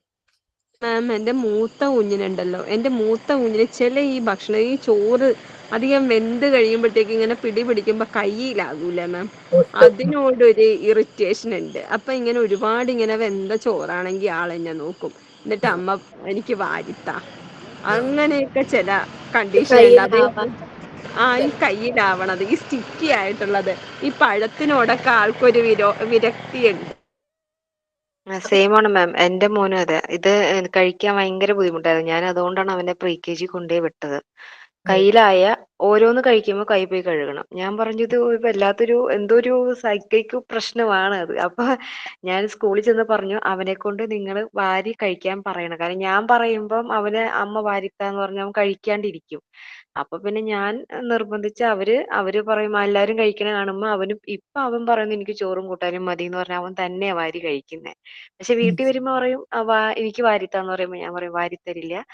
മാം എൻ്റെ മൂത്ത കുഞ്ഞിനുണ്ടല്ലോ, എൻ്റെ മൂത്ത കുഞ്ഞിന് ചില ഈ ഭക്ഷണം ഈ ചോറ് അധികം വെന്ത് കഴിയുമ്പോഴത്തേക്ക് ഇങ്ങനെ പിടിക്കുമ്പോൾ കയ്യിലാകൂല മാം, അതിനോടൊരു ഇറിറ്റേഷൻ ഉണ്ട്. അപ്പൊ ഇങ്ങനെ ഒരുപാട് ഇങ്ങനെ വെന്ത ചോറാണെങ്കിൽ ആളെന്നെ നോക്കും, എന്നിട്ട് അമ്മ എനിക്ക് വാരിത്താ, അങ്ങനെയൊക്കെ ചില കണ്ടീഷൻ ഉണ്ട്. അത് ഈ കയ്യിലാവണത്, ഈ സ്റ്റിക്കി ആയിട്ടുള്ളത്, ഈ പഴത്തിനോടൊക്കെ ആൾക്കൊരു വിരക്തിയുണ്ട്. സെയിം ആണ് മാം, എന്റെ മോനും അതെ. ഇത് കഴിക്കാൻ ഭയങ്കര ബുദ്ധിമുട്ടായിരുന്നു. ഞാൻ അതുകൊണ്ടാണ് അവനെ പ്രീ KG കൊണ്ടുപോയി വിട്ടത്. കയ്യിലായ ഓരോന്ന് കഴിക്കുമ്പോൾ കൈ പോയി കഴുകണം. ഞാൻ പറഞ്ഞത് വല്ലാത്തൊരു എന്തോ ഒരു സൈക്കിക് പ്രശ്നമാണ് അത്. അപ്പൊ ഞാൻ സ്കൂളിൽ ചെന്ന് പറഞ്ഞു, അവനെ കൊണ്ട് നിങ്ങൾ വാരി കഴിക്കാൻ പറയണം. കാരണം ഞാൻ പറയുമ്പം അവന് അമ്മ വാരിത്താന്ന് പറഞ്ഞ് അവൻ കഴിക്കാണ്ടിരിക്കും. അപ്പൊ പിന്നെ ഞാൻ നിർബന്ധിച്ച് അവര് പറയും എല്ലാരും കഴിക്കണ കാണുമ്പോ ഇപ്പൊ അവൻ പറയുന്നു എനിക്ക് ചോറും കൂട്ടാനും മതി എന്ന് പറഞ്ഞാൽ അവൻ തന്നെയാ വാരി കഴിക്കുന്നേ. പക്ഷെ വീട്ടിൽ വരുമ്പോ പറയും എനിക്ക് വാരിത്താന്ന് പറയുമ്പോ ഞാൻ പറയും വാരിത്തരില്ല,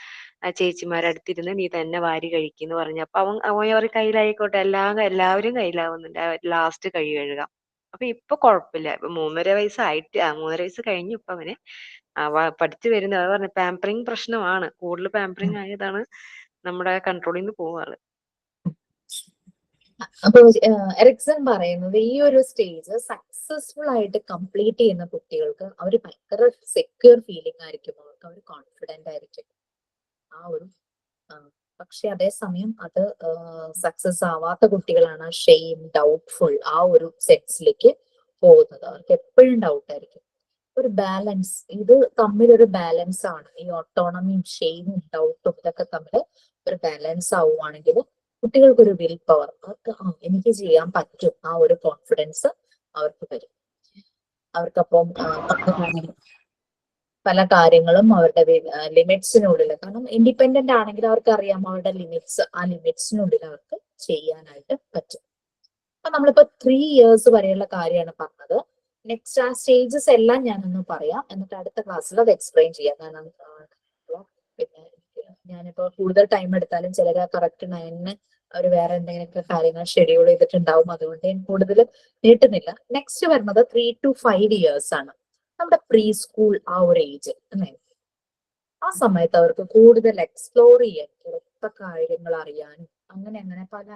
ചേച്ചിമാരടുത്തിരുന്ന് നീ തന്നെ വാരി കഴിക്കുന്നു പറഞ്ഞു. അപ്പൊ അവൻ കയ്യിലായിക്കോട്ടെ, എല്ലാവരും കയ്യിലാവുന്നുണ്ട്, ലാസ്റ്റ് കൈ കഴുകാം. അപ്പൊ ഇപ്പൊ കുഴപ്പമില്ല. ഇപ്പൊ 3.5 വയസ്സായിട്ട് 3.5 വയസ്സ് കഴിഞ്ഞു ഇപ്പൊ അവന് പഠിച്ചു വരുന്നത്. അത് പറഞ്ഞു പാമ്പറിങ് പ്രശ്നമാണ്, കൂടുതൽ പാമ്പറിങ് ആയതാണ് നമ്മുടെ കൺട്രോളിൽ നിന്ന് പോവാറ്. അപ്പൊ എറിക്സൺ പറയുന്നത് ഈ ഒരു സ്റ്റേജ് സക്സസ്ഫുൾ ആയിട്ട് കംപ്ലീറ്റ് ചെയ്യുന്ന കുട്ടികൾക്ക് അവർ ഭയങ്കര സെക്യൂർ ഫീലിംഗ് ആയിരിക്കും, അവർക്ക് അവർ കോൺഫിഡന്റ് ആയിരിക്കും ആ ഒരു. പക്ഷെ അതേസമയം അത് സക്സസ് ആവാത്ത കുട്ടികളാണ് ഷെയിം, ഡൗട്ട്ഫുൾ ആ ഒരു സെൻസിലേക്ക് പോകുന്നത്. അവർക്ക് എപ്പോഴും ഡൗട്ട് ആയിരിക്കും. ഒരു ബാലൻസ്, ഇത് തമ്മിലൊരു ബാലൻസ് ആണ്. ഈ ഓട്ടോണമിയും ഷെയിമും ഡൗട്ടും ഇതൊക്കെ തമ്മിൽ ഒരു ബാലൻസ് ആവുകയാണെങ്കിൽ കുട്ടികൾക്കൊരു വിൽ പവർ, അവർക്ക് എനിക്ക് ചെയ്യാൻ പറ്റും, ആ ഒരു കോൺഫിഡൻസ് അവർക്ക് വരും. അവർക്കപ്പം പല കാര്യങ്ങളും അവരുടെ ലിമിറ്റ്സിനുള്ളിൽ, കാരണം ഇൻഡിപെൻഡന്റ് ആണെങ്കിൽ അവർക്ക് അറിയാം അവരുടെ ലിമിറ്റ്സ്, ആ ലിമിറ്റ്സിനുള്ളിൽ അവർക്ക് ചെയ്യാനായിട്ട് പറ്റും. അപ്പൊ നമ്മളിപ്പോ 3 years വരെയുള്ള കാര്യമാണ് പറഞ്ഞത്. നെക്സ്റ്റ് ആ സ്റ്റേജസ് എല്ലാം ഞാനൊന്ന് പറയാം, എന്നിട്ട് അടുത്ത ക്ലാസ്സിൽ അത് എക്സ്പ്ലെയിൻ ചെയ്യാം. കാരണം പിന്നെ ഞാനിപ്പോ കൂടുതൽ ടൈം എടുത്താലും ചിലർ കറക്റ്റ് 9-ന് അവർ വേറെ എന്തെങ്കിലുമൊക്കെ കാര്യങ്ങൾ ഷെഡ്യൂൾ ചെയ്തിട്ടുണ്ടാവും, അതുകൊണ്ട് ഞാൻ കൂടുതൽ നീട്ടുന്നില്ല. നെക്സ്റ്റ് വരുന്നത് 3 to 5 years ആണ്, നമ്മുടെ പ്രീ സ്കൂൾ ആ ഒരു ഏജ് അല്ലേ. ആ സമയത്ത് അവർക്ക് കൂടുതൽ എക്സ്പ്ലോർ ചെയ്യാൻ, പുറത്തെ കാര്യങ്ങൾ അറിയാനും അങ്ങനെ പല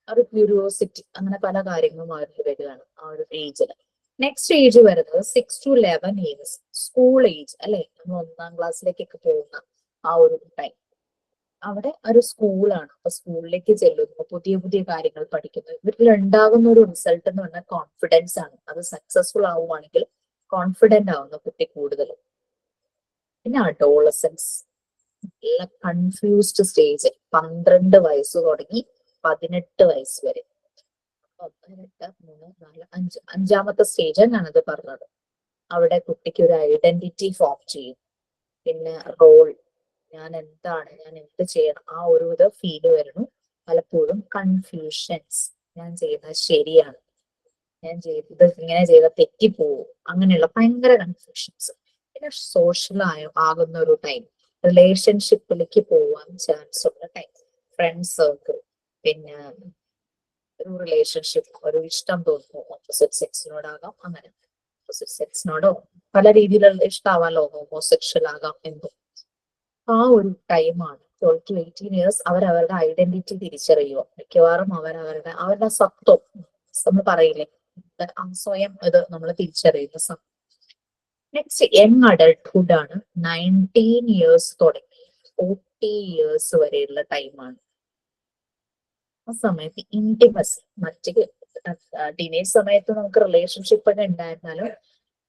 ഒരു ക്യൂരിയോസിറ്റി, അങ്ങനെ പല കാര്യങ്ങളും അവർക്ക് വരികയാണ് ആ ഒരു ഏജില്. നെക്സ്റ്റ് ഏജ് വരുന്നത് 6 to 11 years, സ്കൂൾ ഏജ് അല്ലെ, നമ്മൾ 1ാം ക്ലാസ്സിലേക്കൊക്കെ പോകുന്ന ആ ഒരു ടൈം. അവിടെ ഒരു സ്കൂളാണ്, അപ്പൊ സ്കൂളിലേക്ക് ചെല്ലുന്നു, പുതിയ പുതിയ കാര്യങ്ങൾ പഠിക്കുന്നു. ഇവരിൽ ഉണ്ടാകുന്ന ഒരു റിസൾട്ട് എന്ന് പറഞ്ഞാൽ കോൺഫിഡൻസ് ആണ്. അത് സക്സസ്ഫുൾ ആവുകയാണെങ്കിൽ കോൺഫിഡന്റ് ആവുന്ന കുട്ടി കൂടുതലും. പിന്നെ അഡോളസൻസ്, നല്ല കൺഫ്യൂസ്ഡ് സ്റ്റേജ്, 12 വയസ്സ് തുടങ്ങി 18 വയസ്സ് വരെ. 1, 2, 3, 4, 5 അഞ്ചാമത്തെ സ്റ്റേജ് ഞാനത് പറഞ്ഞത്. അവിടെ കുട്ടിക്ക് ഒരു ഐഡന്റിറ്റി ഫോം ചെയ്യും. പിന്നെ റോൾ, ഞാൻ എന്താണ്, ഞാൻ എന്ത് ചെയ്യണം, ആ ഒരു ഇത് ഫീല് വരുന്നു. പലപ്പോഴും കൺഫ്യൂഷൻസ്, ഞാൻ ചെയ്യുന്നത് ശരിയാണ്, ഞാൻ ചെയ്തത് ഇങ്ങനെ ചെയ്ത തെറ്റിപ്പോവും, അങ്ങനെയുള്ള ഭയങ്കര കൺഫ്യൂഷൻസ്. പിന്നെ സോഷ്യൽ ആകുന്ന ഒരു ടൈം, റിലേഷൻഷിപ്പിലേക്ക് പോവാൻ ചാൻസ് ഉള്ള ടൈം, ഫ്രണ്ട് സർക്കിൾ, പിന്നെ ഒരു റിലേഷൻഷിപ്പ്, ഒരു ഇഷ്ടം തോന്നുന്നു ഓപ്പോസിറ്റ് സെക്സിനോടാകാം, അങ്ങനെ ഓപ്പോസിറ്റ് സെക്സിനോടോ പല രീതിയിലുള്ള ഇഷ്ടമാവാലോ, ഹോമോസെക്ഷൽ ആകാം, എന്തോ. ആ ഒരു ടൈമാണ് 12 to 18 years. അവരവരുടെ ഐഡന്റിറ്റി തിരിച്ചറിയുക. മിക്കവാറും അവരുടെ സത്വം എന്ന് പറയില്ലേ, സ്വയം ഇത് നമ്മൾ തിരിച്ചറിയുന്ന സമയം. നെക്സ്റ്റ് യങ് അഡൾട്ട്ഹുഡ് ആണ്, 19 years തുടങ്ങി 40 years വരെയുള്ള ടൈമാണ്. ആ സമയത്ത് ഇന്റിമസി, മറ്റ് ടീനേജ് സമയത്ത് നമുക്ക് റിലേഷൻഷിപ്പ് ഒക്കെ ഉണ്ടായിരുന്നാലും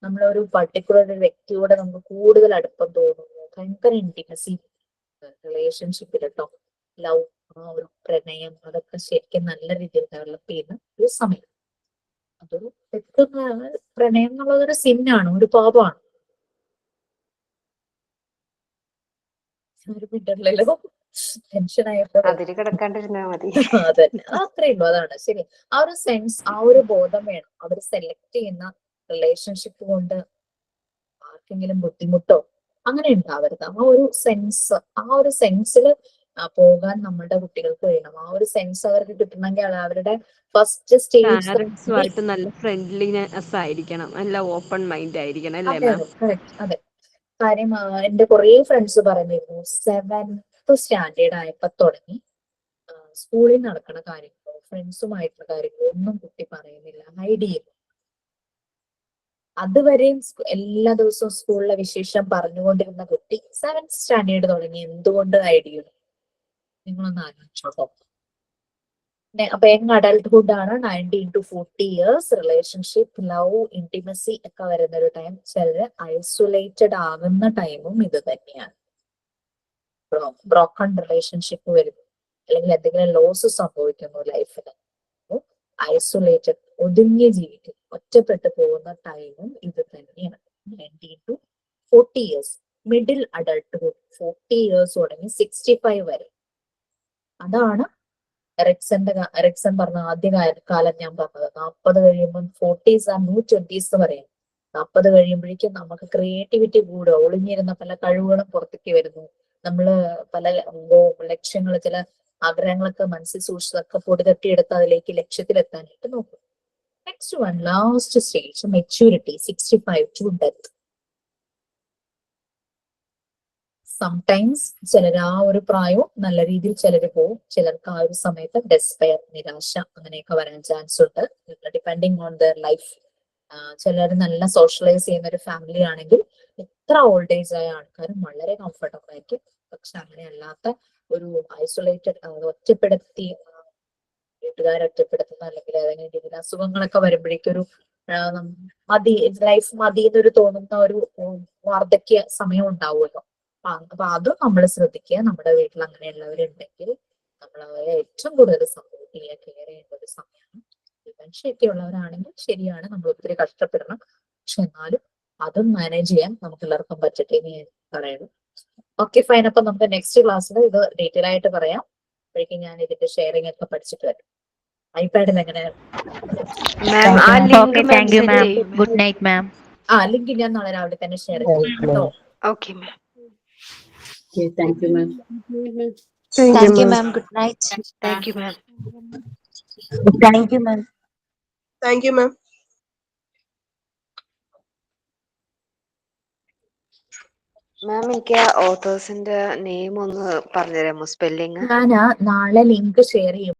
നമ്മളൊരു പർട്ടിക്കുലർ ഒരു വ്യക്തിയോടെ നമുക്ക് കൂടുതൽ അടുപ്പം തോന്നുന്നു, ഭയങ്കര ഇന്റിമസി റിലേഷൻഷിപ്പിൽ കേട്ടോ, ലവ് ആ ഒരു പ്രണയം അതൊക്കെ ശരിക്കും നല്ല രീതിയിൽ ഡെവലപ്പ് ചെയ്യുന്ന ഒരു സമയം. അതൊരു പ്രണയം എന്നുള്ളതൊരു സിന്നാണ്, ഒരു പാപമാണ്. ഒരു മിണ്ടല്ലോ, ടെൻഷൻ ആയപ്പോ അതില് കിടക്കാണ്ടിരുന്നാ മതി. അതന്നെ, അത്രേ ഉള്ളൂ. അതാണ് ശരി. ആ ഒരു സെൻസ്, ആ ഒരു ബോധം വേണം. അവർ സെലക്ട് ചെയ്യുന്ന റിലേഷൻഷിപ്പ് കൊണ്ട് ആർക്കെങ്കിലും ബുദ്ധിമുട്ടോ അങ്ങനെ ഉണ്ടാവരുത്. ആ ഒരു സെൻസിൽ പോകാൻ നമ്മുടെ കുട്ടികൾക്ക് വേണം. ആ ഒരു സെൻസ് അവർക്ക് കിട്ടണമെങ്കിൽ അവരുടെ ഫസ്റ്റ് സ്റ്റേജ്. പാരന്റ്സുമായിട്ട് നല്ല ഫ്രണ്ട്ലിനെസ് ആയിരിക്കണം, നല്ല ഓപ്പൺ മൈൻഡ് ആയിരിക്കണം അല്ലേ അതെ മാം? അതെ കറക്റ്റ്. അതെ, കാര്യം എന്റെ കുറെ ഫ്രണ്ട്സ് പറഞ്ഞിരുന്നു 7th സ്റ്റാൻഡേർഡ് ആയപ്പോ തുടങ്ങി സ്കൂളിൽ നടക്കുന്ന കാര്യങ്ങളോ ഫ്രണ്ട്സുമായിട്ടുള്ള കാര്യങ്ങളോ ഒന്നും കുട്ടി പറയുന്നില്ല, ഹൈഡ് ചെയ്യുന്നു. അതുവരെയും എല്ലാ ദിവസവും സ്കൂളിലെ വിശേഷം പറഞ്ഞുകൊണ്ടിരുന്ന കുട്ടി 7th സ്റ്റാൻഡേർഡ് തുടങ്ങി എന്തുകൊണ്ട് ഹൈഡ് ചെയ്യുന്നു? നിങ്ങളൊന്ന് ആലോചിച്ചോട്ടോ. അപ്പൊ യങ് അഡൽട്ട്ഹുഡ് ആണ് 19 to 40 years. Relationship, love, intimacy ഒക്കെ വരുന്ന ഒരു ടൈം. ചിലര് ഐസൊലേറ്റഡ് ആകുന്ന ടൈമും ഇത് തന്നെയാണ്. ബ്രോക്കൺ റിലേഷൻഷിപ്പ് വരുന്നു, അല്ലെങ്കിൽ എന്തെങ്കിലും ലോസ് സംഭവിക്കുന്നു ലൈഫിൽ, ഐസൊലേറ്റഡ്, ഒതുങ്ങിയ ജീവിക്കും, ഒറ്റപ്പെട്ടു പോകുന്ന ടൈമും ഇത് തന്നെയാണ്. 19 to 40 years. Middle adulthood 40 years തുടങ്ങി 65 വരെ. അതാണ് എറിക്സൺ പറഞ്ഞ ആദ്യ കാലം ഞാൻ പറഞ്ഞത്. 40 കഴിയുമ്പോൾ 40s ആ ന്യൂ 20s പറയാം. 40 കഴിയുമ്പോഴേക്കും നമുക്ക് ക്രിയേറ്റിവിറ്റി കൂടുക, ഒളിഞ്ഞിരുന്ന പല കഴിവുകളും പുറത്തേക്ക് വരുന്നു. നമ്മള് പല ലക്ഷ്യങ്ങൾ, ചില ആഗ്രഹങ്ങളൊക്കെ മനസ്സിൽ സൂക്ഷിച്ചതൊക്കെ പൊടി തട്ടിയെടുത്ത് അതിലേക്ക് ലക്ഷ്യത്തിലെത്താനായിട്ട് നോക്കും. Next one, last stage maturity, 65 to death. Sometimes ചിലർ ആ ഒരു പ്രായവും നല്ല രീതിയിൽ ചിലർ പോവും, ചിലർക്ക് ആ ഒരു സമയത്ത് ഡെസ്പയർ, നിരാശ അങ്ങനെയൊക്കെ വരാൻ ചാൻസ് ഉണ്ട്, ഡിപ്പെൻഡിങ് ഓൺ ദർ ലൈഫ്. ചിലർ നല്ല സോഷ്യലൈസ് ചെയ്യുന്ന ഒരു ഫാമിലി ആണെങ്കിൽ എത്ര ഓൾഡ് ഏജ് ആയ ആൾക്കാരും വളരെ കംഫർട്ടബിൾ ആയിരിക്കും. പക്ഷെ അങ്ങനെ അല്ലാത്ത ഒരു ഐസൊലേറ്റഡ്, ഒറ്റപ്പെടുത്തി വീട്ടുകാരെ ഒറ്റപ്പെടുത്തുന്ന അല്ലെങ്കിൽ ഏതെങ്കിലും രീതിയിൽ അസുഖങ്ങളൊക്കെ വരുമ്പോഴേക്കൊരു മതി, ലൈഫ് മതി എന്നൊരു തോന്നുന്ന ഒരു വാർദ്ധക്യ സമയം ഉണ്ടാവുമല്ലോ. അപ്പൊ അതും നമ്മൾ ശ്രദ്ധിക്കുക. നമ്മുടെ വീട്ടിൽ അങ്ങനെയുള്ളവരുണ്ടെങ്കിൽ നമ്മൾ അവരെ ഏറ്റവും കൂടുതൽ സപ്പോർട്ട് ചെയ്യുക, കെയർ ചെയ്യേണ്ട ഒരു സമയമാണ്. ഡിമെൻഷ്യ ഒക്കെ ഉള്ളവരാണെങ്കിൽ ശരിയാണ്, നമ്മൾ ഒത്തിരി കഷ്ടപ്പെടണം. പക്ഷെ എന്നാലും അതും മാനേജ് ചെയ്യാൻ നമുക്ക് എല്ലാവർക്കും പറ്റട്ടെ എന്ന് ഞാൻ പറയുന്നു. Okay fine. അപ്പൊ നമുക്ക് നെക്സ്റ്റ് ക്ലാസ്സിൽ ഇത് ഡീറ്റെയിൽ ആയിട്ട് പറയാം. അപ്പോഴേക്കും ഞാൻ ഇതിന്റെ ഷെയറിംഗ് ഒക്കെ പഠിച്ചിട്ട് വരും. ഐപാഡിൽ എങ്ങനെ ഗുഡ് നൈറ്റ് മാം. ലിങ്ക് ഞാൻ നാളെ രാവിലെ തന്നെ ഷെയർ ചെയ്യാം കേട്ടോ. Okay ma'am. Thank you ma'am. Thank you ma'am. Good night. Thank you ma'am. Thank you ma'am. Thank you ma'am. Ma'am എനിക്ക് ഓതേഴ്സിന്റെ നെയിം ഒന്ന് പറഞ്ഞുതരാമോ, സ്പെല്ലിങ്? ഞാൻ നാളെ ലിങ്ക് ഷെയർ ചെയ്യും.